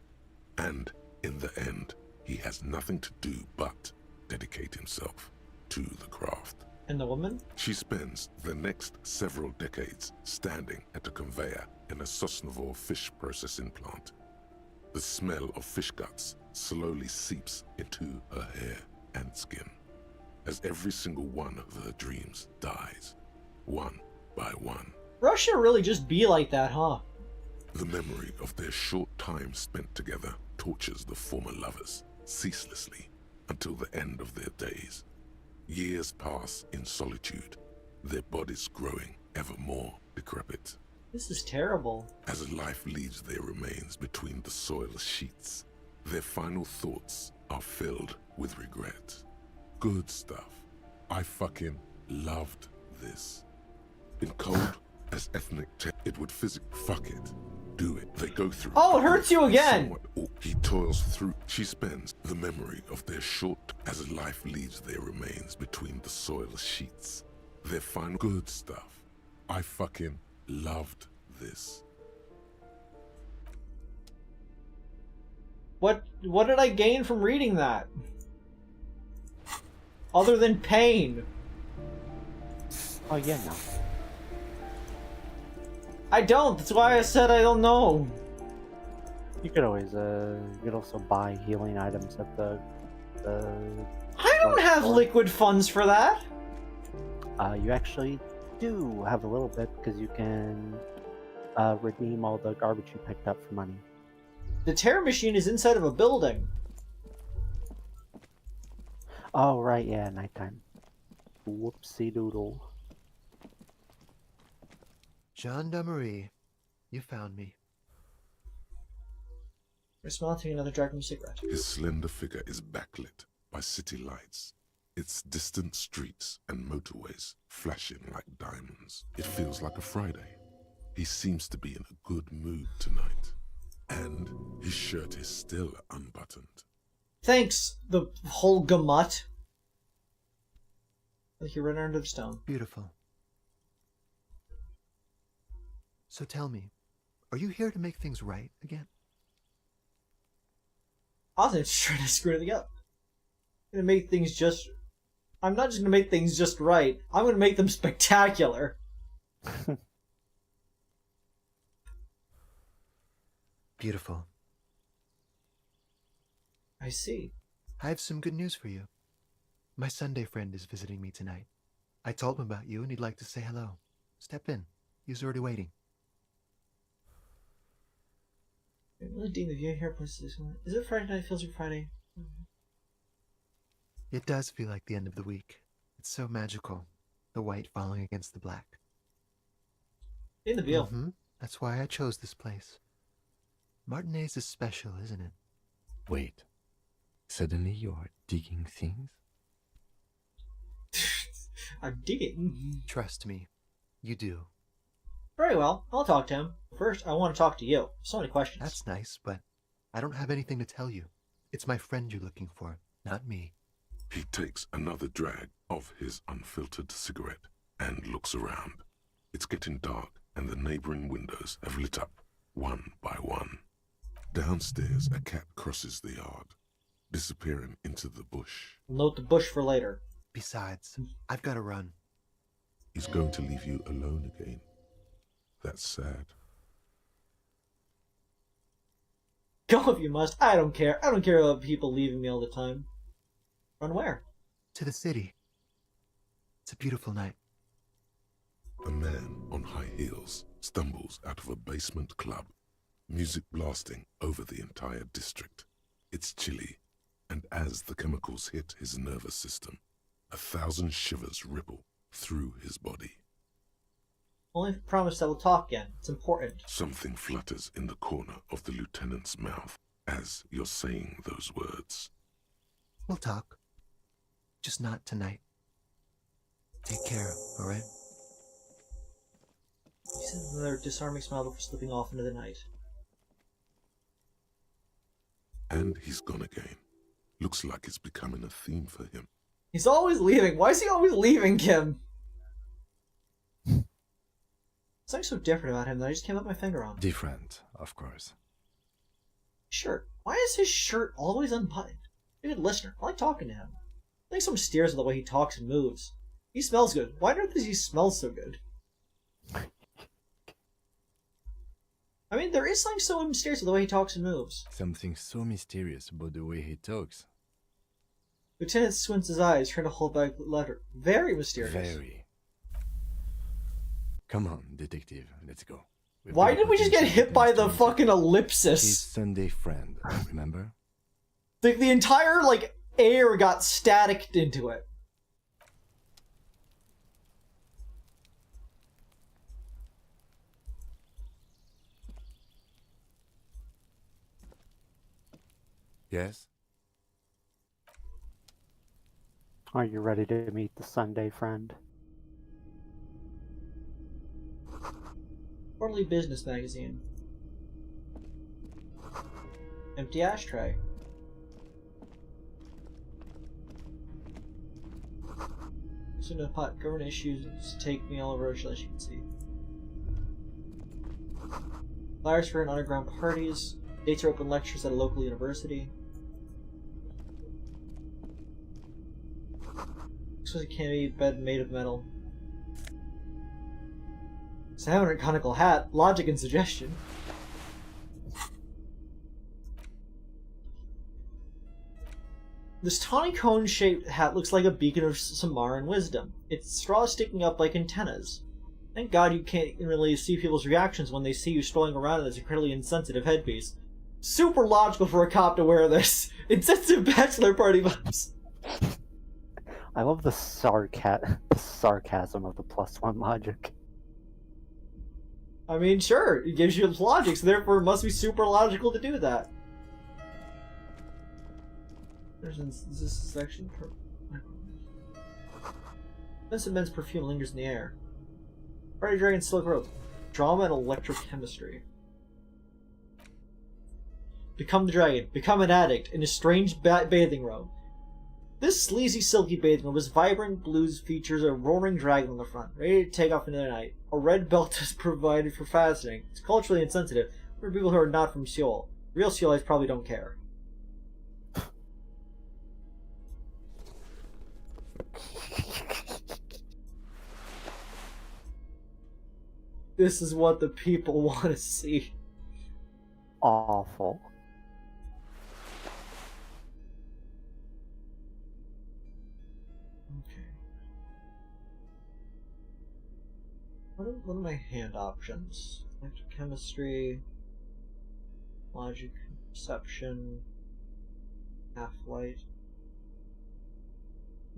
And in the end, he has nothing to do but dedicate himself to the craft. And the woman? She spends the next several decades standing at a conveyor in a Sosnovo fish processing plant. The smell of fish guts slowly seeps into her hair and skin, as every single one of her dreams dies, one by one. Russia really just be like that, huh? The memory of their short time spent together tortures the former lovers ceaselessly until the end of their days. Years pass in solitude, their bodies growing ever more decrepit. This is terrible. As life leaves their remains between the soil sheets, their final thoughts are filled with regret. Good stuff. I fucking loved this. In cold as ethnic it would physically fuck it. Do it. They go through. Oh, it hurts you again. He toils through. She spends the memory of their short as life leaves their remains between the soil sheets. Their final good stuff. I fucking loved this. What did I gain from reading that? Other than pain. Oh yeah, no. I don't. That's why I said I don't know. You could always you could also buy healing items at the I don't have liquid funds for that. You actually do have a little bit because you can redeem all the garbage you picked up for money. The Terror Machine is inside of a building. Oh right, yeah, nighttime. Whoopsie doodle. Gendarmerie, you found me. We're smelting another Dragon cigarette. His slender figure is backlit by city lights, its distant streets and motorways flashing like diamonds. It feels like a Friday. He seems to be in a good mood tonight. And his shirt is still unbuttoned. Thanks, the whole gamut. Like you ran under the stone. Beautiful. So tell me, are you here to make things right again? I was just trying to screw everything up. I'm gonna make things just... I'm not just gonna make things just right. I'm gonna make them spectacular. Beautiful. I see. I have some good news for you. My Sunday friend is visiting me tonight. I told him about you and he'd like to say hello. Step in. He's already waiting. Really deem the view here. Is it Friday night? Feels like Friday. It does feel like the end of the week. It's so magical. The white falling against the black. In the view. That's why I chose this place. Martinez is special, isn't it? Wait. Suddenly you are digging things? I'm digging. Trust me. You do. Very well. I'll talk to him. First, I want to talk to you. So many questions. That's nice, but I don't have anything to tell you. It's my friend you're looking for, not me. He takes another drag of his unfiltered cigarette and looks around. It's getting dark and the neighboring windows have lit up one by one. Downstairs, a cat crosses the yard, disappearing into the bush. Note the bush for later. Besides, I've got to run. He's going to leave you alone again. That's sad. Go if you must. I don't care. I don't care about people leaving me all the time. Run where? To the city. It's a beautiful night. A man on high heels stumbles out of a basement club, music blasting over the entire district. It's chilly, and as the chemicals hit his nervous system, 1,000 shivers ripple through his body. Only promise that we'll talk again. It's important. Something flutters in the corner of the lieutenant's mouth as you're saying those words. We'll talk. Just not tonight. Take care, alright? He said another disarming smile before slipping off into the night. And he's gone again. Looks like it's becoming a theme for him. He's always leaving. Why is he always leaving, Kim? Something so different about him that I just can't put my finger on. Different, of course. Shirt. Why is his shirt always unbuttoned? Good listener. I like talking to him. I think someone steers with the way he talks and moves. He smells good. Why on earth does he smell so good? I mean, there is something so mysterious with the way he talks and moves. Something so mysterious about the way he talks. Lieutenant squints his eyes, trying to hold back the letter. Very mysterious. Very. Come on, detective. Let's go. Why did we just get hit by the fucking ellipsis? His Sunday friend, remember? The entire, like, air got staticked into it. Yes? Are you ready to meet the Sunday friend? Quarterly Business Magazine. Empty ashtray. Soon to pot government issues take me all over, as you can see. Flyers for an underground parties. Dates are open lectures at a local university. This was a canopy bed made of metal. Salmon and conical hat. Logic and suggestion. This tawny cone-shaped hat looks like a beacon of Samaran wisdom. Its straw sticking up like antennas. Thank God you can't really see people's reactions when they see you strolling around in this incredibly insensitive headpiece. Super logical for a cop to wear this. Insensitive bachelor party vibes. I love the sarcasm of the +1 logic. I mean, sure, it gives you logic, so therefore it must be super logical to do that. There's this section. Vincent Men's perfume lingers in the air. Party Dragon Silk Rope. Drama and electrochemistry. Become the dragon. Become an addict in a strange bathing robe. This sleazy, silky bathing robe is vibrant blues, features a roaring dragon on the front, ready to take off into the night. A red belt is provided for fastening. It's culturally insensitive for people who are not from Seoul. Real Seoulites probably don't care. This is what the people want to see. Awful. Okay. What are my hand options? Electrochemistry, logic, perception, half-light.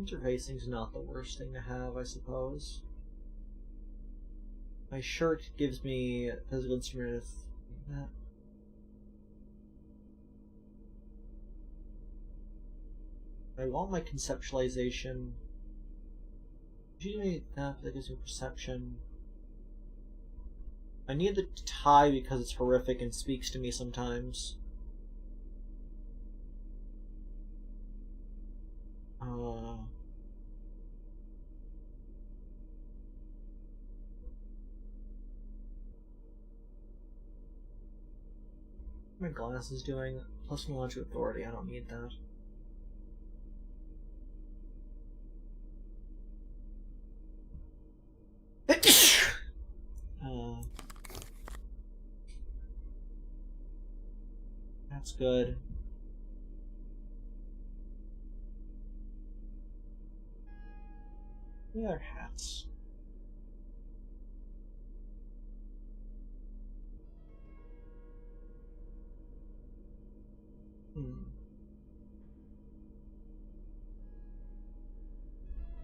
Interfacing's not the worst thing to have, I suppose. My shirt gives me physical instrument with that. I want my conceptualization. Give me that gives me perception. I need the tie because it's horrific and speaks to me sometimes. My glasses doing +1 launch authority. I don't need that. That's good. The other hats.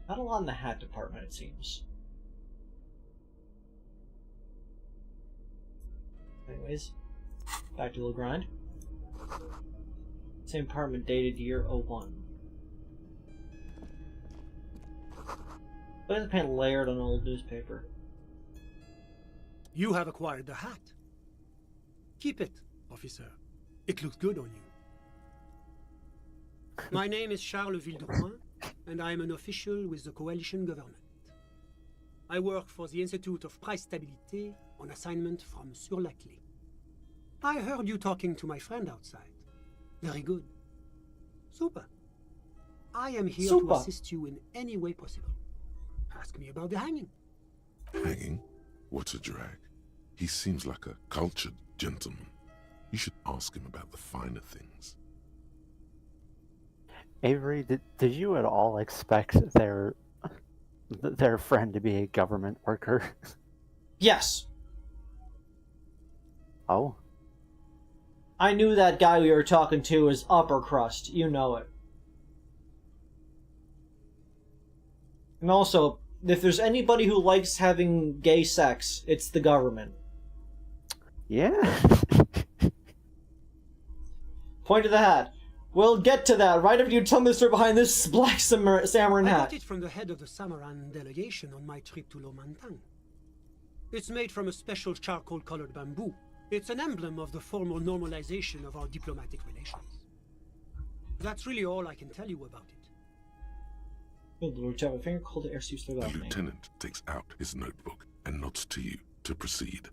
Not a lot in the hat department, it seems. Anyways, back to the grind. Same apartment dated year 01. Look at the paint layered on old newspaper. You have acquired the hat. Keep it, officer. It looks good on you. My name is Charles Villedourin, and I am an official with the coalition government. I work for the Institute of Price Stabilité on assignment from Sur-la-Clé. I heard you talking to my friend outside. Very good. Super. I am here to assist you in any way possible. Ask me about the hanging. Hanging? What a drag. He seems like a cultured gentleman. You should ask him about the finer things. Avery, did you at all expect their friend to be a government worker? Yes. Oh? I knew that guy we were talking to was upper crust. You know it. And also, if there's anybody who likes having gay sex, it's the government. Yeah. Point of the hat. We'll get to that right after you tell me the story behind this black Samaran I hat. got it from the head of the Samaran delegation on my trip to Lomantang. It's made from a special charcoal-colored bamboo. It's an emblem of the formal normalization of our diplomatic relations. That's really all I can tell you about it. Good Lord, Jeff, a finger cold air suits through The that lieutenant takes out his notebook and nods to you to proceed.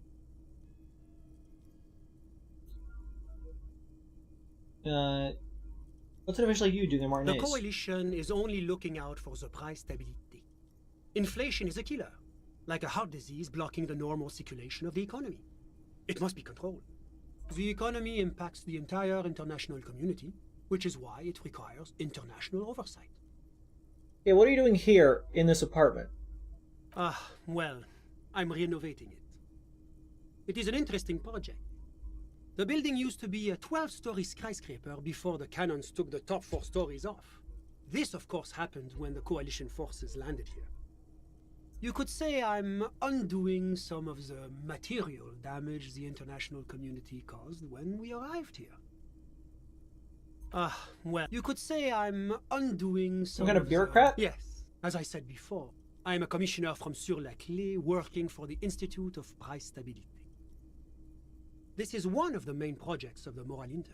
What's it officially you doing, Martin? The coalition is only looking out for the price stability. Inflation is a killer, like a heart disease blocking the normal circulation of the economy. It must be controlled. The economy impacts the entire international community, which is why it requires international oversight. Yeah, what are you doing here in this apartment? Well, I'm renovating it. It is an interesting project. The building used to be a 12-story skyscraper before the cannons took the top 4 stories off. This, of course, happened when the coalition forces landed here. You could say I'm undoing some of the material damage the international community caused when we arrived here. Well, you could say I'm undoing some kind of bureaucrat? Yes. As I said before, I'm a commissioner from Sur-la-Clé working for the Institute of Price Stabilité. This is one of the main projects of the Moral Inter.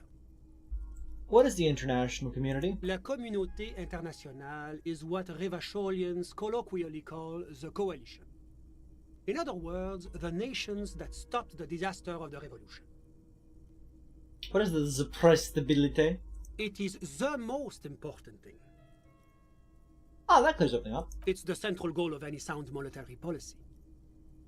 What is the international community? La Communauté Internationale is what Revacholians colloquially call the coalition. In other words, the nations that stopped the disaster of the revolution. What is the price stability? It is the most important thing. Ah, that clears everything up. It's the central goal of any sound monetary policy.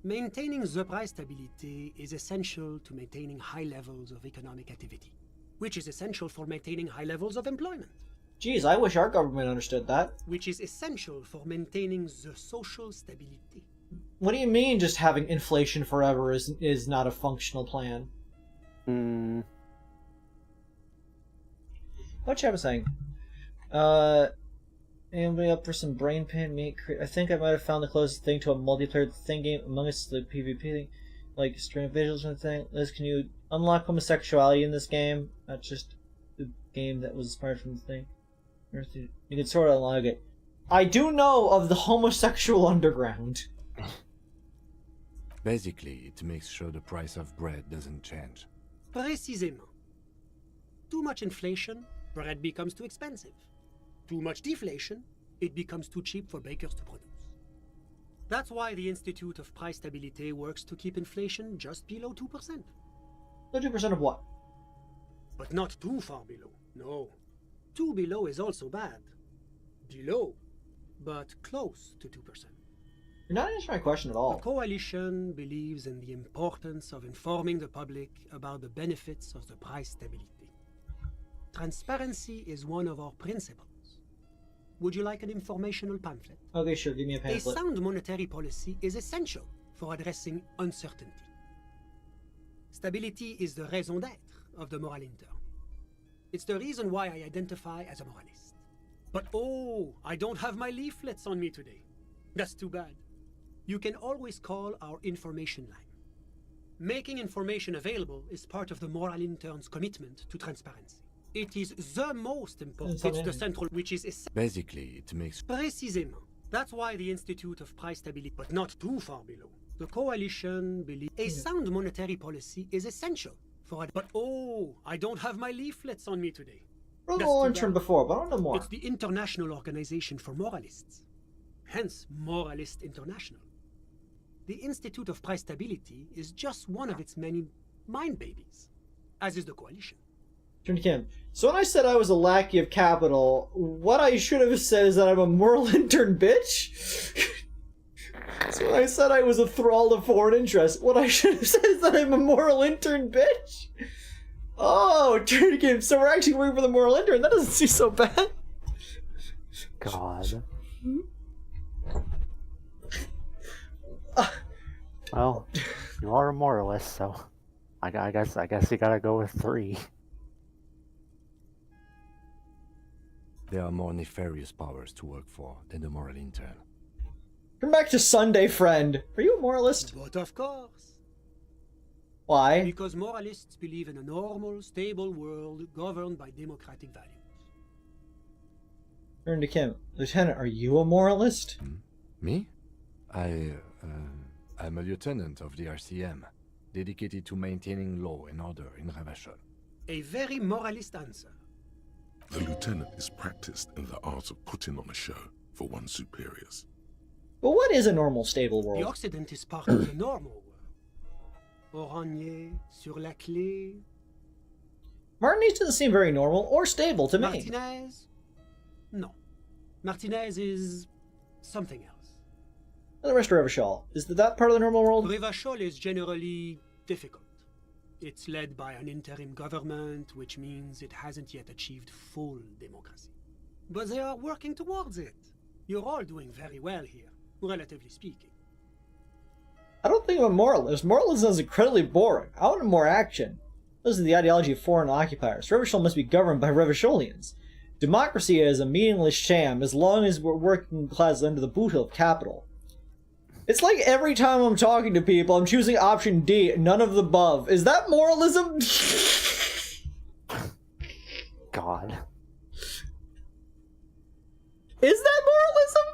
Maintaining the price stability is essential to maintaining high levels of economic activity, which is essential for maintaining high levels of employment. Geez, I wish our government understood that. Which is essential for maintaining the social stability. What do you mean just having inflation forever is not a functional plan? What you have saying? Anybody up for some brain pain? I think I might have found the closest thing to a multiplayer thing game among us, the PvP thing, like string visuals and thing. Liz, can you unlock homosexuality in this game? Not just the game that was inspired from the thing. You can sort of unlock it. I do know of the homosexual underground. Basically, it makes sure the price of bread doesn't change. Précisément. Too much inflation, bread becomes too expensive. Too much deflation, it becomes too cheap for bakers to produce. That's why the Institute of Price Stabilité works to keep inflation just below 2%. 2% of what? But not too far below, no. Too below is also bad. Below, but close to 2%. You're not answering my question at all. The coalition believes in the importance of informing the public about the benefits of the price stability. Transparency is one of our principles. Would you like an informational pamphlet? Okay, sure, give me a pamphlet. A sound monetary policy is essential for addressing uncertainty. Stability is the raison d'être of the Moral Inter. It's the reason why I identify as a moralist. But oh, I don't have my leaflets on me today. That's too bad. You can always call our information line. Making information available is part of the moral intern's commitment to transparency. It is the most important. It's the central, which is essential. Basically, it makes... Précisément. That's why the Institute of Price Stability, but not too far below. The coalition believes a sound monetary policy is essential for it. But oh, I don't have my leaflets on me today. I wrote the intern before, but I don't know more. It's the International Organization for Moralists. Hence, Moralist International. The Institute of Price Stability is just one of its many mind babies, as is the coalition. So when I said I was a lackey of capital, what I should have said is that I'm a moral intern bitch? So when I said I was a thrall of foreign interest, what I should have said is that I'm a moral intern bitch? Oh, Turnigame, so we're actually working for the moral intern. That doesn't seem so bad. God. Well, you are a moralist, so I guess you gotta go with 3. There are more nefarious powers to work for than the moral intern. Come back to Sunday, friend. Are you a moralist? But of course. Why? Because moralists believe in a normal, stable world governed by democratic values. Turn to Kim. Lieutenant, are you a moralist? Me? I'm a lieutenant of the RCM, dedicated to maintaining law and order in Ravachol. A very moralist answer. The lieutenant is practiced in the art of putting on a show for one's superiors. But what is a normal, stable world? The Occident is part of the normal world. Oranje, sur la clé. Martinez doesn't seem very normal or stable to me. Martinez? No. Martinez is something else. And the rest of Revachol. Is that part of the normal world? Revachol is generally difficult. It's led by an interim government, which means it hasn't yet achieved full democracy. But they are working towards it. You're all doing very well here, relatively speaking. I don't think I'm a moralist. Moralism is incredibly boring. I want more action. This is the ideology of foreign occupiers. Revachol must be governed by Revacholians. Democracy is a meaningless sham as long as we're working class under the boot of capital. It's like every time I'm talking to people, I'm choosing option D, none of the above. Is that moralism? God. Is that moralism?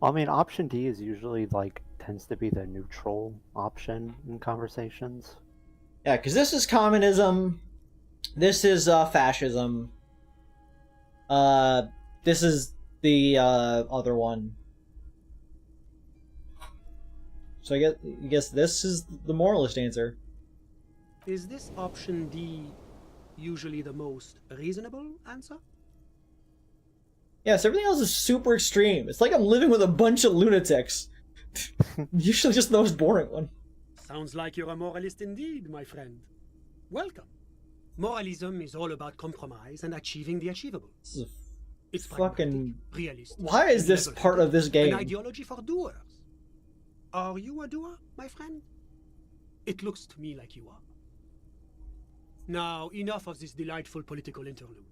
I mean, option D is usually, like, tends to be the neutral option in conversations. Yeah, because this is communism. This is fascism. This is the other one. So I guess this is the moralist answer. Is this option D usually the most reasonable answer? Yes, everything else is super extreme. It's like I'm living with a bunch of lunatics. Usually just the most boring one. Sounds like you're a moralist indeed, my friend. Welcome. Moralism is all about compromise and achieving the achievable. It's fucking realistic. Why is this part of this game? An ideology for doers. Are you a doer, my friend? It looks to me like you are. Now, enough of this delightful political interlude.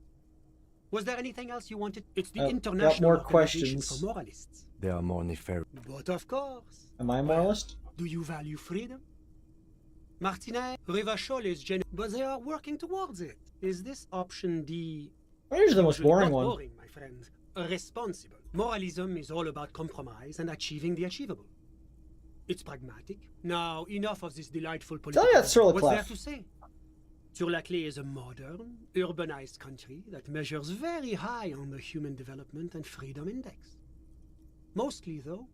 Was there anything else you wanted? It's the International more Organization questions. for Moralists. There are more nefarious. But of course. Am I a moralist? Do you value freedom? Martinez, Revachol is but they are working towards it. Is this option D? Here's the most boring one. Boring, my friend. Responsible. Moralism is all about compromise and achieving the achievable. It's pragmatic. Now, enough of this delightful political. Tell me that's Sur la What's there Clef. to say? Sur la Clé is a modern, urbanized country that measures very high on the Human Development and Freedom Index. Mostly, though,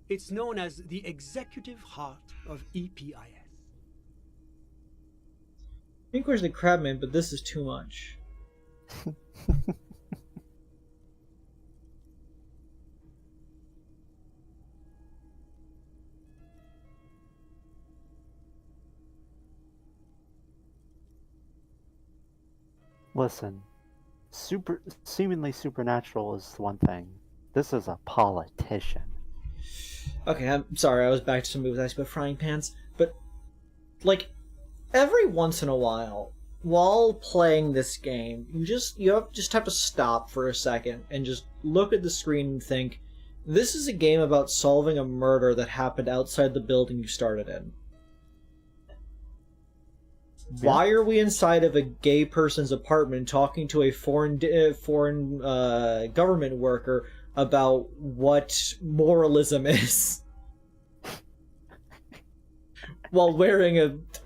it's known as the executive heart of EPIS. I think where's the Crabman, but this is too much. Listen, seemingly supernatural is one thing. This is a politician. Okay, I'm sorry, I was back to some movies I spoke frying pans, but like every once in a while, while playing this game, you just have to stop for a second and just look at the screen and think, This is a game about solving a murder that happened outside the building you started in. Why are we inside of a gay person's apartment talking to a foreign government worker about what moralism is? While wearing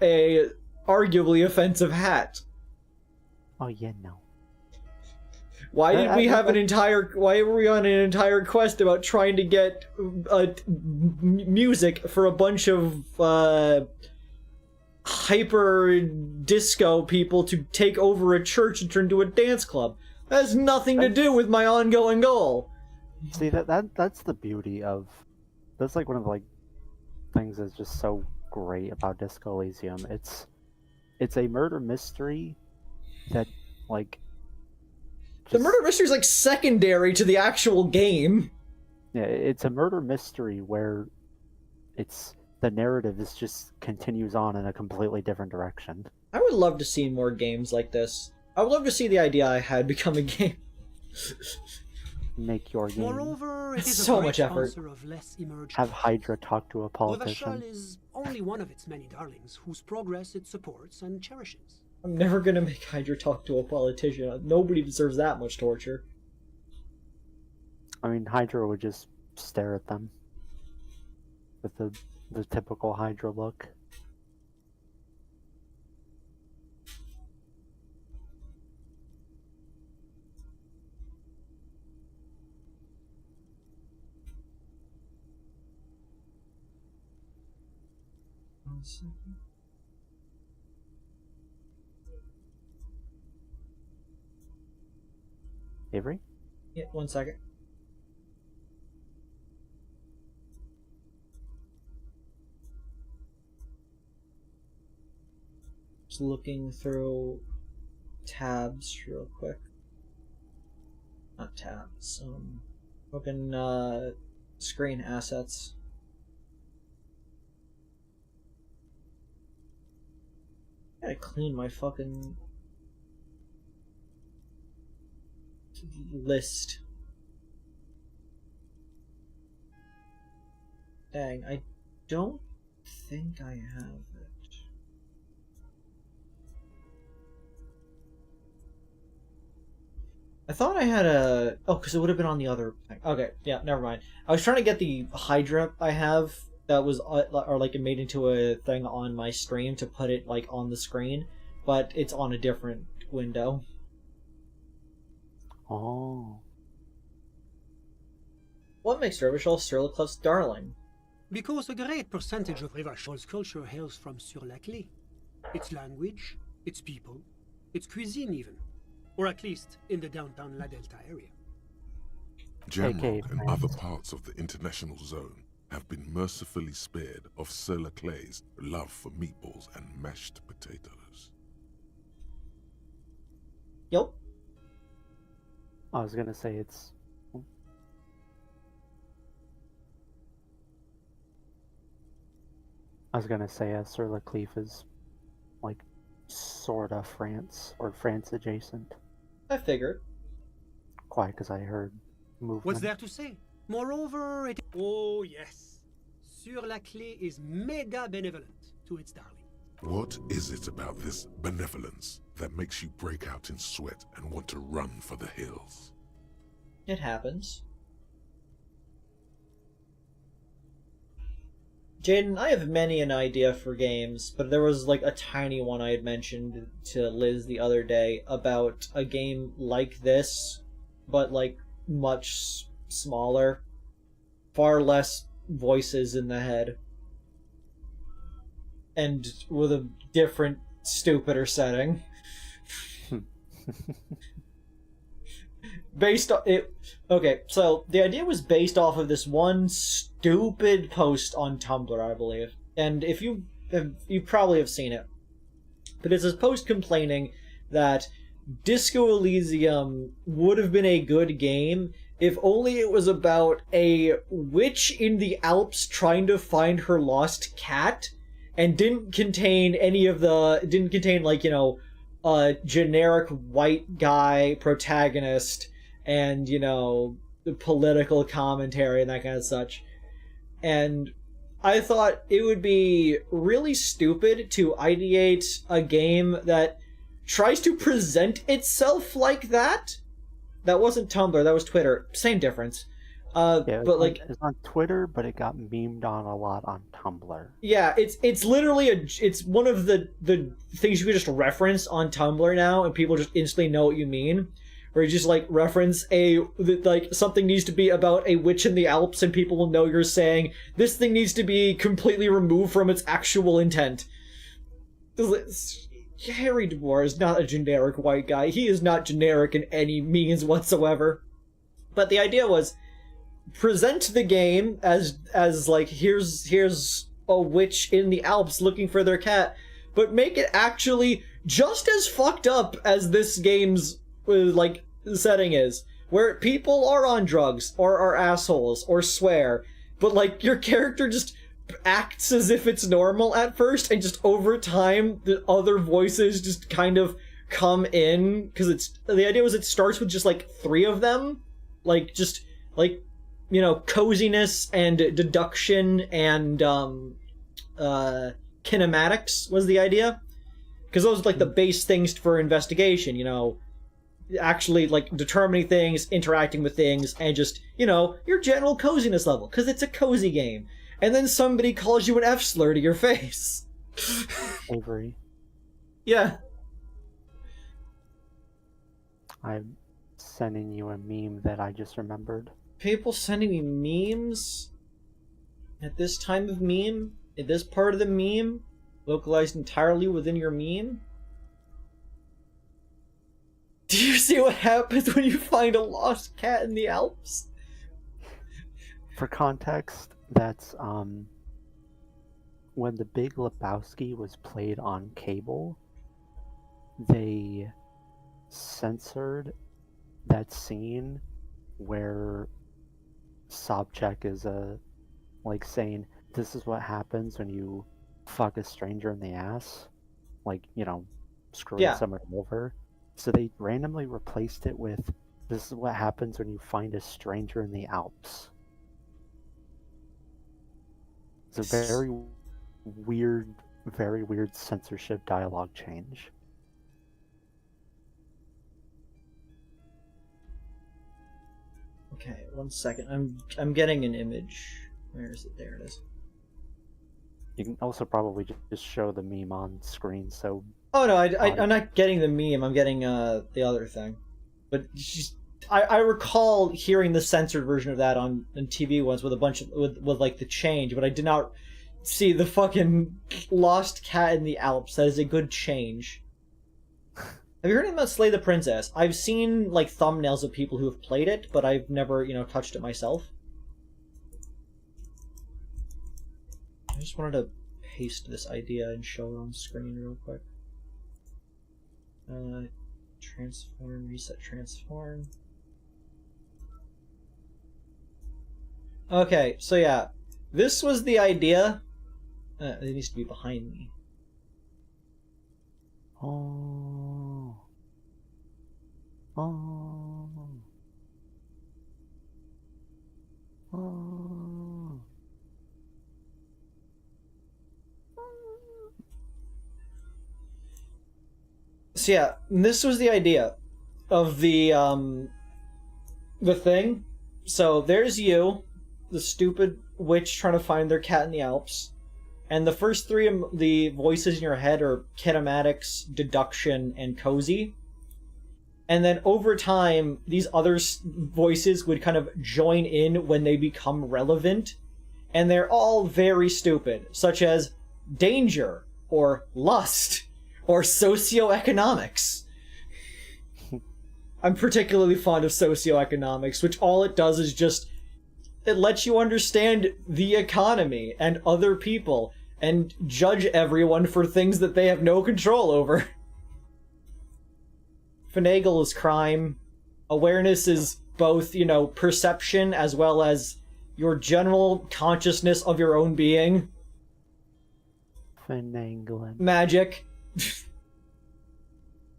a arguably offensive hat. Oh yeah, no. Why did we have an entire? Why were we on an entire quest about trying to get music for a bunch of hyper disco people to take over a church and turn into a dance club? That has nothing to do with my ongoing goal. See, that's the beauty of... That's like one of the things that's just so great about Disco Elysium. It's a murder mystery that, the murder mystery is secondary to the actual game. Yeah, it's a murder mystery where the narrative just continues on in a completely different direction. I would love to see more games like this. I would love to see the idea I had become a game. Make your game. Moreover, it is so a much effort. sponsor of less emerging. Have Hydra talk to a politician. Lvoe is only one of its many darlings whose progress it supports and cherishes. I'm never gonna make Hydra talk to a politician. Nobody deserves that much torture. I mean, Hydra would just stare at them with the typical Hydra look. Avery? Yeah, 1 second. Just looking through tabs real quick. Not tabs. Open screen assets. I gotta clean my fucking list. Dang, I don't think I have it. I thought I had a... Oh, because it would have been on the other thing. Okay, yeah, never mind. I was trying to get the Hydra I have that was, it made into a thing on my stream to put it, on the screen, but it's on a different window. Oh. What makes Revachol Surlicliff's darling? Because a great percentage of Revachol's culture hails from Sur-la-Clé. Its language, its people, its cuisine even. Or at least in the downtown La Delta area. Jamrock and other parts of the international zone have been mercifully spared of Sur-la-Clé's love for meatballs and mashed potatoes. Yep. I was gonna say it's... I was gonna say Sur-la-Clé is sorta France, or France adjacent. I figured. Quiet, because I heard movement. What's there to say? Moreover, it... Oh yes, Sur-la-Clé is mega benevolent to its darling. What is it about this benevolence that makes you break out in sweat and want to run for the hills? It happens. Jaden, I have many an idea for games, but there was a tiny one I had mentioned to Liz the other day about a game like this, but much smaller. Far less voices in the head. And with a different, stupider setting. Based on it. Okay, so the idea was based off of this one stupid post on Tumblr, I believe. And if you probably have seen it. But it's a post complaining that Disco Elysium would have been a good game if only it was about a witch in the Alps trying to find her lost cat and didn't contain a generic white guy protagonist and, the political commentary and that kind of such. And I thought it would be really stupid to ideate a game that tries to present itself like that. That wasn't Tumblr, that was Twitter. Same difference. But like, it's on Twitter, but it got memed on a lot on Tumblr. yeah, it's literally it's one of the things you can just reference on Tumblr now, and people just instantly know what you mean. Where you just like reference like something needs to be about a witch in the Alps, and people will know you're saying this thing needs to be completely removed from its actual intent. Harry DeBoer is not a generic white guy. He is not generic in any means whatsoever. But the idea was, present the game as like here's a witch in the Alps looking for their cat, but make it actually just as fucked up as this game's like setting is, where people are on drugs or are assholes or swear, but like your character just acts as if it's normal at first, and just over time the other voices just kind of come in, because the idea was it starts with just like 3 of them, like just like, you know, coziness and deduction and kinematics was the idea, because those are like the base things for investigation, you know, actually like determining things, interacting with things, and just, you know, your general coziness level, because it's a cozy game. And then somebody calls you an F-slur to your face. Avery. Yeah. I'm sending you a meme that I just remembered. People sending me memes at this time of meme, at this part of the meme, localized entirely within your meme. Do you see what happens when you find a lost cat in the Alps? For context, that's when The Big Lebowski was played on cable, they censored that scene where Sobchak is like saying, this is what happens when you fuck a stranger in the ass, like, you know, screwing someone over. So they randomly replaced it with, this is what happens when you find a stranger in the Alps. It's a very weird censorship dialogue change. Okay, 1 second. I'm getting an image. Where is it? There it is. You can also probably just show the meme on screen, so... Oh no, I'm not getting the meme, I'm getting the other thing. But I recall hearing the censored version of that on TV once with a bunch of, with like the change, but I did not see the fucking lost cat in the Alps. That is a good change. Have you heard anything about Slay the Princess? I've seen like thumbnails of people who have played it, but I've never, you know, touched it myself. I just wanted to paste this idea and show it on screen real quick. Transform, reset transform. Okay, so yeah, this was the idea. It needs to be behind me. Oh. So yeah, this was the idea of the thing. So there's you, the stupid witch trying to find their cat in the Alps, and the first 3 of the voices in your head are kinematics, deduction, and cozy. And then over time, these other voices would kind of join in when they become relevant, and they're all very stupid, such as danger, or lust, or socioeconomics. I'm particularly fond of socioeconomics, which all it does is just, it lets you understand the economy and other people, and judge everyone for things that they have no control over. Finagle is crime. Awareness is both, you know, perception as well as your general consciousness of your own being. Finagling. Magic.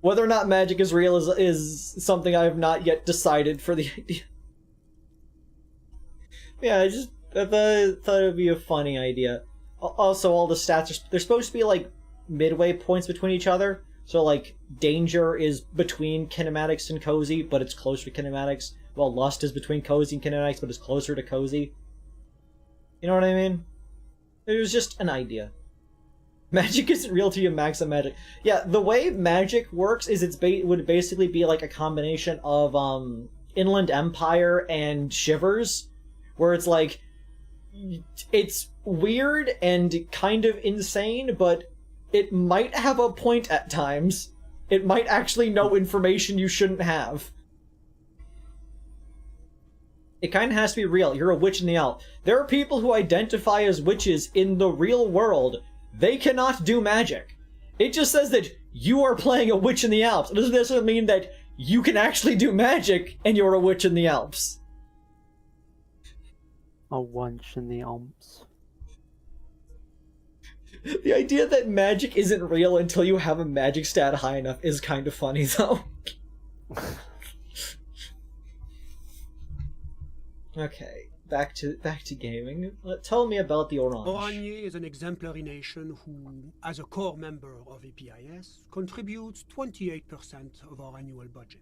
Whether or not magic is real is something I have not yet decided for the idea. Yeah, I thought it'd be a funny idea. Also, all the stats they're supposed to be like midway points between each other. So like danger is between kinematics and cozy, but it's closer to kinematics. While lust is between cozy and kinematics, but it's closer to cozy. You know what I mean? It was just an idea. Magic isn't real till you max out magic. Yeah, the way magic works is it would basically be like a combination of Inland Empire and Shivers, where it's like it's weird and kind of insane, but it might have a point at times. It might actually know information you shouldn't have. It kind of has to be real. You're a witch in the Alps. There are people who identify as witches in the real world. They cannot do magic. It just says that you are playing a witch in the Alps. It doesn't necessarily mean that you can actually do magic and you're a witch in the Alps. A wench in the Alps. The idea that magic isn't real until you have a magic stat high enough is kind of funny, though. Okay, back to gaming. Tell me about the Orange. Oranje is an exemplary nation who, as a core member of APIS, contributes 28% of our annual budget.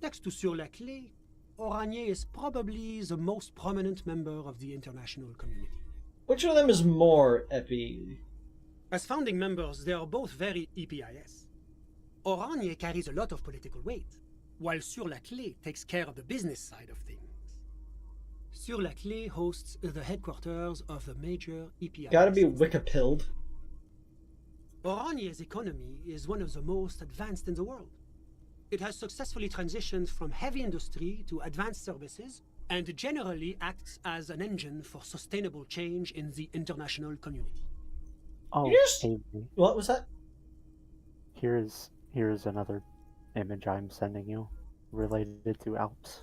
Next to Sur-la-Clé, Oranje is probably the most prominent member of the international community. Which of them is more epi? As founding members, they are both very EPIS. Oranje carries a lot of political weight, while Sur-la-Clé takes care of the business side of things. Sur-la-Clé hosts the headquarters of the major EPIS. Gotta be Wikipilled. Oranje's economy is one of the most advanced in the world. It has successfully transitioned from heavy industry to advanced services, and generally acts as an engine for sustainable change in the international community. Oh, yes. Avery. What was that? Here's another image I'm sending you, related to Alps.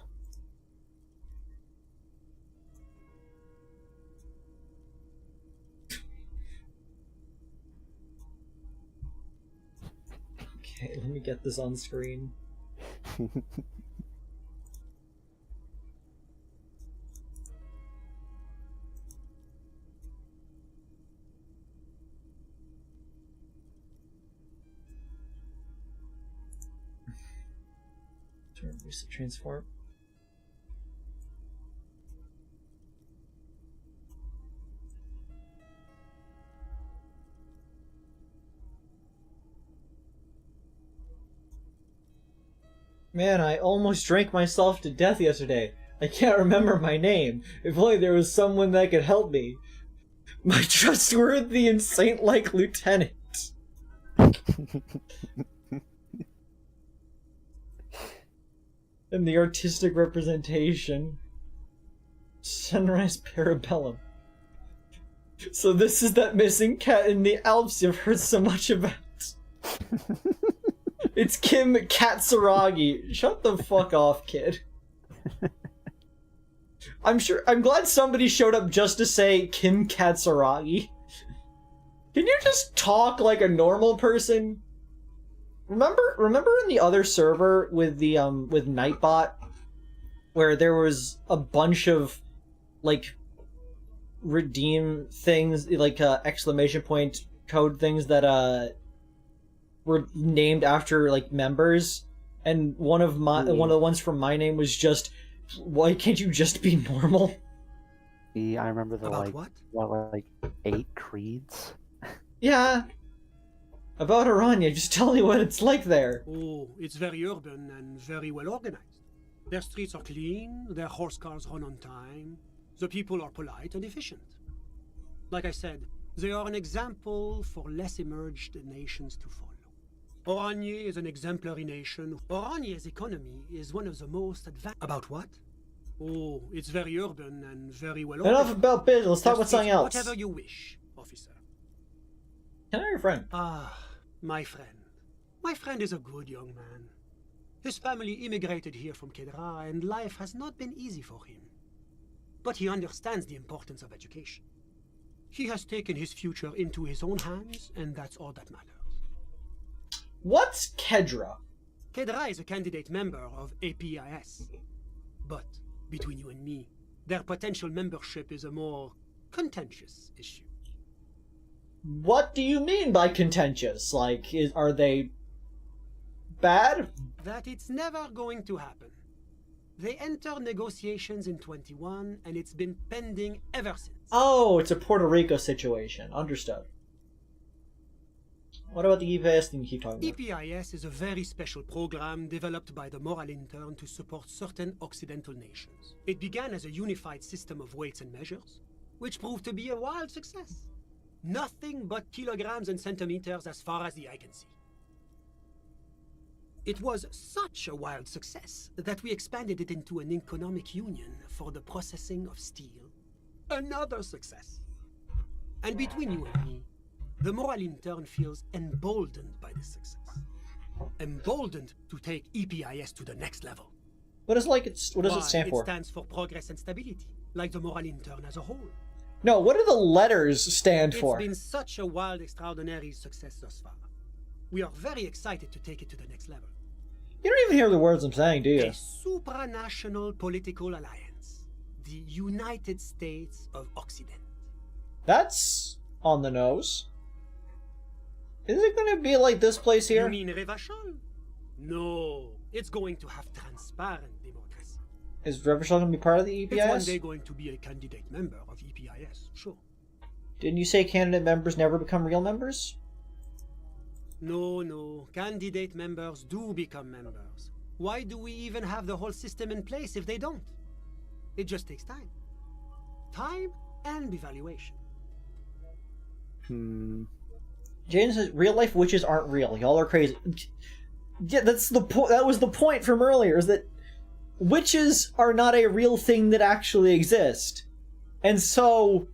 Okay, let me get this on screen. Use the transform. Man, I almost drank myself to death yesterday. I can't remember my name. If only there was someone that could help me. My trustworthy and saint-like lieutenant. And the artistic representation. Sunrise Parabellum. So this is that missing cat in the Alps you've heard so much about. It's Kim Katsuragi. Shut the fuck off, kid. I'm glad somebody showed up just to say Kim Katsuragi. Can you just talk like a normal person? Remember in the other server with the with Nightbot, where there was a bunch of like redeem things, like exclamation point code things that were named after like members, and one of the ones from my name was just, why can't you just be normal? Yeah, I remember the About like 8 creeds. Yeah. About Oranje, just tell me what it's like there. Oh, it's very urban and very well organized. Their streets are clean, their horse cars run on time, the people are polite and efficient. Like I said, they are an example for less emerged nations to follow. Oranje is an exemplary nation. Oranje's economy is one of the most advanced. About what? Oh, it's very urban and very well organized. Enough about business, let's talk about something else. Whatever you wish, officer. Can I have your friend? Ah, my friend. My friend is a good young man. His family immigrated here from Kedra, and life has not been easy for him. But he understands the importance of education. He has taken his future into his own hands, and that's all that matters. What's Kedra? Kedra is a candidate member of APIS. But, between you and me, Their potential membership is a more contentious issue. What do you mean by contentious? Like, are they bad? That it's never going to happen. They entered negotiations in 21, and it's been pending ever since. Oh, it's a Puerto Rico situation. Understood. What about the EPIS thing you keep talking about? EPIS is a very special program developed by the Moral Intern to support certain Occidental nations. It began as a unified system of weights and measures, which proved to be a wild success. Nothing but kilograms and centimeters as far as the eye can see. It was such a wild success that we expanded it into an economic union for the processing of steel. Another success. And between you and me, the Moral Intern feels emboldened by this success. Emboldened to take EPIS to the next level. What does it stand for? It stands for progress and stability, like the Moral Intern as a whole. No, what do the letters stand for? It's been such a wild, extraordinary success thus far. We are very excited to take it to the next level. You don't even hear the words I'm saying, do you? A supranational political alliance. The United States of Occident. That's on the nose. Is it going to be like this place here? You mean Revachol? No, it's going to have transparent democracy. Is Revachol going to be part of the EPIS? It's one day going to be a candidate member of EPIS, sure. Didn't you say candidate members never become real members? No. Candidate members do become members. Why do we even have the whole system in place if they don't? It just takes time. Time and evaluation. Jaden says real life witches aren't real. Y'all are crazy. Yeah, that's the point. That was the point from earlier, is that witches are not a real thing that actually exist. And so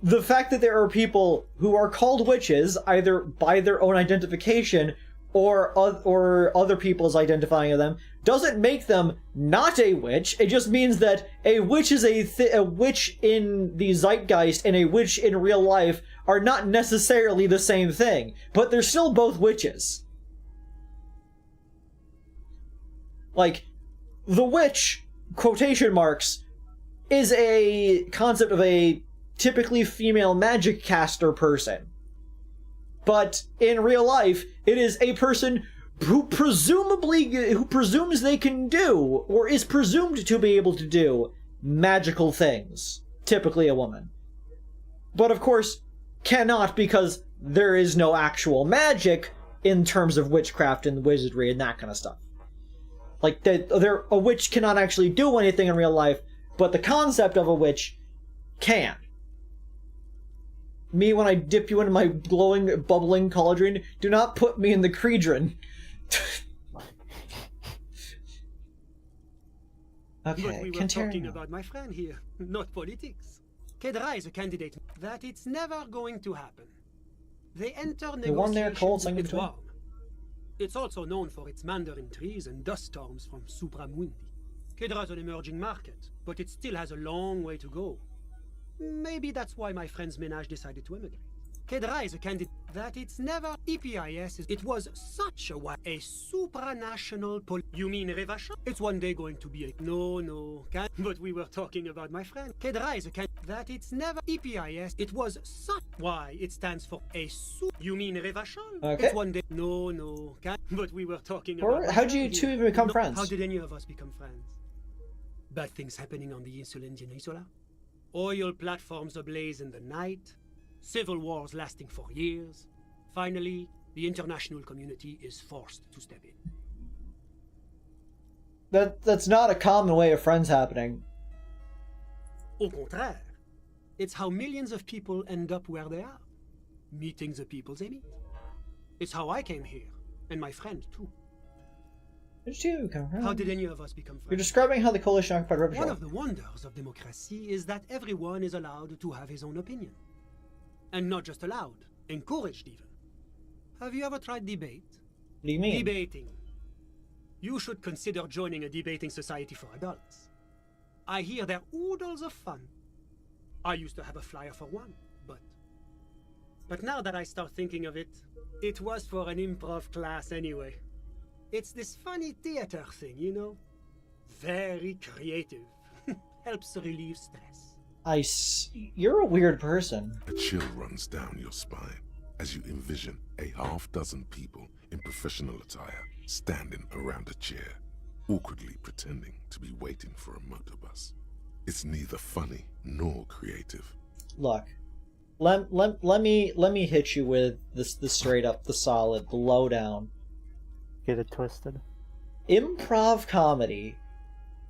the fact that there are people who are called witches, either by their own identification or other people's identifying of them, doesn't make them not a witch. It just means that a witch is a witch in the zeitgeist and a witch in real life are not necessarily the same thing, but they're still both witches. Like, the witch, quotation marks, is a concept of a typically female magic caster person. But in real life, it is a person who presumes they can do, or is presumed to be able to do, magical things. Typically a woman. But of course, cannot, because there is no actual magic in terms of witchcraft and wizardry and that kind of stuff. Like, a witch cannot actually do anything in real life, but the concept of a witch can. Me, when I dip you into my glowing, bubbling cauldron, do not put me in the credron. Okay, but we were talking about my friend here, not politics. Kedra is a candidate that it's never going to happen. They enter negotiations with warm. It's also known for its mandarin trees and dust storms from Supramundi. Kedra's an emerging market, but it still has a long way to go. Maybe that's why my friend's menage decided to immigrate. Kedra is a candidate that it's never EPIS. It was such a supranational You mean Revachol? It's one day going to be a but we were talking about my friend. Kedra is a candidate that it's never EPIS. It was such why it stands for a You mean Revachol? Okay. It's one day but we were talking about How'd you two even become friends? How did any of us become friends? Bad things happening on the Insulindian Isola. Oil platforms ablaze in the night. Civil wars lasting for years. Finally, the international community is forced to step in. That's not a common way of friends happening. Au contraire, it's how millions of people end up where they are, meeting the people they meet. It's how I came here, and my friend too. How did you become friends? How did any of us become friends? You're describing how the coalition occupied Revachol. One of the wonders of democracy is that everyone is allowed to have his own opinion. And not just allowed, encouraged even. Have you ever tried debate? What do you mean? Debating. You should consider joining a debating society for adults. I hear they're oodles of fun. I used to have a flyer for one, but now that I start thinking of it, it was for an improv class anyway. It's this funny theater thing, you know? Very creative. helps relieve stress. You're a weird person. A chill runs down your spine as you envision a half-dozen people in professional attire standing around a chair, awkwardly pretending to be waiting for a motorbus. It's neither funny nor creative. Look, let me hit you with the straight up, the solid, the lowdown. Get it twisted. Improv comedy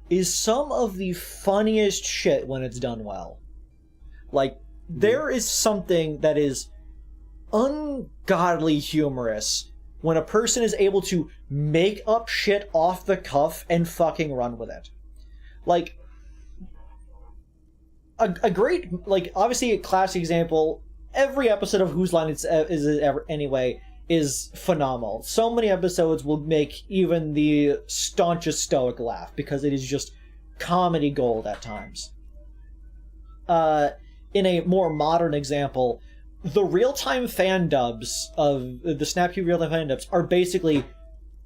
is some of the funniest shit when it's done well. Like, there is something that is ungodly humorous when a person is able to make up shit off the cuff and fucking run with it. Like, a great, like, obviously a classic example, every episode of Whose Line Is It Ever Anyway is phenomenal. So many episodes will make even the staunchest stoic laugh because it is just comedy gold at times. In a more modern example, the real-time fan dubs of the Snap real-time fan dubs are basically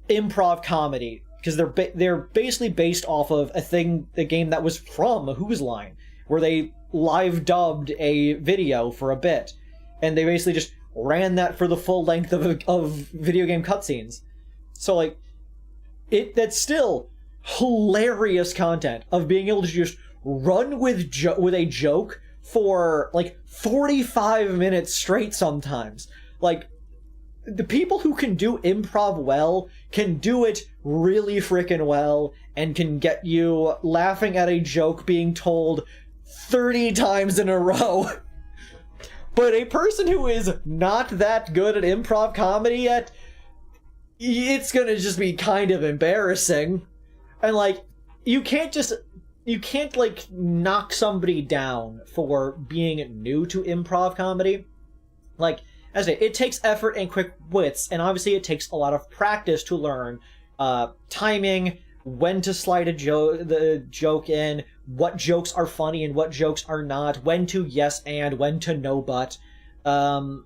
improv comedy because they're basically based off of a game that was from Whose Line, where they live dubbed a video for a bit, and they basically just ran that for the full length of video game cutscenes. So, like, that's still hilarious content of being able to just run with a joke for, like, 45 minutes straight sometimes. Like, the people who can do improv well can do it really freaking well and can get you laughing at a joke being told 30 times in a row. But a person who is not that good at improv comedy yet, it's gonna just be kind of embarrassing. And, like, you can't, like, knock somebody down for being new to improv comedy. Like, as I say, it takes effort and quick wits, and obviously it takes a lot of practice to learn timing, when to slide the joke in, what jokes are funny and what jokes are not, when to yes and, when to no but. And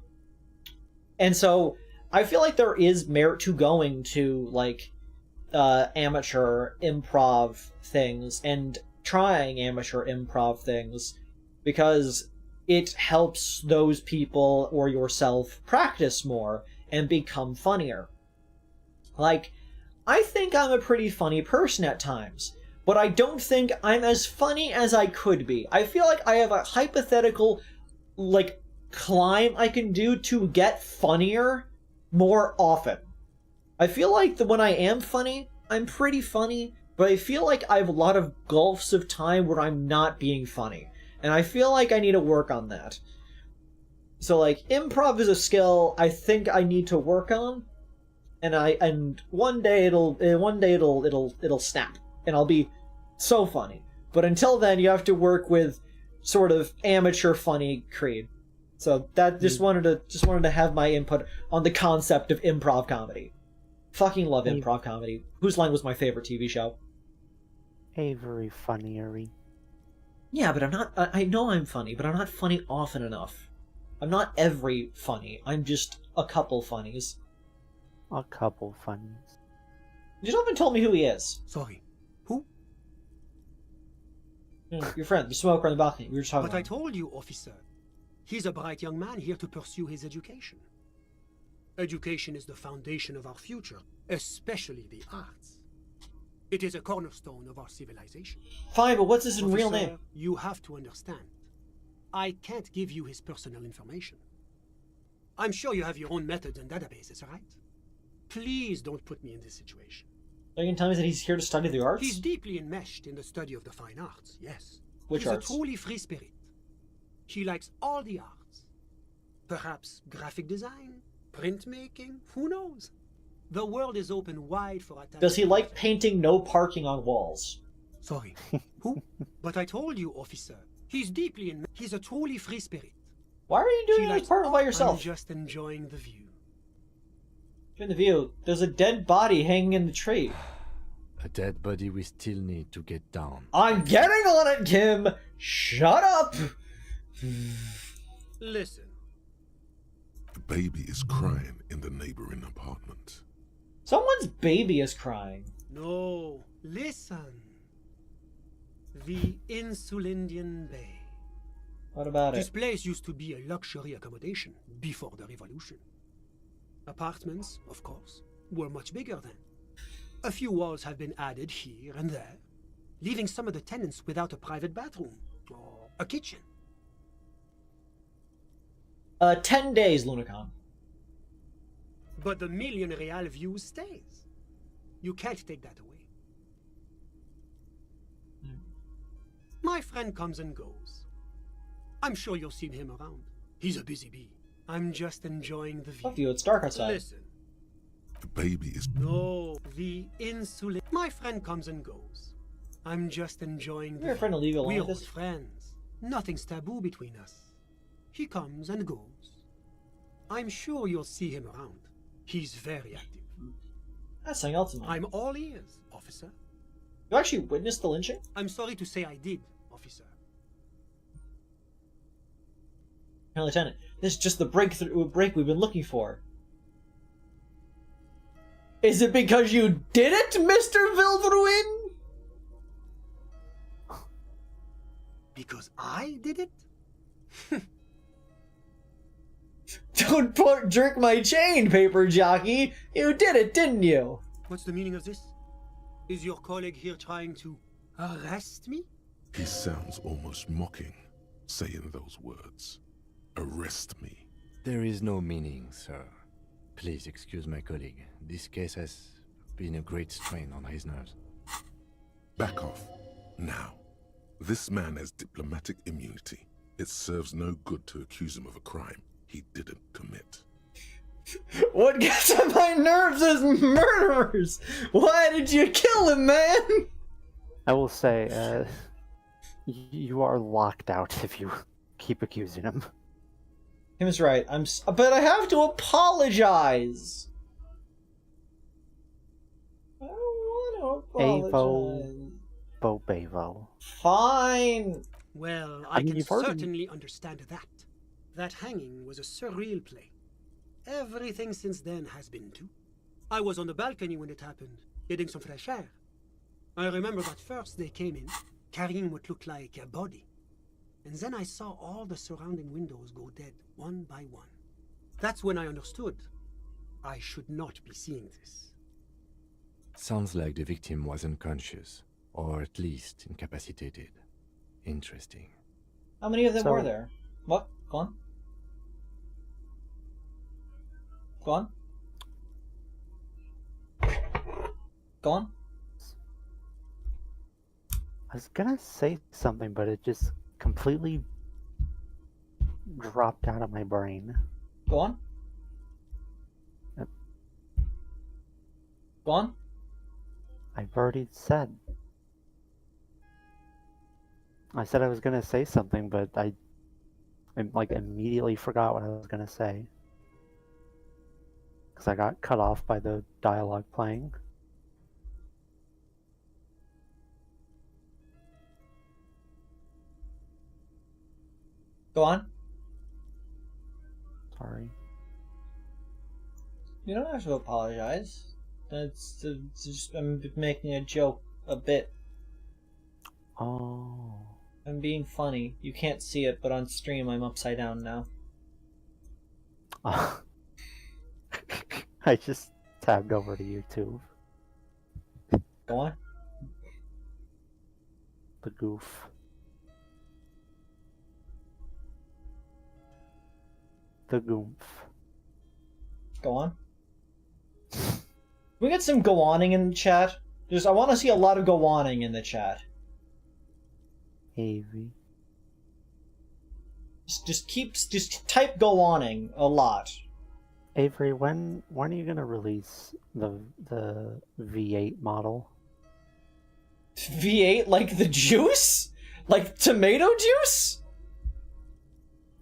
so, I feel like there is merit to going to, like, amateur improv things and trying amateur improv things, because it helps those people or yourself practice more and become funnier. Like, I think I'm a pretty funny person at times, but I don't think I'm as funny as I could be. I feel like I have a hypothetical, like, climb I can do to get funnier more often. I feel like that when I am funny, I'm pretty funny, but I feel like I have a lot of gulfs of time where I'm not being funny. And I feel like I need to work on that. So, like, improv is a skill I think I need to work on, and one day it'll snap, and I'll be so funny. But until then, you have to work with sort of amateur funny Creed. So that just wanted to have my input on the concept of improv comedy. Fucking love improv comedy. Whose Line was my favorite TV show. Avery funniery. Yeah, but I'm not. I know I'm funny, but I'm not funny often enough. I'm not every funny. I'm just a couple funnies. A couple funnies. You haven't told me who he is. Sorry. Who? Your friend, the smoker on the balcony. We were just talking But about I told you, officer. He's a bright young man here to pursue his education. Education is the foundation of our future, especially the arts. It is a cornerstone of our civilization. Fine, but what's his Officer, real name? You have to understand. I can't give you his personal information. I'm sure you have your own methods and databases, right? Please don't put me in this situation. Are you going to tell me that he's here to study the arts? He's deeply enmeshed in the study of the fine arts, yes. Which arts? He's a truly free spirit. He likes all the arts. Perhaps graphic design, printmaking, who knows? The world is open wide for attack. Does he like painting no parking on walls? Sorry. Who? But I told you, officer. He's deeply in. He's a truly free spirit. Why are you doing this part by yourself? I'm just enjoying the view. In the view, there's a dead body hanging in the tree. A dead body we still need to get down. I'm getting on it, Kim! Shut up! Listen. A baby is crying in the neighboring apartment. Someone's baby is crying. No, listen. The Insulindian Bay. What about This it? place used to be a luxury accommodation before the revolution. Apartments, of course, were much bigger then. A few walls have been added here and there, leaving some of the tenants without a private bathroom or a kitchen. 10 days, Lunacon. But the million real view stays. You can't take that away. My friend comes and goes. I'm sure you'll see him around. He's a busy bee. I'm just enjoying the view. Fuck you, it's dark outside. Listen. The baby is... No, the insulin... My friend comes and goes. I'm just enjoying the Your friend will leave you alone We're with old this? friends. Nothing's taboo between us. He comes and goes. I'm sure you'll see him around. He's very active. That's something else in mind. I'm all ears, officer. You actually witnessed the lynching? I'm sorry to say I did, officer. Hey, Lieutenant, this is just the break we've been looking for. Is it because you did it, Mr. Vilveruin? Because I did it? Don't jerk my chain, paper jockey. You did it, didn't you? What's the meaning of this? Is your colleague here trying to arrest me? He sounds almost mocking, saying those words. Arrest me. There is no meaning, sir. Please excuse my colleague. This case has been a great strain on his nerves. Back off. Now. This man has diplomatic immunity. It serves no good to accuse him of a crime he didn't commit. What gets on my nerves is murderers! Why did you kill him, man? I will say, you are locked out if you keep accusing him. Him's right. But I have to apologize. I don't want to apologize. Bevo. Fine. Well, I I mean, can you've already- certainly understand that. That hanging was a surreal play. Everything since then has been too. I was on the balcony when it happened, getting some fresh air. I remember that first they came in, carrying what looked like a body. And then I saw all the surrounding windows go dead, one by one. That's when I understood. I should not be seeing this. Sounds like the victim was unconscious, or at least incapacitated. Interesting. How many of them were there? What? Go on. Go on. Go on. I was gonna say something, but it just completely dropped out of my brain. Go on. Go on. I've already said. I said I was gonna say something, but I like immediately forgot what I was gonna say. Because I got cut off by the dialogue playing. Go on. Sorry. You don't have to apologize. It's just I'm making a joke a bit. Oh. I'm being funny. You can't see it, but on stream I'm upside down now. I just tabbed over to YouTube. Go on. The goof. The goomph. Go on. Can we get some go oning in the chat? I want to see a lot of go oning in the chat. Avy. Just type go oning a lot. Avery, when are you gonna release the V8 model? V8 like the juice? Like tomato juice?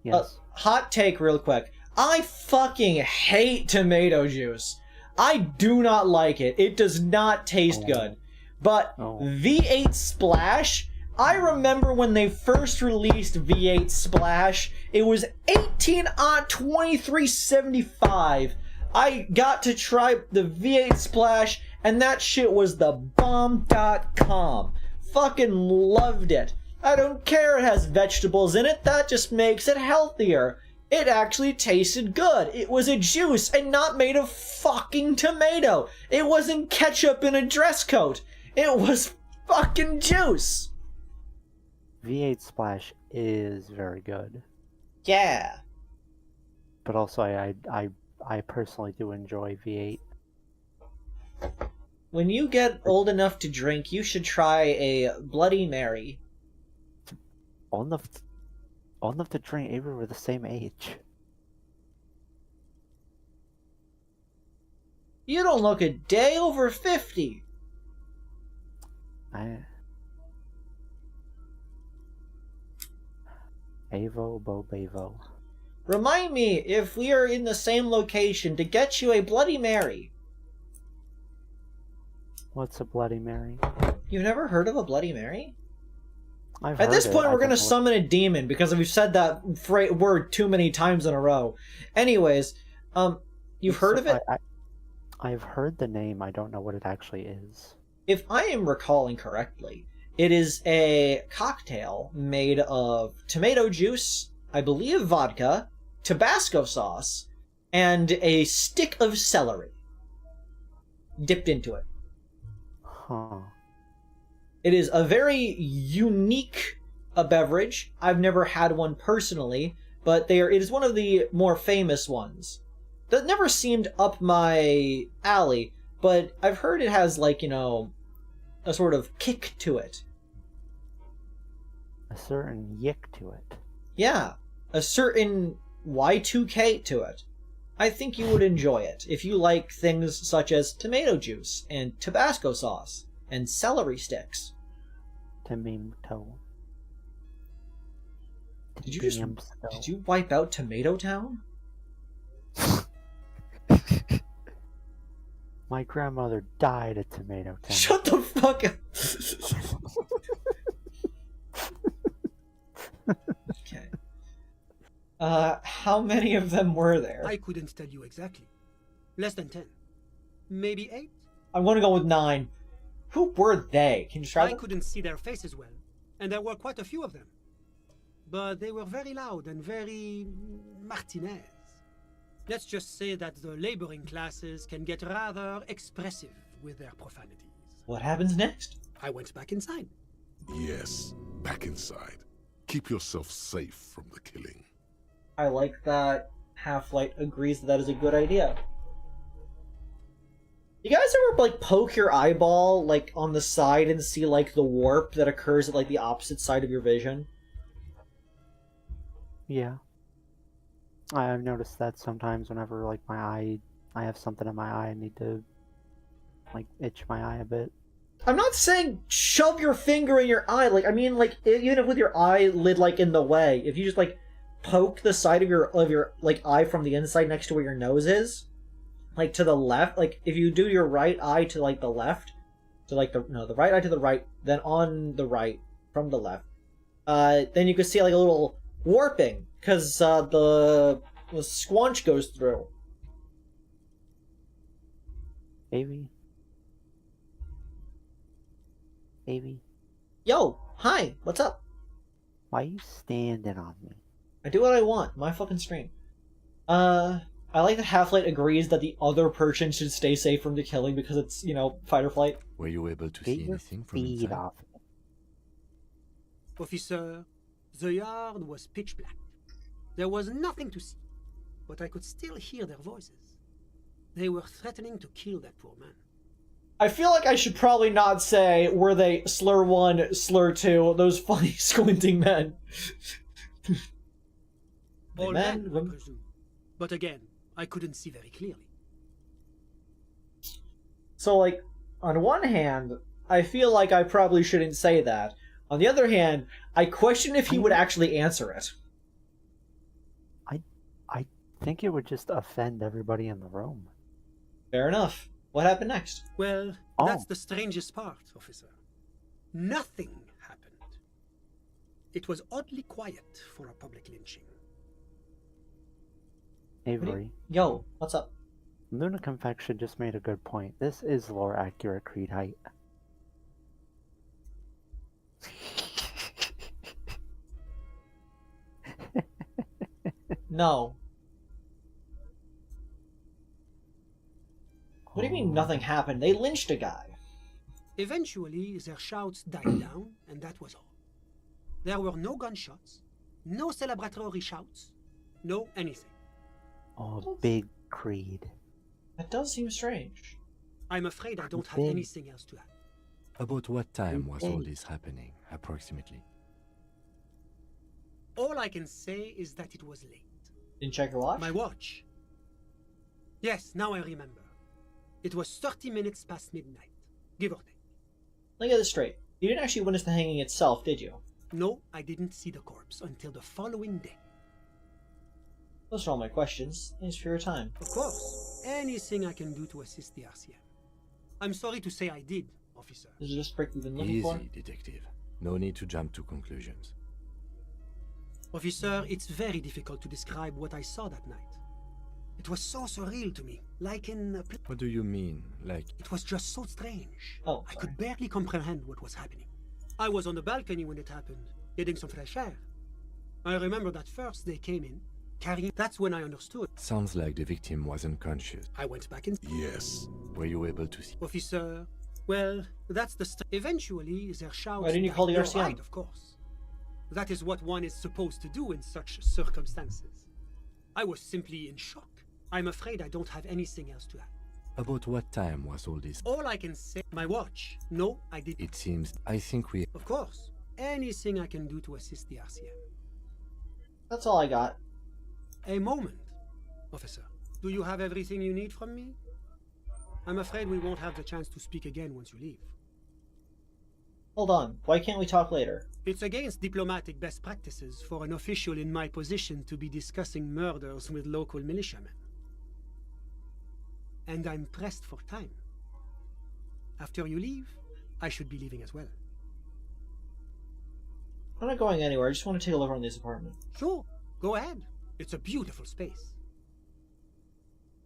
Yes. Hot take real quick. I fucking hate tomato juice. I do not like it. It does not taste good. But V8 Splash, I remember when they first released V8 Splash, it was 18 on 23.75. I got to try the V8 Splash, and that shit was the bomb.com. fucking loved it. I don't care it has vegetables in it, that just makes it healthier. It actually tasted good. It was a juice and not made of fucking tomato. It wasn't ketchup in a dress coat. It was fucking juice. V8 Splash is very good. Yeah. But also, I personally do enjoy V8. When you get old enough to drink, you should try a Bloody Mary. Old enough to drink, Avery, we're the same age. You don't look a day over 50. Avo, Bavo. Remind me if we are in the same location to get you a Bloody Mary. What's a Bloody Mary? You've never heard of a Bloody Mary? At this point, we're going to summon a demon because we've said that word too many times in a row. Anyways, you've heard of it? I've heard the name. I don't know what it actually is. If I am recalling correctly, it is a cocktail made of tomato juice, I believe vodka, Tabasco sauce, and a stick of celery dipped into it. Huh. It is a very unique beverage. I've never had one personally, but it is one of the more famous ones. That never seemed up my alley, but I've heard it has, like, a sort of kick to it. A certain yick to it. Yeah, a certain Y2K to it. I think you would enjoy it if you like things such as tomato juice and Tabasco sauce and celery sticks. Tomato. Did you wipe out Tomato Town? My grandmother died at Tomato Town. Shut the fuck up! Okay. How many of them were there? I couldn't tell you exactly. Less than 10. Maybe 8? I'm gonna go with 9. Who were they? Can you describe I them? couldn't see their faces well, and there were quite a few of them. But they were very loud and very Martinez. Let's just say that the laboring classes can get rather expressive with their profanities. What happens next? I went back inside. Yes, back inside. Keep yourself safe from the killing. I like that Half-Light agrees that is a good idea. You guys ever, like, poke your eyeball, like, on the side and see, like, the warp that occurs at, like, the opposite side of your vision? Yeah. I've noticed that sometimes whenever, like, I have something in my eye, I need to, like, itch my eye a bit. I'm not saying shove your finger in your eye, like, I mean, like, even if with your eyelid, like, in the way, if you just, like, poke the side of your like, eye from the inside next to where your nose is, like, to the left, like, if you do your right eye to, like, the left, to, like, the right eye to the right, then on the right, from the left, then you can see, like, a little warping, because, the squanch goes through. Baby. Yo, hi, what's up? Why are you standing on me? I do what I want, my fucking stream. I like that Half-Light agrees that the other person should stay safe from the killing because it's, fight or flight. Were you able to see anything from inside? Officer, the yard was pitch black. There was nothing to see, but I could still hear their voices. They were threatening to kill that poor man. I feel like I should probably not say, were they slur 1, slur 2, those funny squinting men. All men, I presume. But again, I couldn't see very clearly. So, like, on one hand, I feel like I probably shouldn't say that. On the other hand, I question if he would actually answer it. I think it would just offend everybody in the room. Fair enough. What happened next? Well, that's the strangest part, officer. Nothing happened. It was oddly quiet for a public lynching. Avery. Yo, what's up? Luna Confection just made a good point. This is lore accurate Creed height. No. What do you mean nothing happened? They lynched a guy. Eventually, their shouts died down, and that was all. There were no gunshots, no celebratory shouts, no anything. Oh, big Creed. That does seem strange. I'm afraid I don't have anything else to add. About what time was all this happening, approximately? All I can say is that it was late. Didn't check your watch? My watch. Yes, now I remember. It was 30 minutes past midnight, give or take. Let me get this straight. You didn't actually witness the hanging itself, did you? No, I didn't see the corpse until the following day. Those are all my questions. Thanks for your time. Of course. Anything I can do to assist the RCM. I'm sorry to say I did, officer. Is it just break we've been looking for? Easy, detective. No need to jump to conclusions. Officer, it's very difficult to describe what I saw that night. It was so surreal to me, like in a... What do you mean, like... It was just so strange. Oh, I could barely comprehend what was happening. I was on the balcony when it happened, getting some fresh air. I remember that first they came in, carrying... That's when I understood. Sounds like the victim was unconscious. I went back in... Yes. Were you able to see? Officer, well, that's the... Eventually, their shouts... Why didn't you call the RCM? Right, of course. That is what one is supposed to do in such circumstances. I was simply in shock. I'm afraid I don't have anything else to add. About what time was all this? All I can say... My watch. No, I did... It seems... I think we... Of course. Anything I can do to assist the RCM. That's all I got. A moment, officer. Do you have everything you need from me? I'm afraid we won't have the chance to speak again once you leave. Hold on. Why can't we talk later? It's against diplomatic best practices for an official in my position to be discussing murders with local militiamen. And I'm pressed for time. After you leave, I should be leaving as well. I'm not going anywhere. I just want to take a look around this apartment. Sure, go ahead. It's a beautiful space.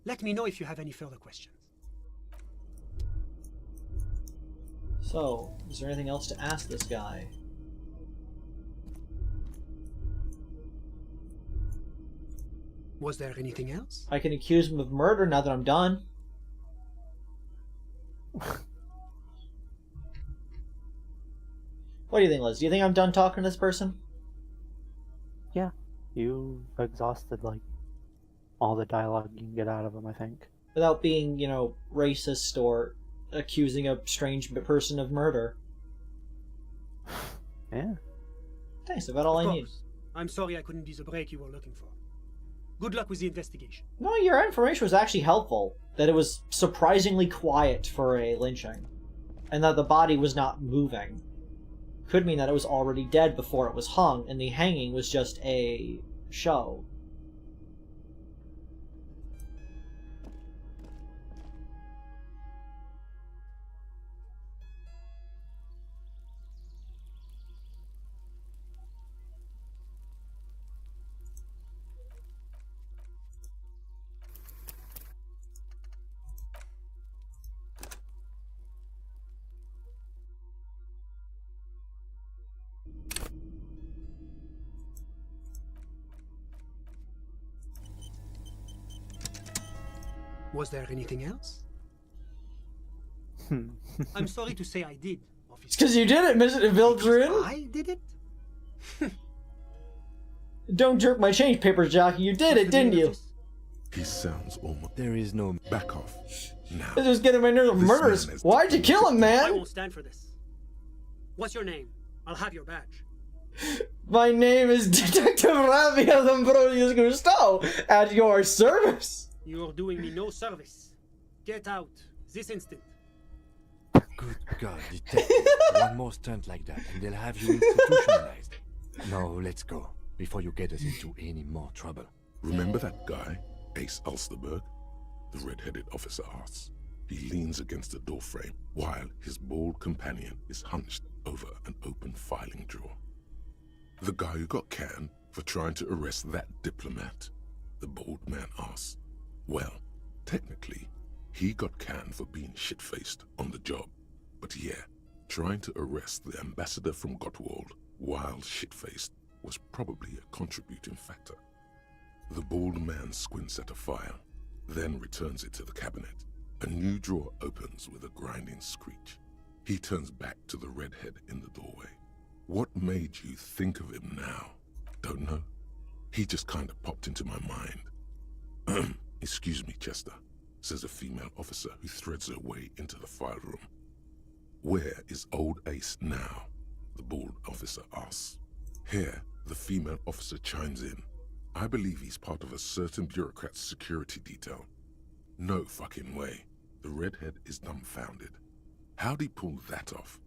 Let me know if you have any further questions. So, is there anything else to ask this guy? Was there anything else? I can accuse him of murder now that I'm done. What do you think, Liz? Do you think I'm done talking to this person? Yeah, you exhausted, like, all the dialogue you can get out of him, I think. Without being, you know, racist or accusing a strange person of murder. Yeah. Thanks, about all I need. I'm sorry I couldn't be the break you were looking for. Good luck with the investigation. No, your information was actually helpful. That it was surprisingly quiet for a lynching. And that the body was not moving. Could mean that it was already dead before it was hung, and the hanging was just a show. Was there anything else? I'm sorry to say I did, officer. It's because you did it, Mr. Viltrin! I did it? Don't jerk my change papers, jockey. You did it, didn't you? He sounds almost... There is no... Back off. Now. This is getting my nerves of murders. Why'd you kill him, man? I won't stand for this. What's your name? I'll have your badge. My name is Detective Raviel Ambrosius Gusto, at your service. You're doing me no service. Get out, this instant. Good God, detective. One more stunt like that and they'll have you institutionalized. No, let's go, before you get us into any more trouble. Remember that guy, Ace Ulsterberg? The red-headed officer asks. He leans against the doorframe while his bald companion is hunched over an open filing drawer. The guy who got canned for trying to arrest that diplomat, the bald man asks. Well, technically, he got canned for being shit-faced on the job. But yeah, trying to arrest the ambassador from Gottwald while shit-faced was probably a contributing factor. The bald man squints at a file, then returns it to the cabinet. A new drawer opens with a grinding screech. He turns back to the redhead in the doorway. What made you think of him now? Don't know. He just kind of popped into my mind. Excuse me, Chester, says a female officer who threads her way into the file room. Where is old Ace now? The bald officer asks. Here, the female officer chimes in. I believe he's part of a certain bureaucrat's security detail. No fucking way. The redhead is dumbfounded. How'd he pull that off?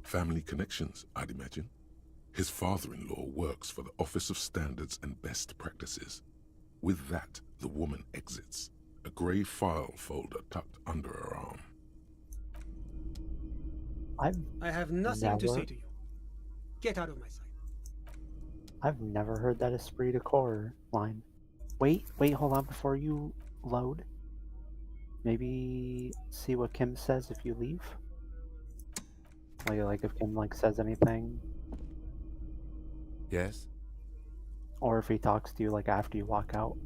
Family connections, I'd imagine. His father-in-law works for the Office of Standards and Best Practices. With that, the woman exits, a grey file folder tucked under her arm. I have nothing to say to you. Get out of my sight. I've never heard that esprit de corps line. Wait, hold on before you load. Maybe see what Kim says if you leave? Like if Kim says anything? Yes? Or if he talks to you after you walk out?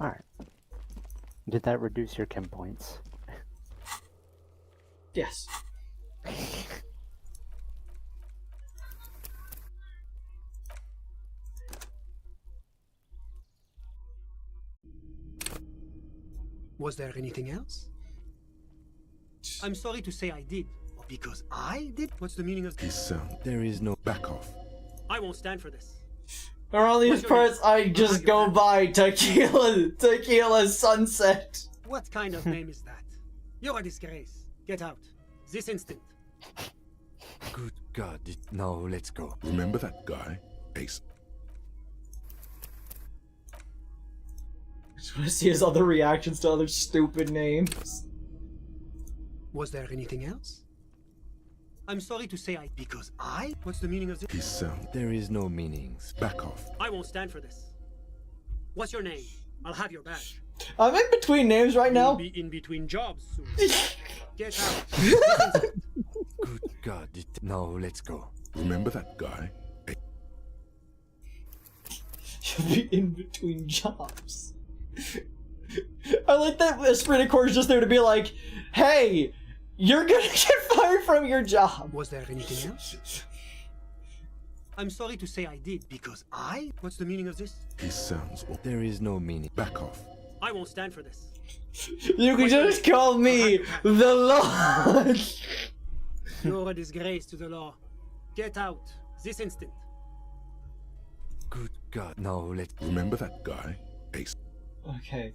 Alright. Did that reduce your Kim points? Yes. Was there anything else? I'm sorry to say I did. Because I did? What's the meaning of His sound. There is no back-off. I won't stand for this. Around these parts, I just go by tequila sunset. What kind of name is that? You're a disgrace. Get out. This instant. Good God, no, let's go. Remember that guy, Ace? I just want to see his other reactions to other stupid names. Was there anything else? I'm sorry to say because I? What's the meaning of this? His sound. There is no meanings. Back off. I won't stand for this. What's your name? I'll have your badge. I'm in between names right now. You'll be in between jobs soon. Get out. Good God, no, let's go. Remember that guy? You'll be in between jobs. I like that Esprit de Corps is just there to be like, hey, you're gonna get fired from your job. Was there anything else? I'm sorry to say I did because I? What's the meaning of this? He sounds. There is no meaning. Back off. I won't stand for this. You can just call me the Lord. You're a disgrace to the law. Get out this instant. Good God, no, let's. Remember that guy, Ace? Okay,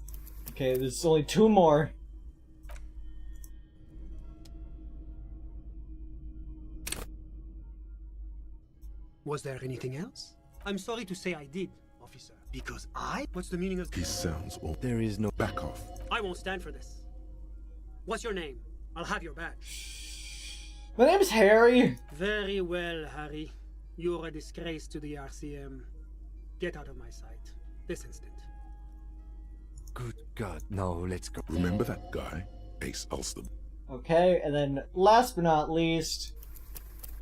there's only two more. Was there anything else? I'm sorry to say I did, officer. Because I? What's the meaning of... He sounds... There is no... Back off. I won't stand for this. What's your name? I'll have your badge. My name's Harry. Very well, Harry. You're a disgrace to the RCM. Get out of my sight. This instant. Good God, no, let's go. Remember that guy, Ace Ulster? Okay, and then last but not least,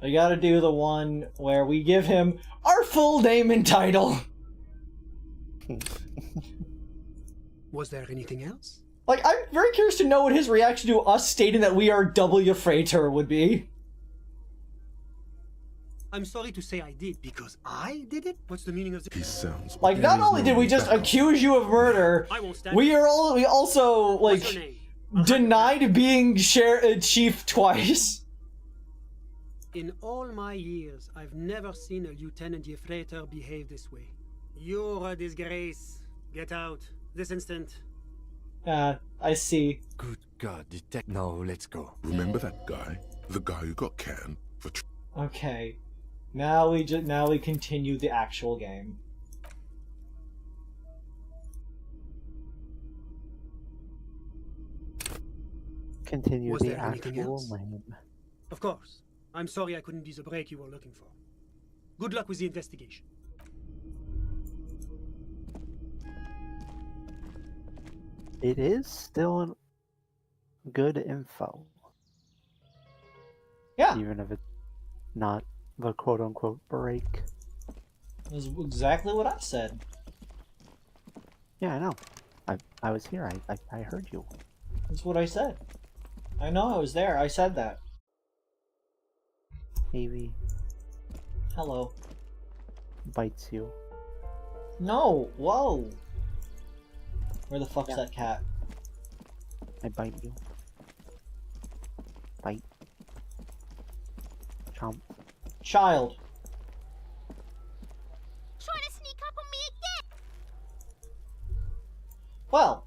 I gotta do the one where we give him our full name and title. Was there anything else? Like, I'm very curious to know what his reaction to us stating that we are W. Freighter would be. I'm sorry to say I did, because I did it? What's the meaning of this? He sounds... Like, not only did we just accuse you of murder, we also, like, denied being chief twice. In all my years, I've never seen a Lieutenant Yefreiter behave this way. You're a disgrace. Get out. This instant. I see. Good God, no, let's go. Remember that guy? The guy who got canned for... Okay. Now we continue the actual game. Continue the actual game. Of course. I'm sorry I couldn't be the break you were looking for. Good luck with the investigation. It is still good info. Yeah. Even if it's not the quote-unquote break. That's exactly what I said. Yeah, I know. I was here. I heard you. That's what I said. I know I was there. I said that. Maybe Hello. bites you. No. Whoa. Where the fuck's that cat? I bite you. Bite. Chomp. Child. Trying to sneak up on me again! Well,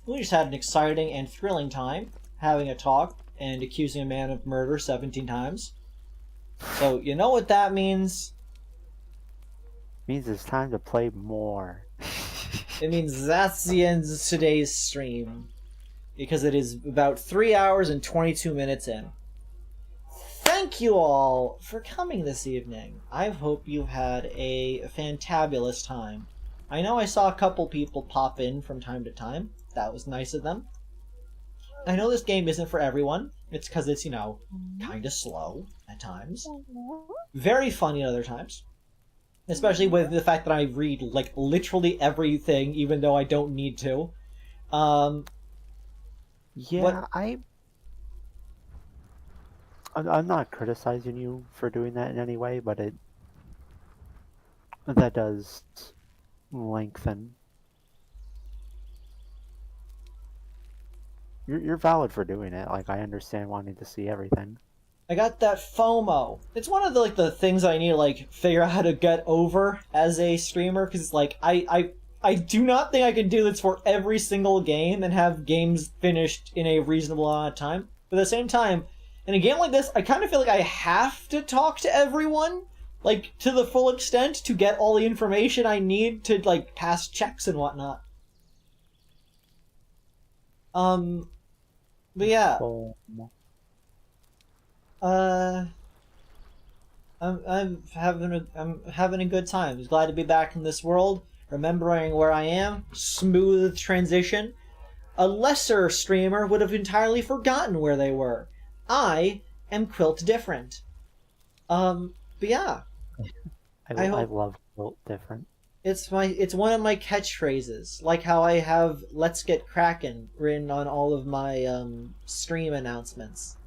we just had an exciting and thrilling time having a talk and accusing a man of murder 17 times. So, you know what that means? Means it's time to play more. It means that's the end of today's stream. Because it is about 3 hours and 22 minutes in. Thank you all for coming this evening. I hope you had a fantabulous time. I know I saw a couple people pop in from time to time. That was nice of them. I know this game isn't for everyone. It's because it's, you know, kind of slow at times. Very funny at other times. Especially with the fact that I read, like, literally everything, even though I don't need to. Yeah, I'm not criticizing you for doing that in any way, but that does lengthen. You're valid for doing it. Like, I understand wanting to see everything. I got that FOMO. It's one of the things I need to, like, figure out how to get over as a streamer, because it's like, I do not think I can do this for every single game and have games finished in a reasonable amount of time. But at the same time, in a game like this, I kind of feel like I have to talk to everyone, like, to the full extent to get all the information I need to, like, pass checks and whatnot. But yeah. I'm having a good time. I'm glad to be back in this world, remembering where I am. Smooth transition. A lesser streamer would have entirely forgotten where they were. I am Quilt Different. But yeah. I love Quilt Different. It's one of my catchphrases, like how I have "Let's Get Crackin" written on all of my stream announcements.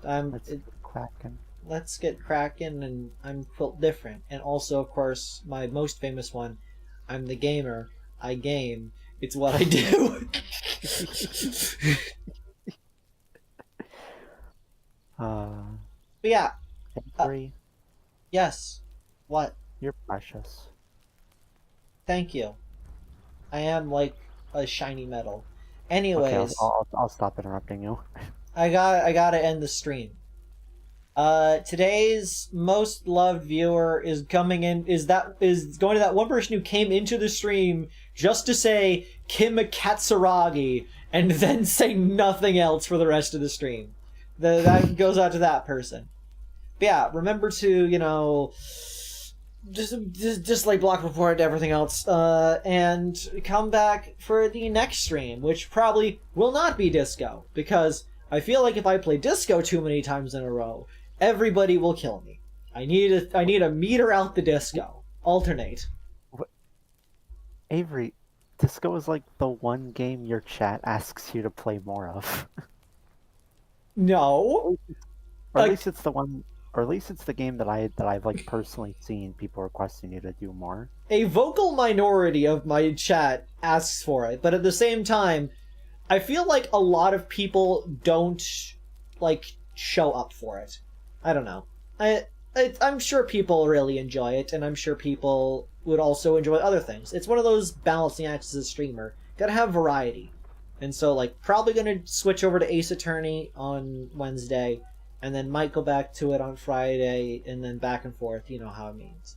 Let's get crackin', and I'm Quilt Different, and also, of course, my most famous one, I'm the gamer. I game. It's what I do. But yeah. Yes. What? You're precious. Thank you. I am like a shiny metal. Anyways, okay, I'll stop interrupting you. I gotta end the stream. Today's most loved viewer is going to that one person who came into the stream just to say Kim Katsuragi and then say nothing else for the rest of the stream. That goes out to that person. But yeah, remember to, you know, just like block report everything else, and come back for the next stream, which probably will not be disco, because I feel like if I play disco too many times in a row, everybody will kill me. I need to meter out the disco. Alternate. What? Avery, disco is like the one game your chat asks you to play more of. No. Or at least it's the one. Or at least it's the game that I've like personally seen people requesting you to do more. A vocal minority of my chat asks for it, but at the same time, I feel like a lot of people don't like show up for it. I don't know. I'm sure people really enjoy it, and I'm sure people would also enjoy other things. It's one of those balancing acts as a streamer. Gotta have variety. And so, like, probably gonna switch over to Ace Attorney on Wednesday, and then might go back to it on Friday, and then back and forth, you know how it means.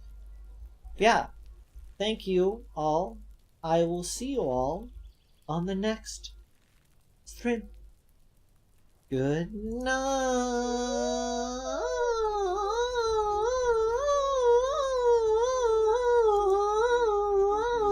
Yeah. Thank you all. I will see you all on the next stream. Good night.